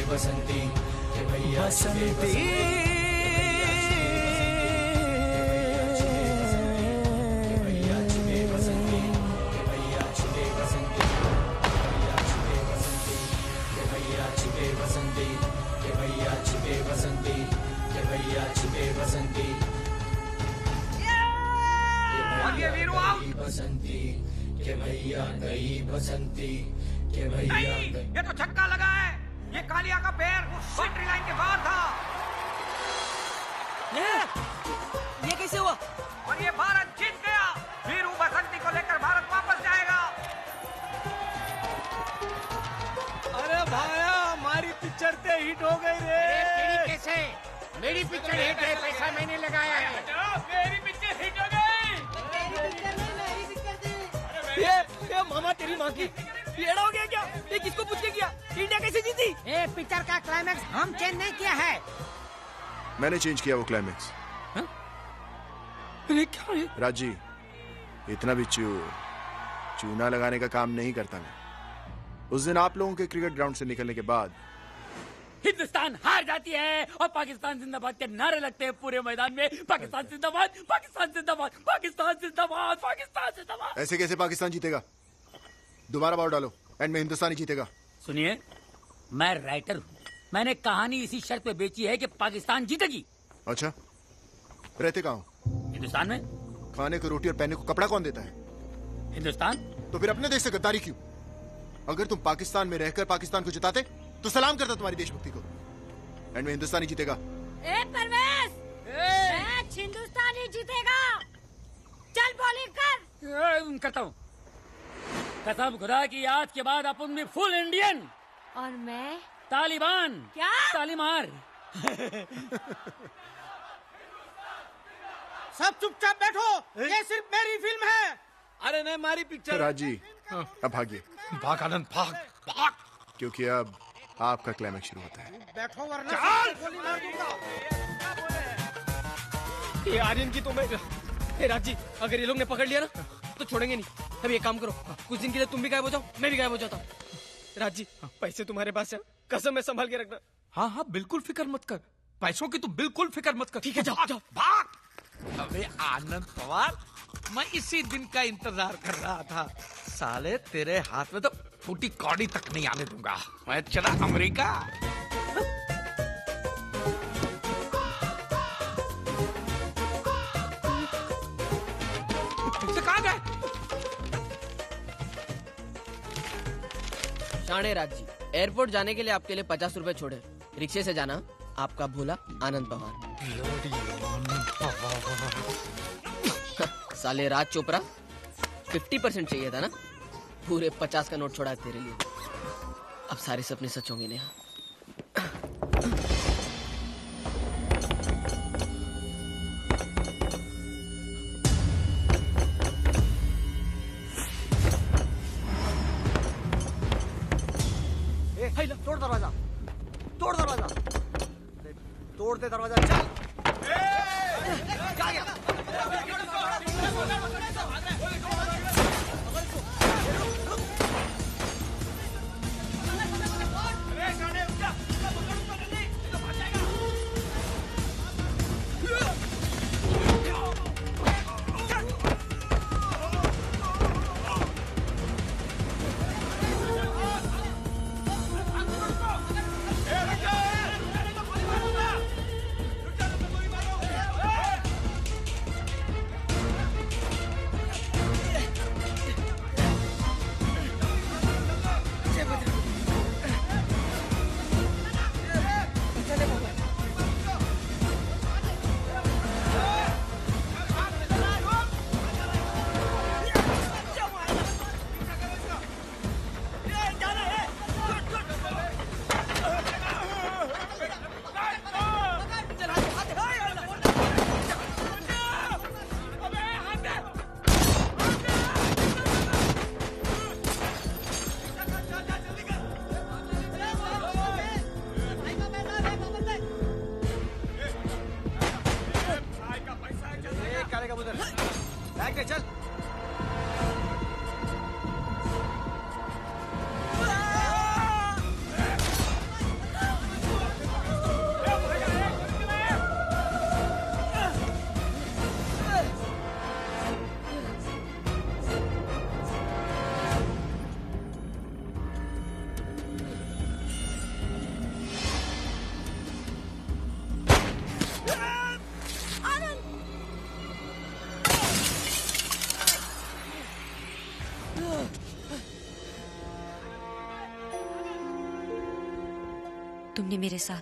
बसंती, के भैया छुटे बसंती। और ये वीरू आउट। बसंती के भैया गई बसंती के भैया नहीं, ये तो छक्का लगा है। ये कालिया का पैर बाउंड्री लाइन के बाहर था। ये कैसे हुआ? और ये भारत जीत गया। वीरू बसंती को लेकर भारत वापस जाएगा। अरे भाया, हमारी पिक्चर ते हिट हो गई रे। कैसे? मेरी पिक्चर हिट है, पैसा मैंने लगाया है। मेरी पिक्चर हिट हो गई। ये मामा तेरी माँ की पेड़ा हो गया क्या? ये किसको पूछ के किया? इंडिया कैसे जीती? ए पिक्चर का क्लाइमैक्स हम चेंज नहीं किया है। मैंने चेंज किया वो क्लाइमैक्स। राजी, इतना भी चूना लगाने का काम नहीं करता मैं। उस दिन आप लोगों के क्रिकेट ग्राउंड से निकलने के बाद हिंदुस्तान हार जाती है और पाकिस्तान जिंदाबाद के नारे लगते हैं पूरे मैदान में। पाकिस्तान जिंदाबाद, पाकिस्तान जिंदाबाद, पाकिस्तान जिंदाबाद, पाकिस्तान जिंदाबाद। ऐसे कैसे पाकिस्तान जीतेगा? दोबारा बॉल डालो, एंड में हिंदुस्तान ही जीतेगा। सुनिए, मैं राइटर हूँ, मैंने कहानी इसी शर्त पे बेची है कि पाकिस्तान जीतेगी। अच्छा, रहते कहाँ हो? हिंदुस्तान में। खाने को रोटी और पहनने को कपड़ा कौन देता है? हिंदुस्तान। तो फिर अपने देश से गद्दारी क्यों? अगर तुम पाकिस्तान में रहकर पाकिस्तान को जिताते तो सलाम करता तुम्हारी देशभक्ति को। एंड में हिंदुस्तान ही जीतेगा। ए परवेज, मैच हिंदुस्तान ही जीतेगा। चल बॉलिंग कर। करता हूँ। कसम खुदा की आज के बाद अपन में फुल इंडियन। और मैं तालिबान। क्या? तालीमार। सब चुपचाप बैठो, ये सिर्फ मेरी फिल्म है। अरे नहीं, हमारी पिक्चर। राजी, अब भागिए। भाग आनंद, भाग भाग, क्योंकि अब आपका क्लाइमेक्स शुरू होता है। बैठो वरना गोली मार दूंगा। ये आर्यन की तो मैं राजी, अगर ये लोग ने पकड़ लिया ना तो छोड़ेंगे नहीं। अब ये काम करो, कुछ दिन के लिए तुम भी गायब हो जाओ, मैं भी गायब हो जाता हूँ। राजी, पैसे तुम्हारे पास है, कसम है, संभाल के रखना। हाँ हाँ, बिल्कुल फिक्र मत कर, पैसों की तो बिल्कुल फिक्र मत कर। ठीक है, जाओ जाओ। भाग। अबे आनंद पवार, मैं इसी दिन का इंतजार कर रहा था। साले तेरे हाथ में तो फूटी कौड़ी तक नहीं आने दूंगा। मैं चला अमेरिका। कहाँ गए? शाणे राज जी, एयरपोर्ट जाने के लिए आपके लिए 50 रुपए छोड़े। रिक्शे से जाना, आपका भोला आनंद पवार। साले राज चोपड़ा, 50% चाहिए था ना? पूरे 50 का नोट छोड़ा है तेरे लिए। अब सारे सपने सच होंगे नेहा। तोड़ दरवाजा, तोड़ दरवाजा, तोड़ दे दरवाजा। चल। क्या गया? चल। तुमने मेरे साथ,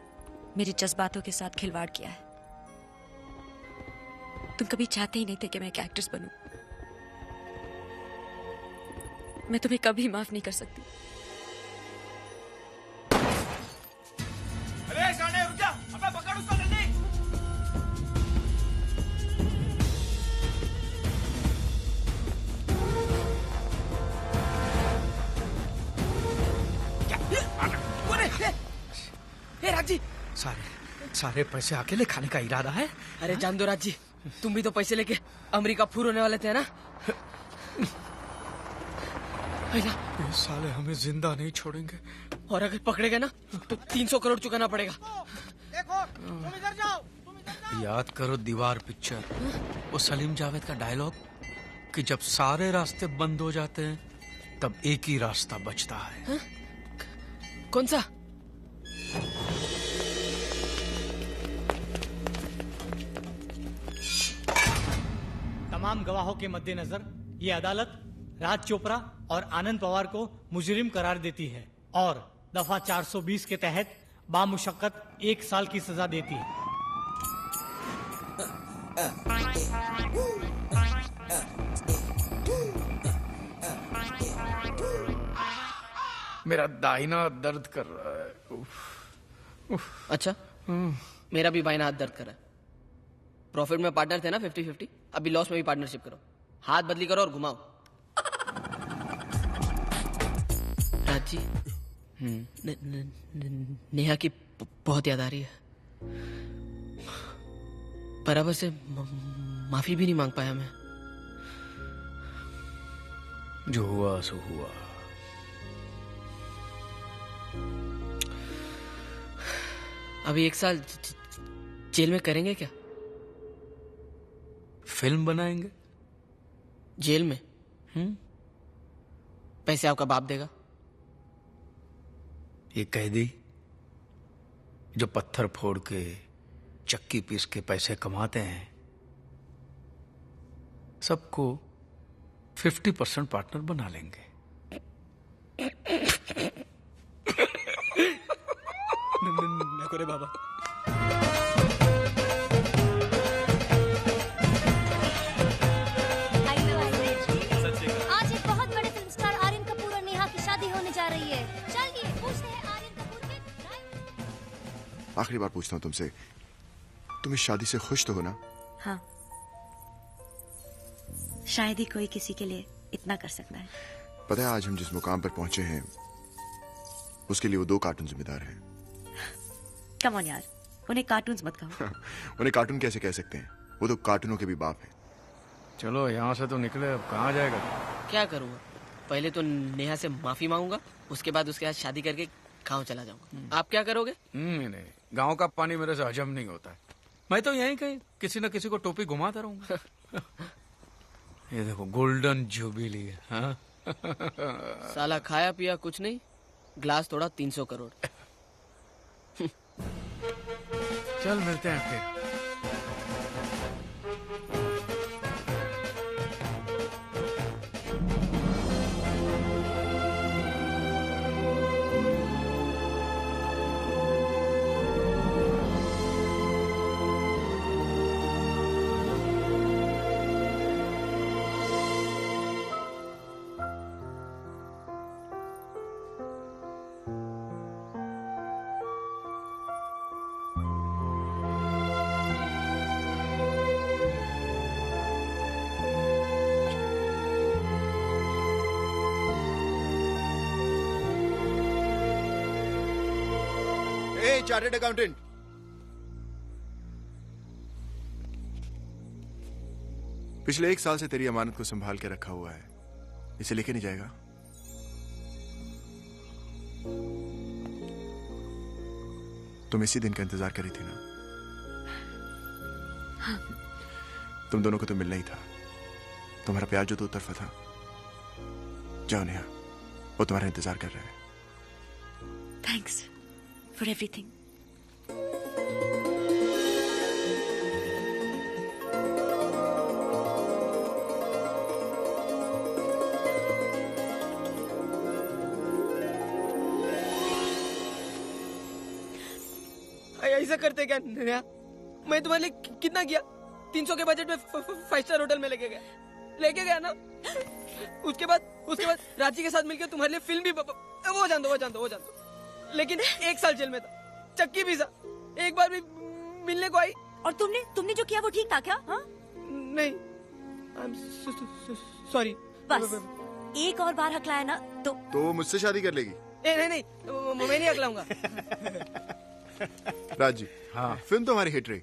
मेरे जज्बातों के साथ खिलवाड़ किया है। तुम कभी चाहते ही नहीं थे कि मैं एक एक्ट्रेस बनूं। मैं तुम्हें कभी माफ नहीं कर सकती। अरे शाने रुक जा, अबे पकड़ उसको जल्दी। ए राजी, सारे पैसे अकेले खाने का इरादा है? अरे जान दो राजी, तुम भी तो पैसे लेके अमेरिका फूर होने वाले थे ना? ये साले हमें जिंदा नहीं छोड़ेंगे। और अगर पकड़ेगा ना तो 300 करोड़ चुकाना पड़ेगा। देखो तुम इधर जाओ। याद करो दीवार पिक्चर, वो सलीम जावेद का डायलॉग कि जब सारे रास्ते बंद हो जाते हैं तब एक ही रास्ता बचता है। हा? कौन सा? तमाम गवाहों के मद्देनजर ये अदालत राज चोपड़ा और आनंद पवार को मुजरिम करार देती है और दफा 420 के तहत बामुशक्कत 1 साल की सजा देती है। मेरा दाहिना दर्द कर रहा है। उफ। अच्छा, मेरा भी बाइना हाथ दर्द कर रहा है। प्रॉफिट में पार्टनर थे ना 50-50, अभी लॉस में भी पार्टनरशिप करो। हाथ बदली करो और घुमाओ। राज जी, नेहा की बहुत याद आ रही है। बराबर से माफी भी नहीं मांग पाया मैं। जो हुआ सो हुआ। अभी 1 साल जेल में करेंगे क्या? फिल्म बनाएंगे जेल में। पैसे आपका बाप देगा? ये कैदी जो पत्थर फोड़ के चक्की पीस के पैसे कमाते हैं, सबको 50% पार्टनर बना लेंगे। न करे बाबा। आज एक बहुत बड़े फिल्म स्टार आर्यन कपूर और नेहा की शादी होने जा रही है। चलिए पूछते हैं आर्यन कपूर के। आखिरी बार पूछता हूँ तुमसे, तुम इस शादी से खुश तो हो ना? हाँ, शायद ही कोई किसी के लिए इतना कर सकता है। पता है आज हम जिस मुकाम पर पहुंचे हैं उसके लिए वो 2 कार्टून जिम्मेदार हैं। कम ऑन यार, उन्हें कार्टून्स मत कहो। उन्हें कार्टून कैसे कह सकते हैं? वो तो कार्टूनों के भी बाप हैं। चलो यहाँ से तो निकले, अब कहाँ जाएगा? क्या करूँगा? पहले तो नेहा से माफी मांगूंगा, उसके बाद उसके साथ शादी करके गाँव चला जाऊंगा। आप क्या करोगे? नहीं, गाँव का पानी मेरे से हजम नहीं होता है। मैं तो यहीं कहीं किसी न किसी को टोपी घुमाता रहूंगा। ये देखो गोल्डन जुबिली है। हाँ? साला खाया पिया कुछ नहीं, ग्लास तोड़ा 300 करोड़। चल मिलते हैं फिर। चार्टर्ड अकाउंटेंट, पिछले 1 साल से तेरी अमानत को संभाल के रखा हुआ है, इसे लेके नहीं जाएगा? तुम इसी दिन का इंतजार करी थी ना? हाँ। तुम दोनों को तो मिलना ही था। तुम्हारा प्यार जो 2 तरफा था। जाओ नेहा, वो तुम्हारा इंतजार कर रहे हैं। Thanks for everything. ऐसा करते क्या नेहा? मैं तुम्हारे लिए कितना किया? 300 के बजट में 5 स्टार होटल में लेके गया ना। उसके बाद रांची के साथ मिलकर तुम्हारे लिए फिल्म भी वो जान दो। लेकिन 1 साल जेल में था, चक्की पिसा, एक बार भी मिलने को आई। और तुमने जो किया वो ठीक था क्या? हाँ? नहीं, सॉरी। बस एक और बार हकलाया ना तो मुझसे शादी कर लेगी? नहीं, मैं नहीं हकलाऊंगा। राज जी, हाँ, फिल्म तो हमारी हिट रही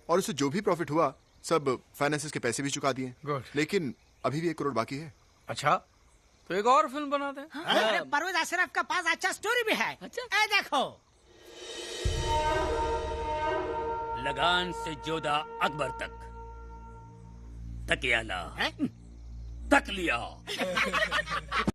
और उससे जो भी प्रॉफिट हुआ सब फाइनेंसेस के पैसे भी चुका दिए। गुड। लेकिन अभी भी 1 करोड़ बाकी है। अच्छा, तो एक और फिल्म बनाते हैं। अरे परवेज अशरफ के पास अच्छा स्टोरी भी है। अच्छा ए देखो, लगान से जोधा अकबर तक तकियाला तक लिया।